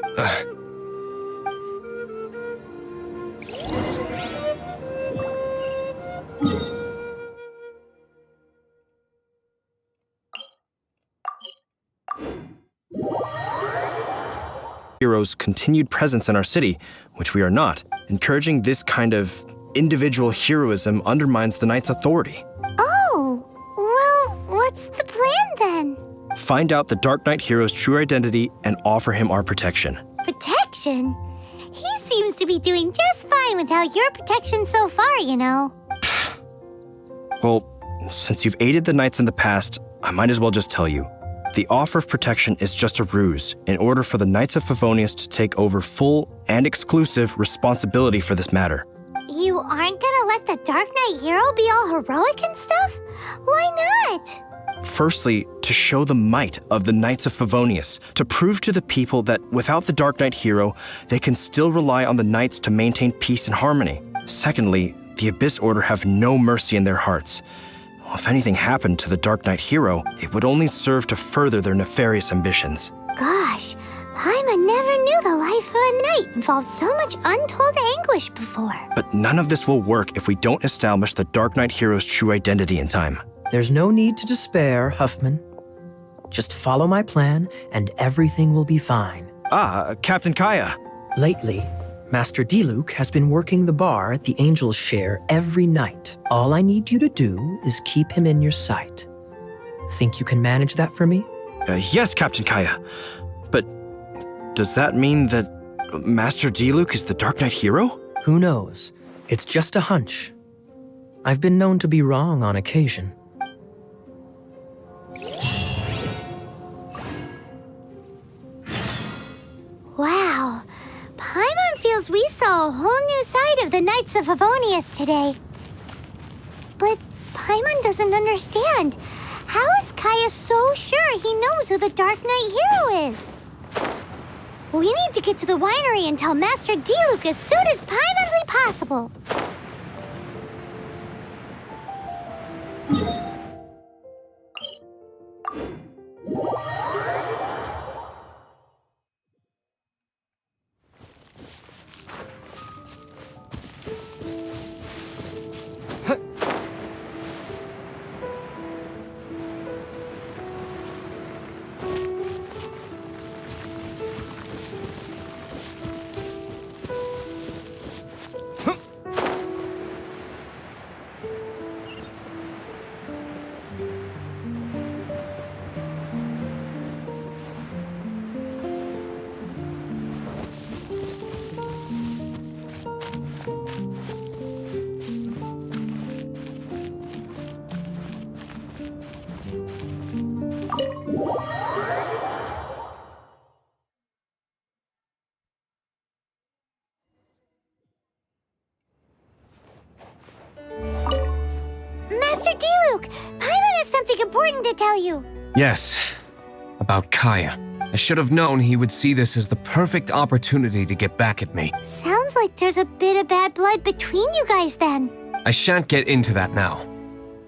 Heroes' continued presence in our city, which we are not. Encouraging this kind of individual heroism undermines the Knight's authority. Oh, well, what's the plan then? Find out the Dark Knight hero's true identity and offer him our protection. Protection? He seems to be doing just fine without your protection so far, you know. Well, since you've aided the Knights in the past, I might as well just tell you. The offer of protection is just a ruse in order for the Knights of Favonius to take over full and exclusive responsibility for this matter. You aren't gonna let the Dark Knight hero be all heroic and stuff? Why not? Firstly, to show the might of the Knights of Favonius, to prove to the people that without the Dark Knight hero, they can still rely on the Knights to maintain peace and harmony. Secondly, the Abyss Order have no mercy in their hearts. If anything happened to the Dark Knight hero, it would only serve to further their nefarious ambitions. Gosh, Paimon never knew the life of a knight involved so much untold anguish before. But none of this will work if we don't establish the Dark Knight hero's true identity in time. There's no need to despair, Huffman. Just follow my plan, and everything will be fine. Captain Kaya. Lately, Master Diluc has been working the bar at the Angel's Share every night. All I need you to do is keep him in your sight. Think you can manage that for me? Yes, Captain Kaya. But does that mean that Master Diluc is the Dark Knight hero? Who knows? It's just a hunch. I've been known to be wrong on occasion. Wow. Paimon feels we saw a whole new side of the Knights of Favonius today. But Paimon doesn't understand. How is Kaya so sure he knows who the Dark Knight hero is? We need to get to the winery and tell Master Diluc as soon as Paimonly possible. Master Diluc, Paimon has something important to tell you. Yes, about Kaya. I should have known he would see this as the perfect opportunity to get back at me. Sounds like there's a bit of bad blood between you guys then. I shan't get into that now.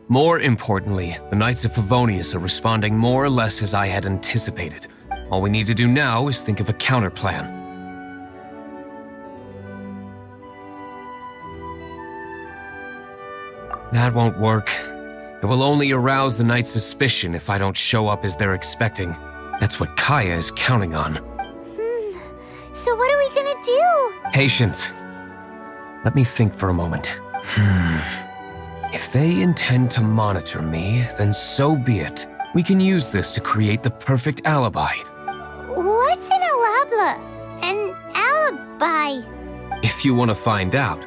More importantly, the Knights of Favonius are responding more or less as I had anticipated. All we need to do now is think of a counterplan. That won't work. It will only arouse the Knights' suspicion if I don't show up as they're expecting. That's what Kaya is counting on. So what are we gonna do? Patience. Let me think for a moment. If they intend to monitor me, then so be it. We can use this to create the perfect alibi. What's an alabla? An alibi? If you want to find out,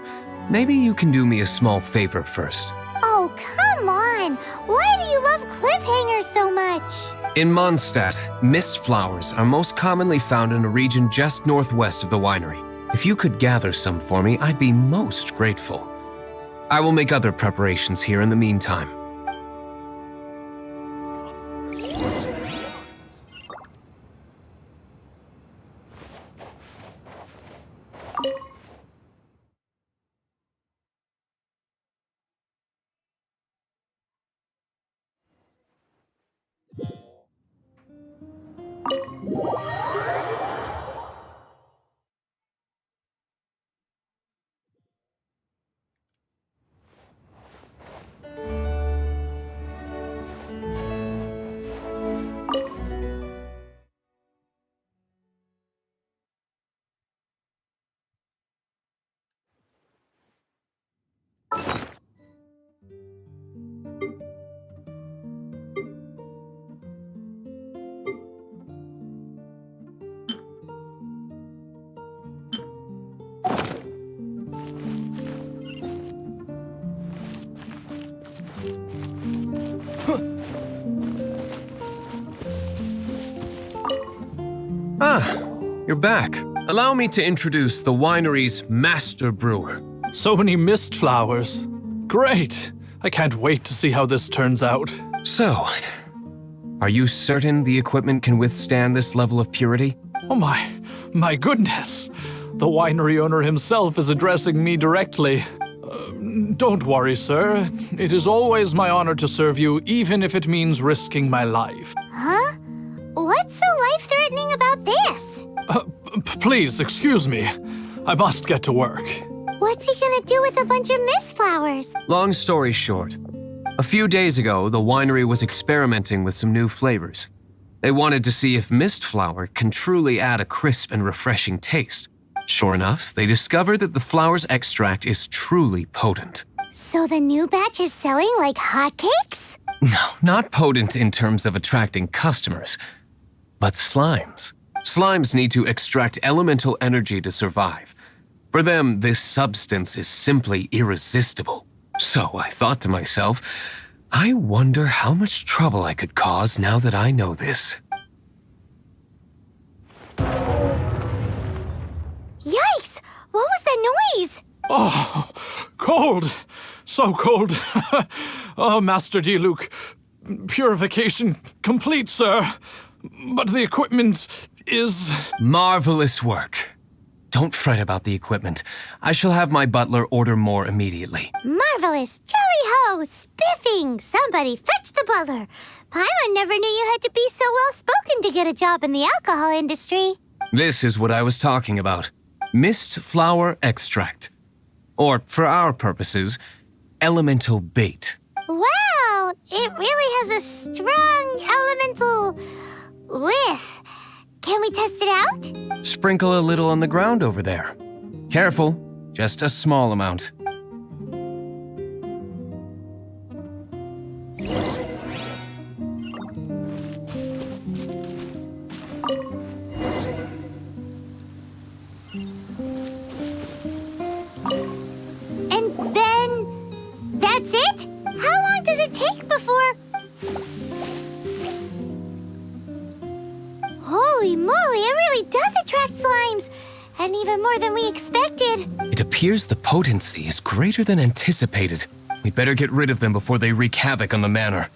maybe you can do me a small favor first. Oh, come on! Why do you love cliffhangers so much? In Mondstadt, mist flowers are most commonly found in a region just northwest of the winery. If you could gather some for me, I'd be most grateful. I will make other preparations here in the meantime. You're back. Allow me to introduce the winery's master brewer. So many mist flowers. Great! I can't wait to see how this turns out. So, are you certain the equipment can withstand this level of purity? Oh my goodness! The winery owner himself is addressing me directly. Don't worry, sir. It is always my honor to serve you, even if it means risking my life. Huh? What's so life-threatening about this? Please, excuse me. I must get to work. What's he gonna do with a bunch of mist flowers? Long story short, a few days ago, the winery was experimenting with some new flavors. They wanted to see if mist flower can truly add a crisp and refreshing taste. Sure enough, they discovered that the flower's extract is truly potent. So the new batch is selling like hotcakes? No, not potent in terms of attracting customers, but slimes. Slimes need to extract elemental energy to survive. For them, this substance is simply irresistible. So I thought to myself, I wonder how much trouble I could cause now that I know this. Yikes! What was that noise? Oh, cold! So cold. Oh, Master D. Purification complete, sir. But the equipment is... Marvelous work. Don't fret about the equipment. I shall have my butler order more immediately. Marvelous! Jolly-ho! Spiffing! Somebody fetch the butler! Paimon never knew you had to be so well-spoken to get a job in the alcohol industry. This is what I was talking about. Mist flower extract. Or, for our purposes, elemental bait. Wow! It really has a strong elemental whiff. Can we test it out? Sprinkle a little on the ground over there. Careful, just a small amount. And then... that's it? How long does it take before... Holy moly, it really does attract slimes! And even more than we expected. It appears the potency is greater than anticipated. We better get rid of them before they wreak havoc on the manor.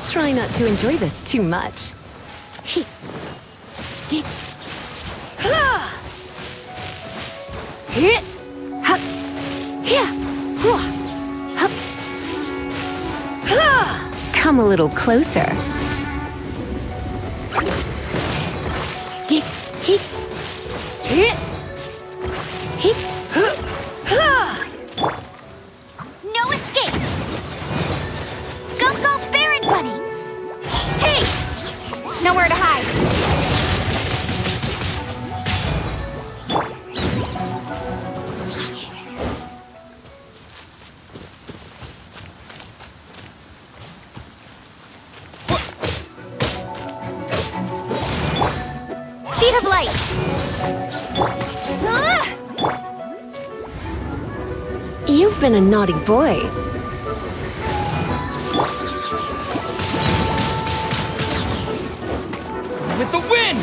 Try not to enjoy this too much. Come a little closer. No escape! Go, go, Baron Bunny! Hey! Nowhere to hide. Speed of light! You've been a naughty boy. With the wind!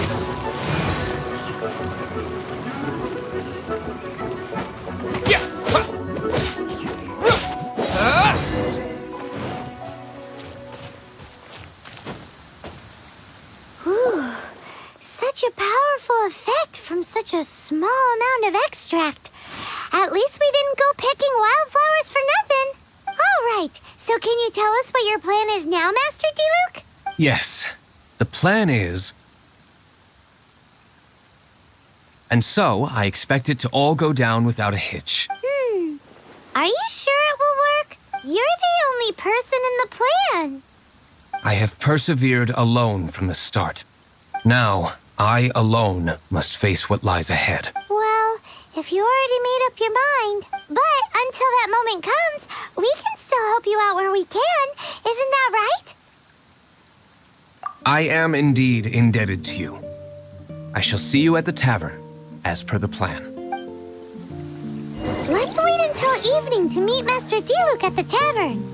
Ooh, such a powerful effect from such a small amount of extract. At least we didn't go picking wildflowers for nothing. All right, so can you tell us what your plan is now, Master D. Yes, the plan is... And so, I expect it to all go down without a hitch. Are you sure it will work? You're the only person in the plan. I have persevered alone from the start. Now, I alone must face what lies ahead. Well, if you already made up your mind. But until that moment comes, we can still help you out where we can. Isn't that right? I am indeed indebted to you. I shall see you at the tavern, as per the plan. Let's wait until evening to meet Master Diluc at the tavern.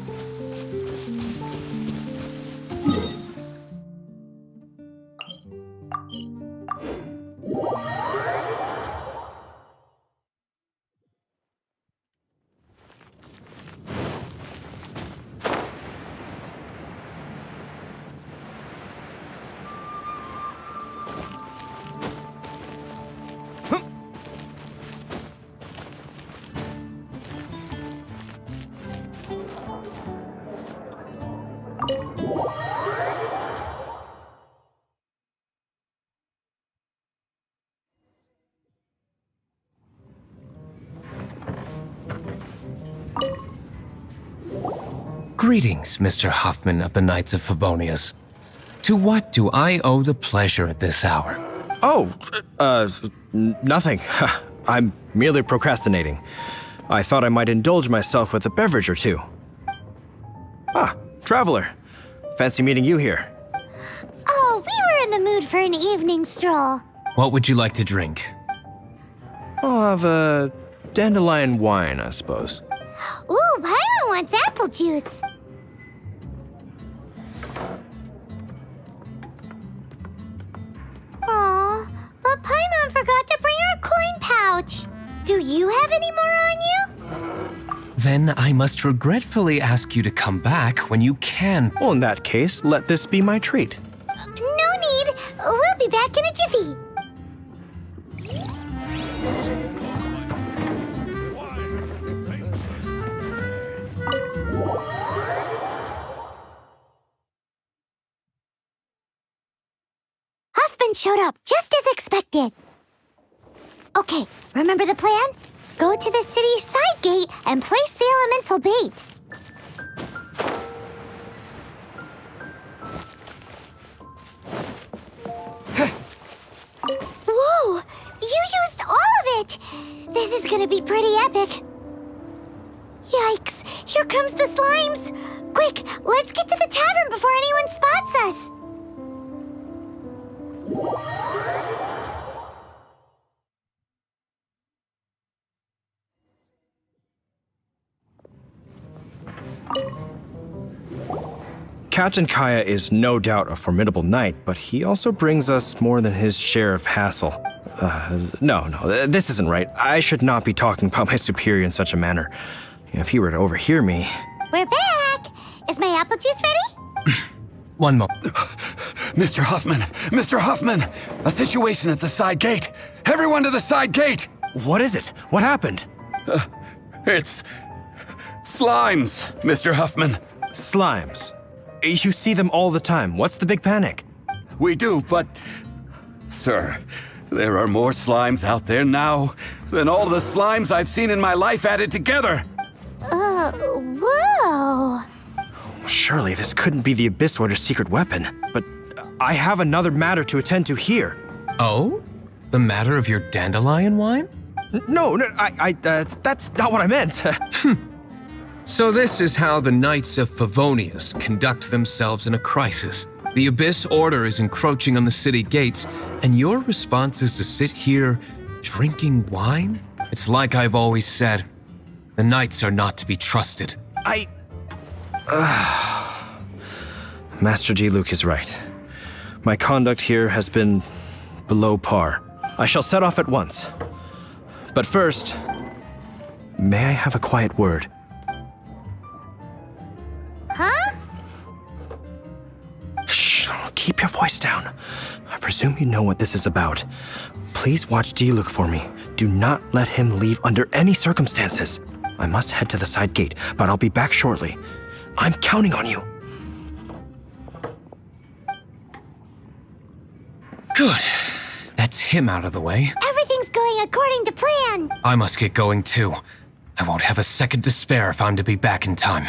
Greetings, Mr. Hoffman of the Knights of Favonius. To what do I owe the pleasure at this hour? Oh, nothing. I'm merely procrastinating. I thought I might indulge myself with a beverage or two. Ah, traveler. Fancy meeting you here. Oh, we were in the mood for an evening stroll. What would you like to drink? I'll have a dandelion wine, I suppose. Ooh, Paimon wants apple juice. Aw, but Paimon forgot to bring her coin pouch. Do you have any more on you? Then I must regretfully ask you to come back when you can. Well, in that case, let this be my treat. No need. We'll be back in a jiffy. Huffman showed up just as expected. Okay, remember the plan? Go to the city's side gate and place the elemental bait. Whoa! You used all of it! This is gonna be pretty epic. Yikes! Here comes the slimes! Quick, let's get to the tavern before anyone spots us! Captain Kaya is no doubt a formidable knight, but he also brings us more than his share of hassle. No, this isn't right. I should not be talking about my superior in such a manner. If he were to overhear me... We're back! Is my apple juice ready? One moment. Mr. Huffman! Mr. Huffman! A situation at the side gate! Everyone to the side gate! What is it? What happened? It's... slimes, Mr. Huffman. Slimes? You see them all the time. What's the big panic? We do, but... Sir, there are more slimes out there now than all the slimes I've seen in my life added together! Whoa! Surely this couldn't be the Abyss Order's secret weapon, but I have another matter to attend to here. Oh? The matter of your dandelion wine? No, that's not what I meant. So this is how the Knights of Favonius conduct themselves in a crisis. The Abyss Order is encroaching on the city gates, and your response is to sit here drinking wine? It's like I've always said, the Knights are not to be trusted. Master Diluc is right. My conduct here has been below par. I shall set off at once. But first, may I have a quiet word? Huh? Shh, keep your voice down. I presume you know what this is about. Please watch Diluc for me. Do not let him leave under any circumstances. I must head to the side gate, but I'll be back shortly. I'm counting on you. Good. That's him out of the way. Everything's going according to plan. I must get going too. I won't have a second to spare if I'm to be back in time.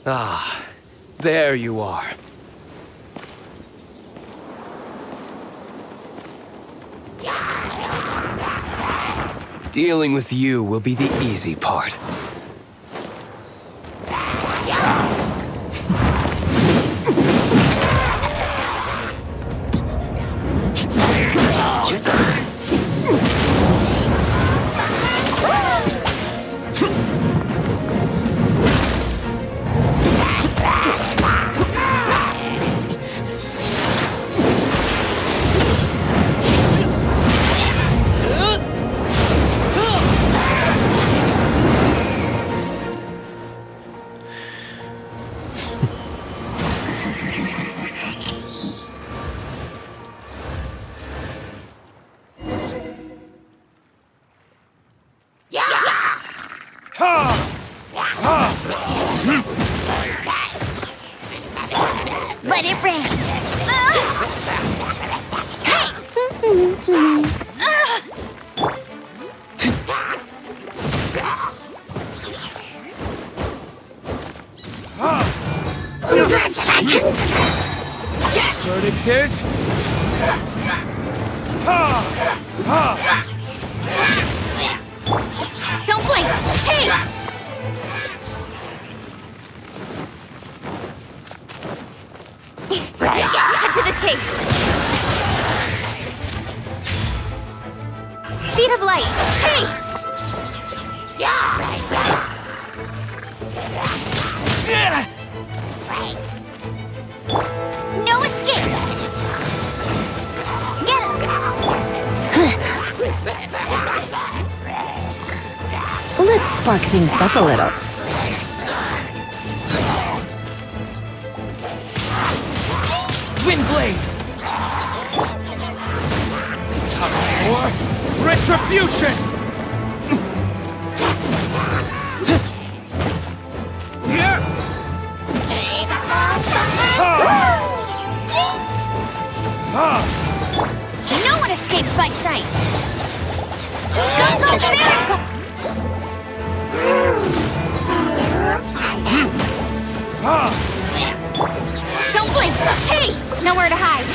Ah, there you are. Dealing with you will be the easy part. Let it rain. Verdict is... Don't blink. Hey! Cut to the chase. Speed of light. Hey! No escape. Get him. Let's spark things up a little. Windblade! Time for retribution! No one escapes my sight. Go, go, miracle! Don't blink! Hey! Nowhere to hide!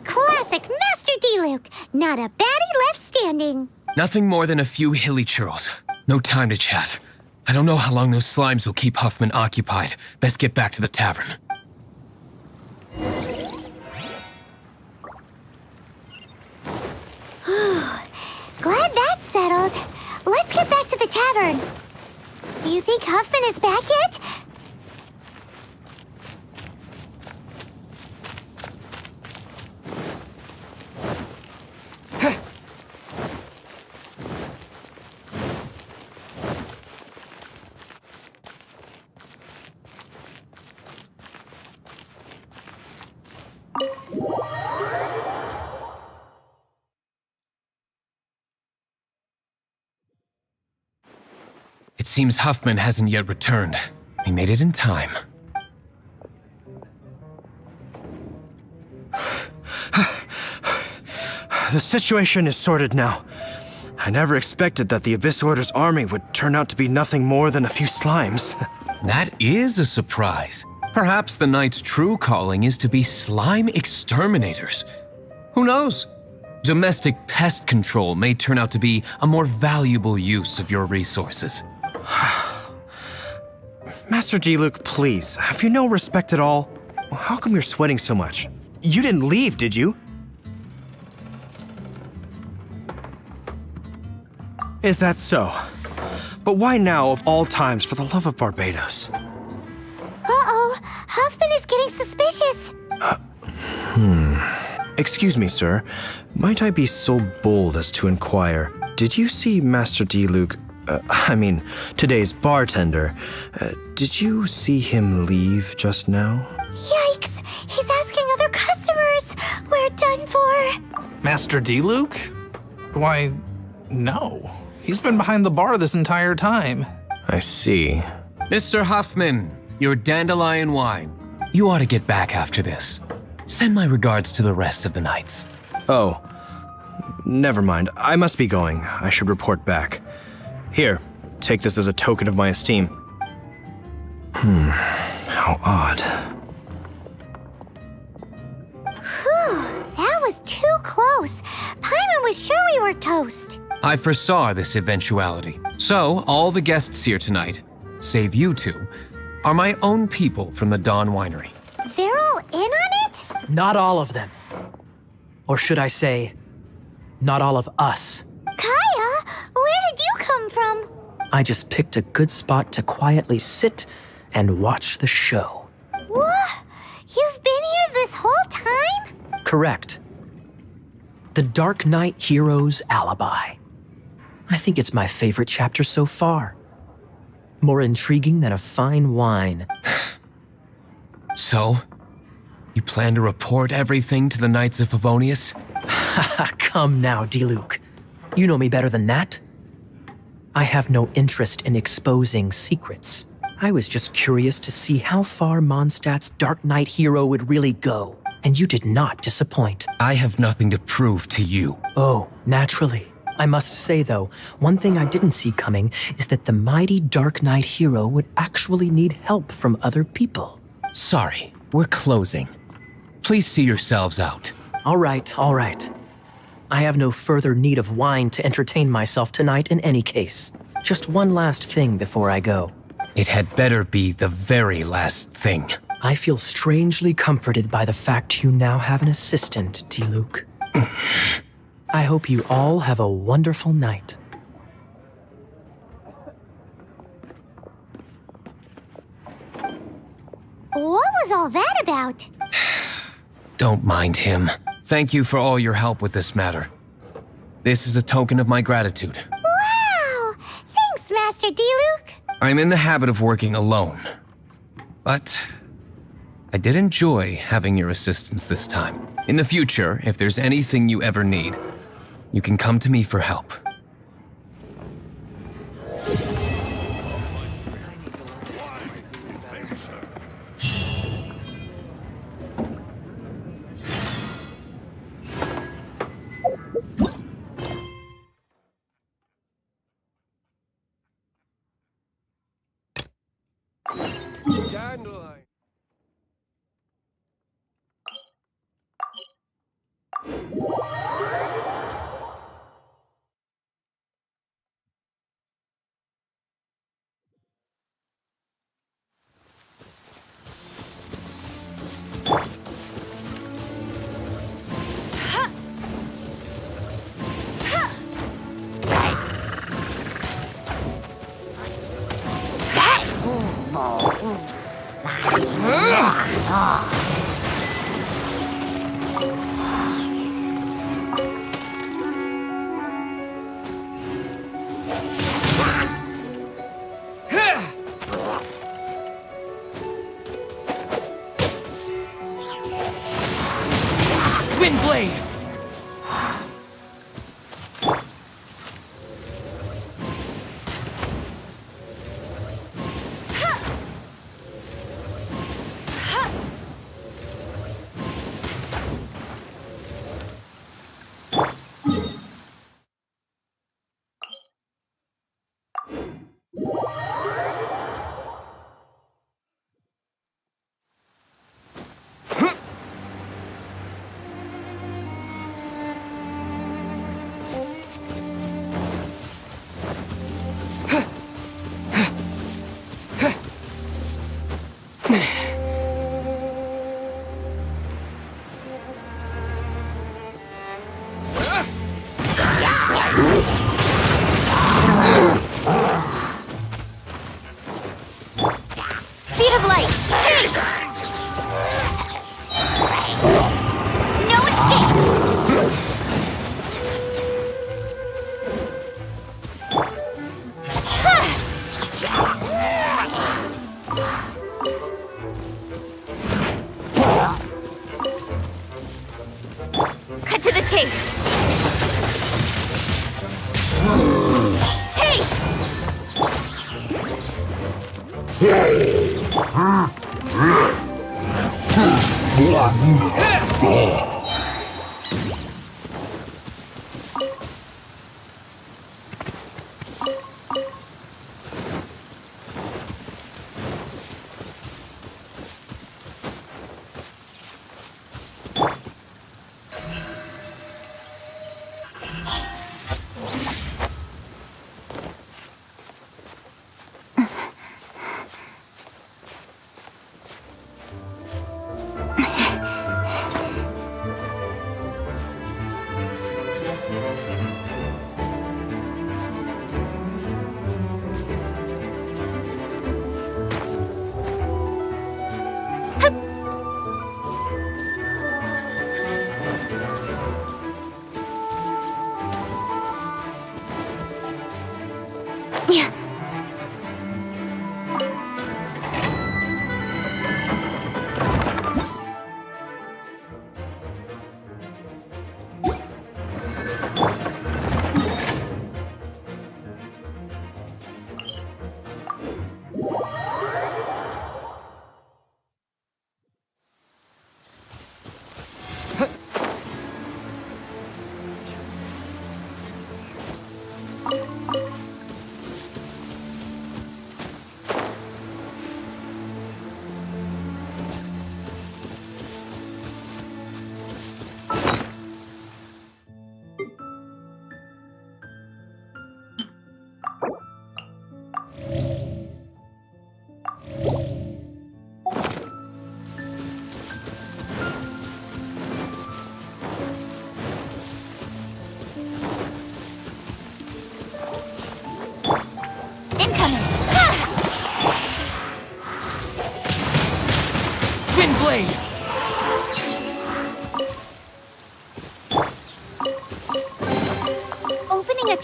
Classic Master D-Luke! Not a baddie left standing! Nothing more than a few hilly churls. No time to chat. I don't know how long those slimes will keep Huffman occupied. Best get back to the tavern. Glad that's settled. Let's get back to the tavern. Do you think Huffman is back yet? It seems Huffman hasn't yet returned. We made it in time. The situation is sorted now. I never expected that the Abyss Order's army would turn out to be nothing more than a few slimes. That is a surprise. Perhaps the Knight's true calling is to be slime exterminators. Who knows? Domestic pest control may turn out to be a more valuable use of your resources. Master D-Luke, please, have you no respect at all? How come you're sweating so much? You didn't leave, did you? Is that so? But why now of all times, for the love of Barbados? Uh-oh, Huffman is getting suspicious. Excuse me, sir. Might I be so bold as to inquire, did you see Master D-Luke, today's bartender, did you see him leave just now? Yikes, he's asking other customers. We're done for. Master D-Luke? Why, no. He's been behind the bar this entire time. I see. Mr. Huffman, your dandelion wine. You ought to get back after this. Send my regards to the rest of the knights. Oh, never mind. I must be going. I should report back. Here, take this as a token of my esteem. How odd. That was too close. Paimon was sure we were toast. I foresaw this eventuality. So, all the guests here tonight, save you two, are my own people from the Dawn Winery. They're all in on it? Not all of them. Or should I say, not all of us. Kaya, where did you come from? I just picked a good spot to quietly sit and watch the show. What? You've been here this whole time? Correct. The Dark Knight Hero's Alibi. I think it's my favorite chapter so far. More intriguing than a fine wine. So, you plan to report everything to the Knights of Favonius? Come now, Diluc. You know me better than that. I have no interest in exposing secrets. I was just curious to see how far Mondstadt's Dark Knight hero would really go, and you did not disappoint. I have nothing to prove to you. Oh, naturally. I must say, though, one thing I didn't see coming is that the mighty Dark Knight hero would actually need help from other people. Sorry, we're closing. Please see yourselves out. All right, all right. I have no further need of wine to entertain myself tonight in any case. Just one last thing before I go. It had better be the very last thing. I feel strangely comforted by the fact you now have an assistant, Diluc. I hope you all have a wonderful night. What was all that about? Don't mind him. Thank you for all your help with this matter. This is a token of my gratitude. Wow! Thanks, Master Diluc. I'm in the habit of working alone. But I did enjoy having your assistance this time. In the future, if there's anything you ever need, you can come to me for help. Windblade! Speed of light! Hey! No escape! Cut to the chase! Hey!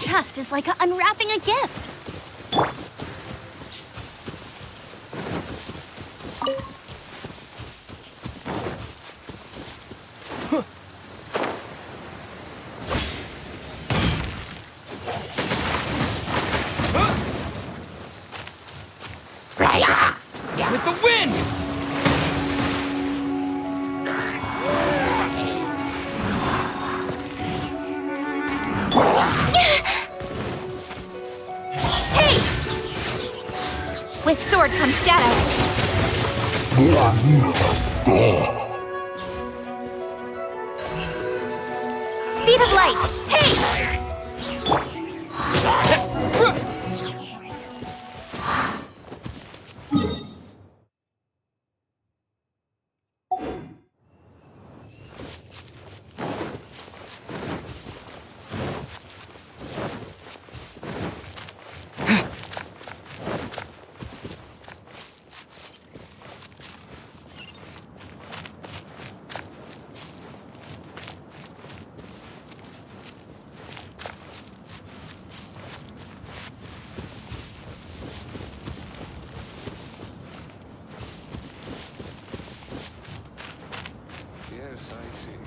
chest is like unwrapping a gift. With the wind! Hey! With sword comes shadow. Speed of light! Hey! Yes, I see.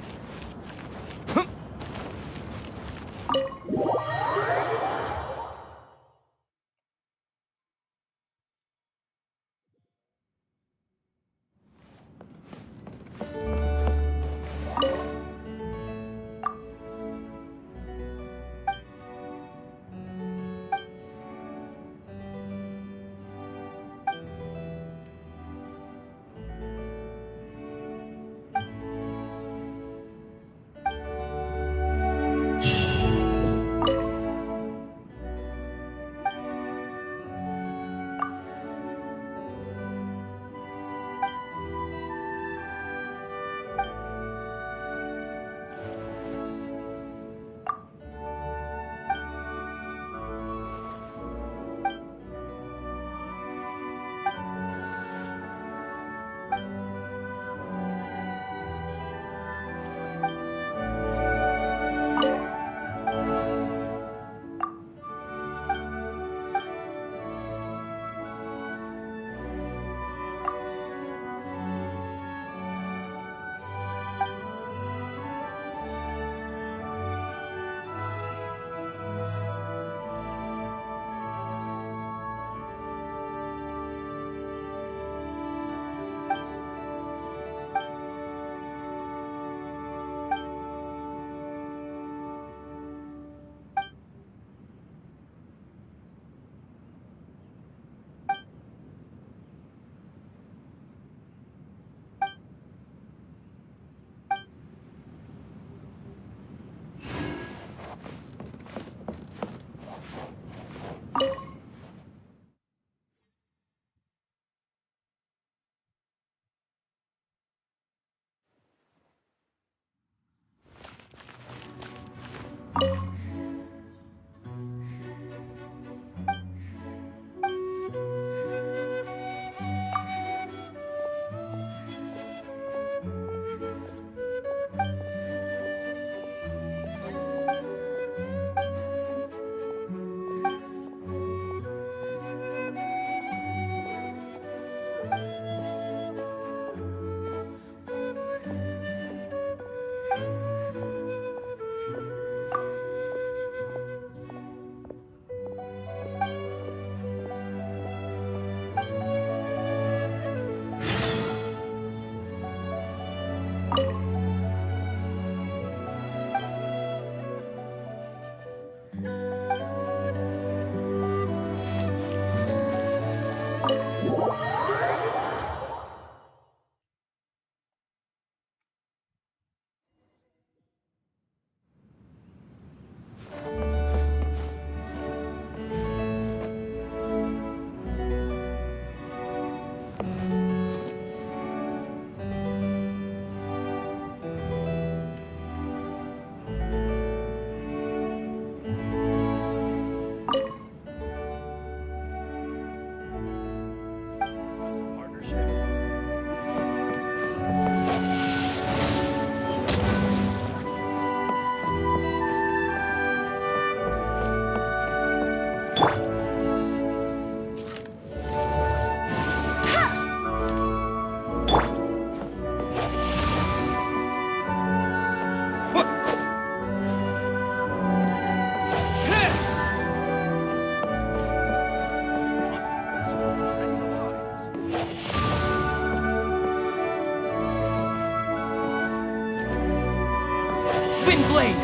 Twin Blade!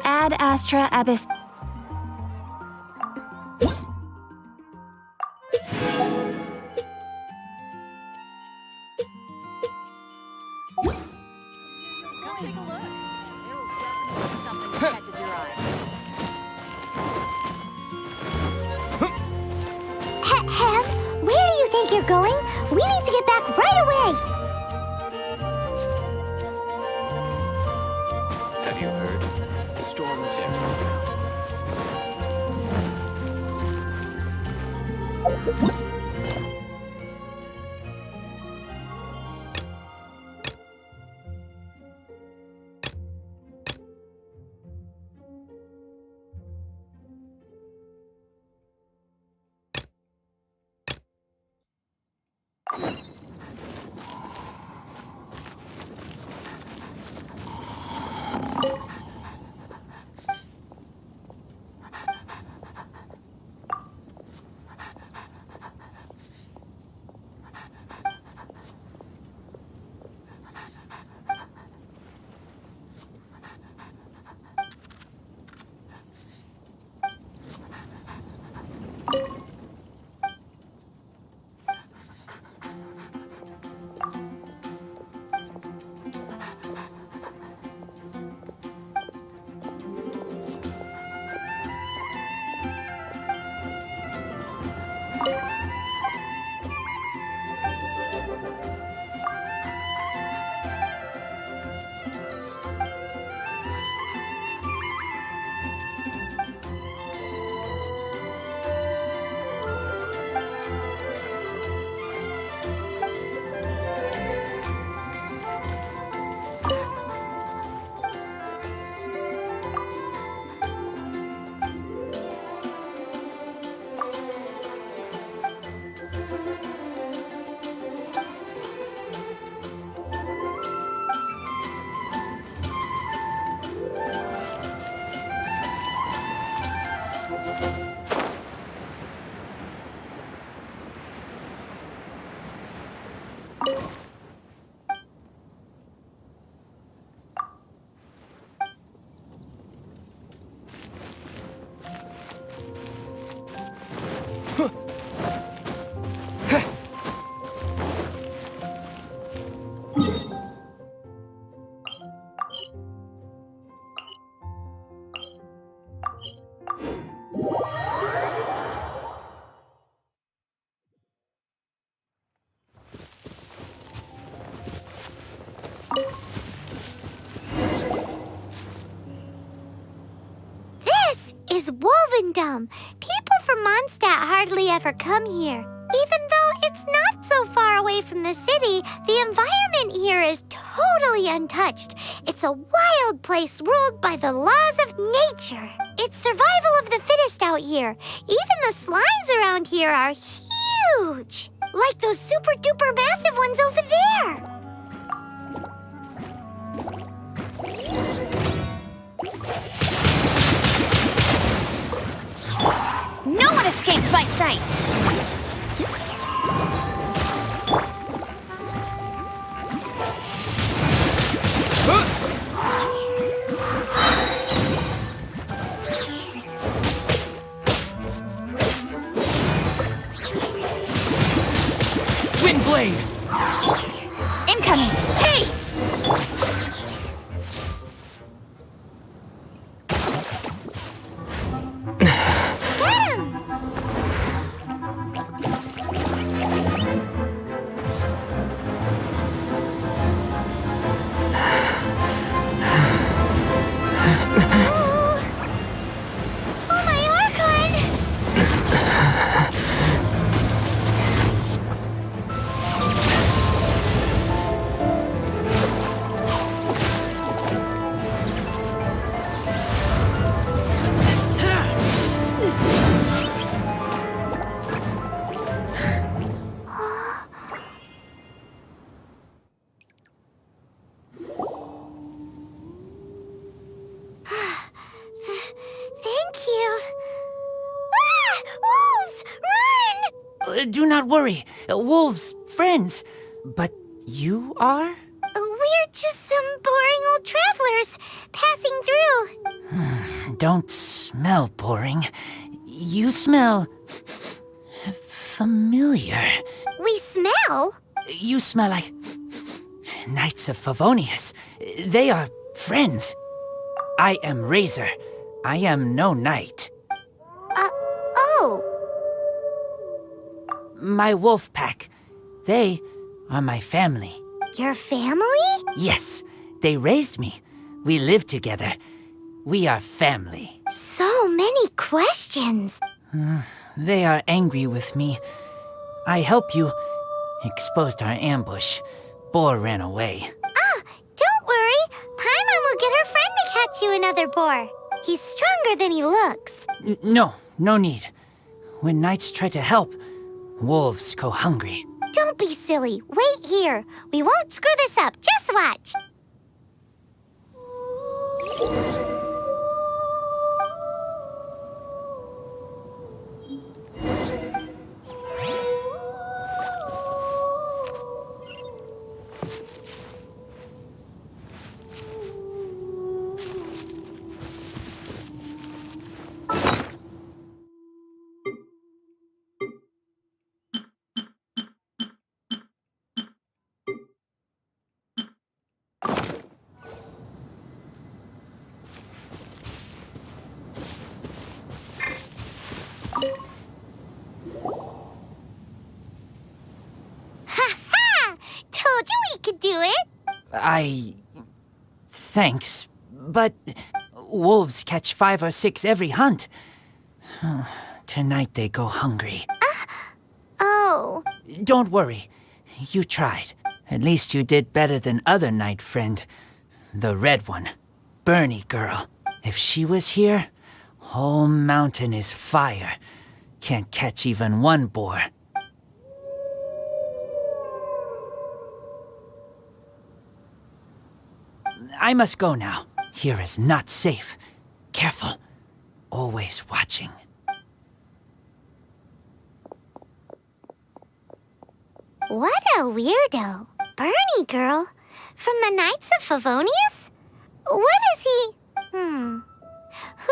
Ad Astra Abyss. Take a look. There will definitely be something that catches your eye. Hem, where do you think you're going? We need to get back right away. Have you heard? Storm Terror. is Wolvendom. People from Mondstadt hardly ever come here. Even though it's not so far away from the city, the environment here is totally untouched. It's a wild place ruled by the laws of nature. It's survival of the fittest out here. Even the slimes around here are huge. Like those super duper massive ones over there. No one escapes my sight! Windblade! Incoming! Hey! Do not worry. Wolves, friends. But you are? We're just some boring old travelers passing through. Don't smell boring. You smell familiar. We smell? You smell like Knights of Favonius. They are friends. I am Razor. I am no knight. Oh. My wolf pack. They are my family. Your family? Yes, they raised me. We live together. We are family. So many questions. They are angry with me. I helped you. Exposed our ambush. Boar ran away. Don't worry. Paimon will get her friend to catch you another boar. He's stronger than he looks. No need. When knights try to help, wolves go hungry. Don't be silly. Wait here. We won't screw this up. Just watch. Told you we could do it. Thanks, but wolves catch 5 or 6 every hunt. Tonight they go hungry. Oh. Don't worry. You tried. At least you did better than other knight friend. The red one. Bernie girl. If she was here, whole mountain is fire. Can't catch even one boar. I must go now. Here is not safe. Careful. Always watching. What a weirdo. Bernie girl. From the Knights of Favonius? What is he? Who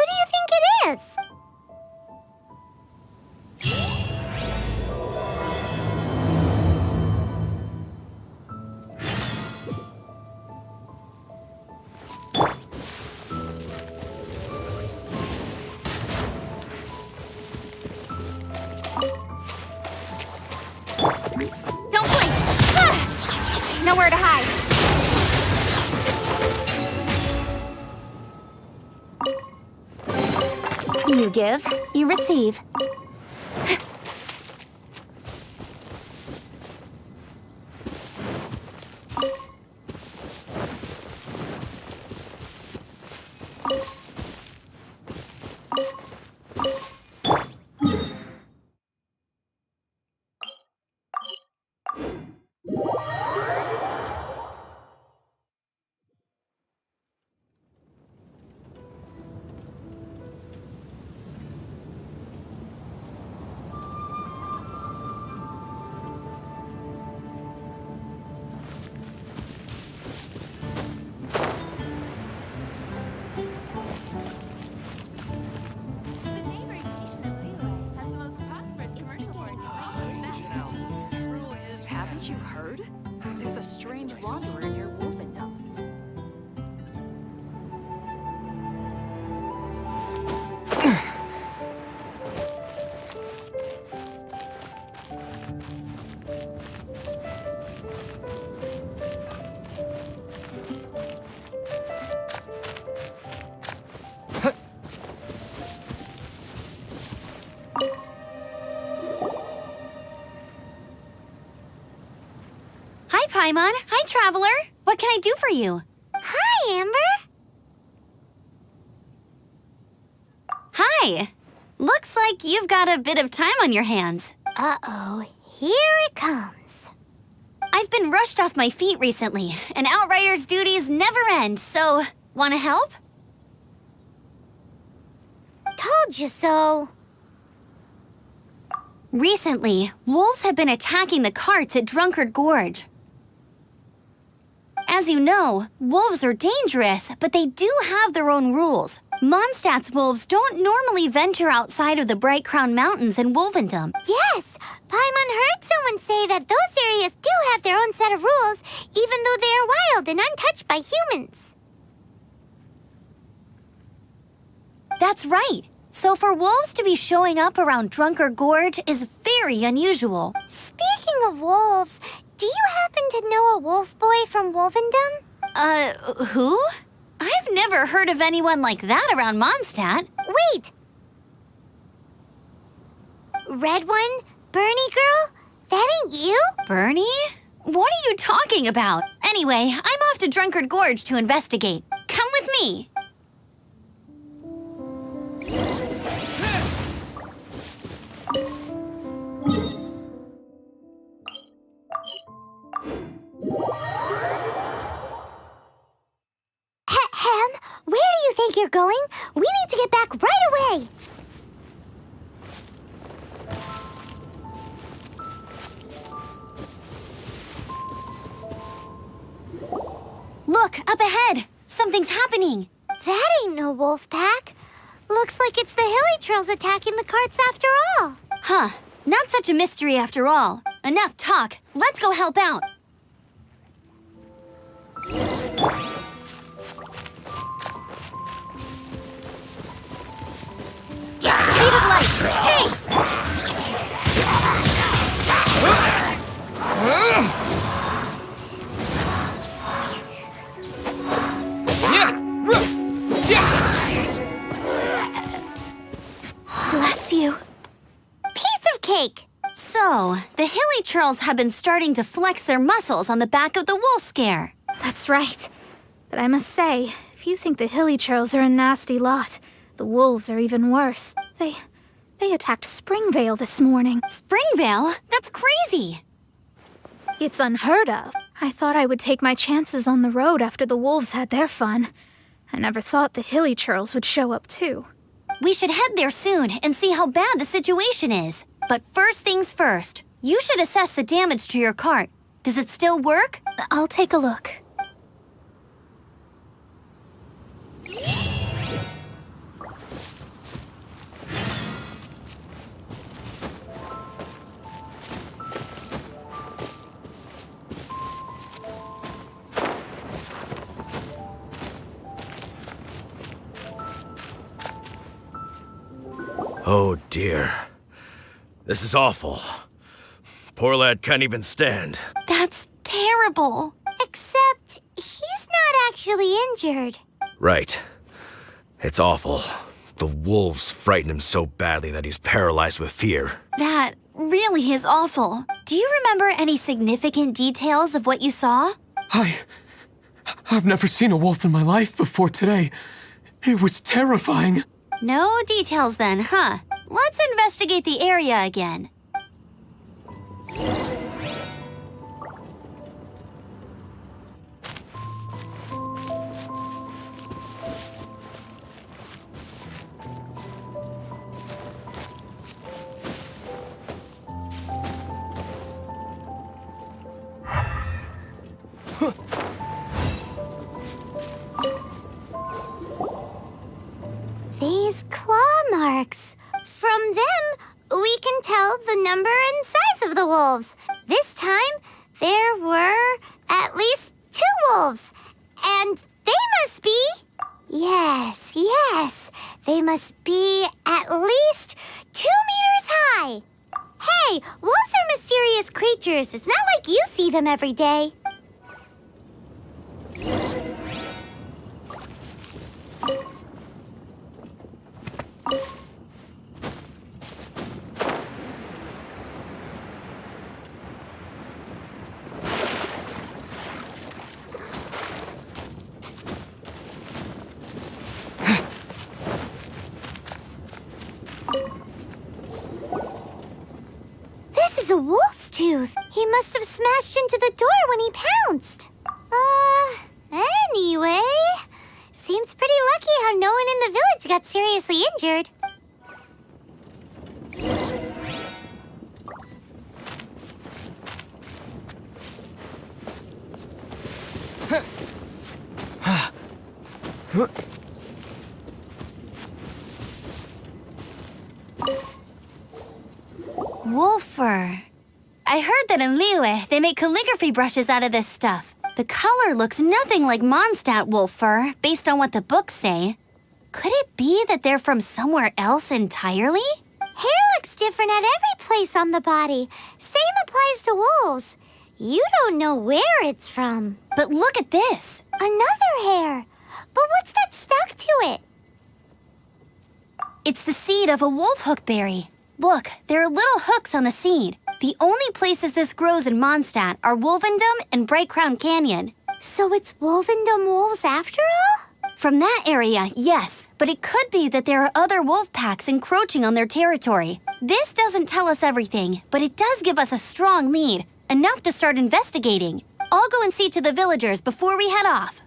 do you think it is? Don't blink! Nowhere to hide. You give, you receive. Haven't you heard? There's a strange wanderer near Wolfendom. Hi, Paimon. Hi, Traveler. What can I do for you? Hi, Amber. Hi. Looks like you've got a bit of time on your hands. Uh-oh, here it comes. I've been rushed off my feet recently, and Outrider's duties never end, so wanna help? Told you so. Recently, wolves have been attacking the carts at Drunkard Gorge. As you know, wolves are dangerous, but they do have their own rules. Mondstadt's wolves don't normally venture outside of the Bright Crown Mountains in Wolfendom. Yes, Paimon heard someone say that those areas do have their own set of rules, even though they are wild and untouched by humans. That's right. So for wolves to be showing up around Drunkard Gorge is very unusual. Speaking of wolves, do you happen to know a wolf boy from Wolfendom? Who? I've never heard of anyone like that around Mondstadt. Wait! Red one? Bernie girl? That ain't you? Bernie? What are you talking about? Anyway, I'm off to Drunkard Gorge to investigate. Come with me. Hem, where do you think you're going? We need to get back right away. Look, up ahead. Something's happening. That ain't no wolf pack. Looks like it's the Hilly Trolls attacking the carts after all. Huh. Not such a mystery after all. Enough talk. Let's go help out. Speed of light. Hey! Bless you. Piece of cake. So, the Hilly Trolls have been starting to flex their muscles on the back of the wolf scare. That's right. But I must say, if you think the Hilly Trolls are a nasty lot, the wolves are even worse. They attacked Springvale this morning. Springvale? That's crazy! It's unheard of. I thought I would take my chances on the road after the wolves had their fun. I never thought the Hilly Trolls would show up too. We should head there soon and see how bad the situation is. But first things first, you should assess the damage to your cart. Does it still work? I'll take a look. Oh dear. This is awful. Poor lad can't even stand. That's terrible. Except he's not actually injured. Right. It's awful. The wolves frighten him so badly that he's paralyzed with fear. That really is awful. Do you remember any significant details of what you saw? I've never seen a wolf in my life before today. It was terrifying. No details then, huh? Let's investigate the area again. These claw marks. From them, we can tell the number and size of the wolves. This time, there were at least 2 wolves. And they must be... Yes. They must be at least 2 meters high. Hey, wolves are mysterious creatures. It's not like you see them every day. This is a wolf's tooth. He must have smashed into the door when he pounced. Anyway, seems pretty lucky how no one in the village got seriously injured. Wolf fur. I heard that in Liyue, they make calligraphy brushes out of this stuff. The color looks nothing like Mondstadt wolf fur, based on what the books say. Could it be that they're from somewhere else entirely? Hair looks different at every place on the body. Same applies to wolves. You don't know where it's from. But look at this. Another hair. But what's that stuck to it? It's the seed of a wolf hookberry. Look, there are little hooks on the seed. The only places this grows in Mondstadt are Wolvendom and Bright Crown Canyon. So it's Wolvendom wolves after all? From that area, yes. But it could be that there are other wolf packs encroaching on their territory. This doesn't tell us everything, but it does give us a strong lead. Enough to start investigating. I'll go and see to the villagers before we head off.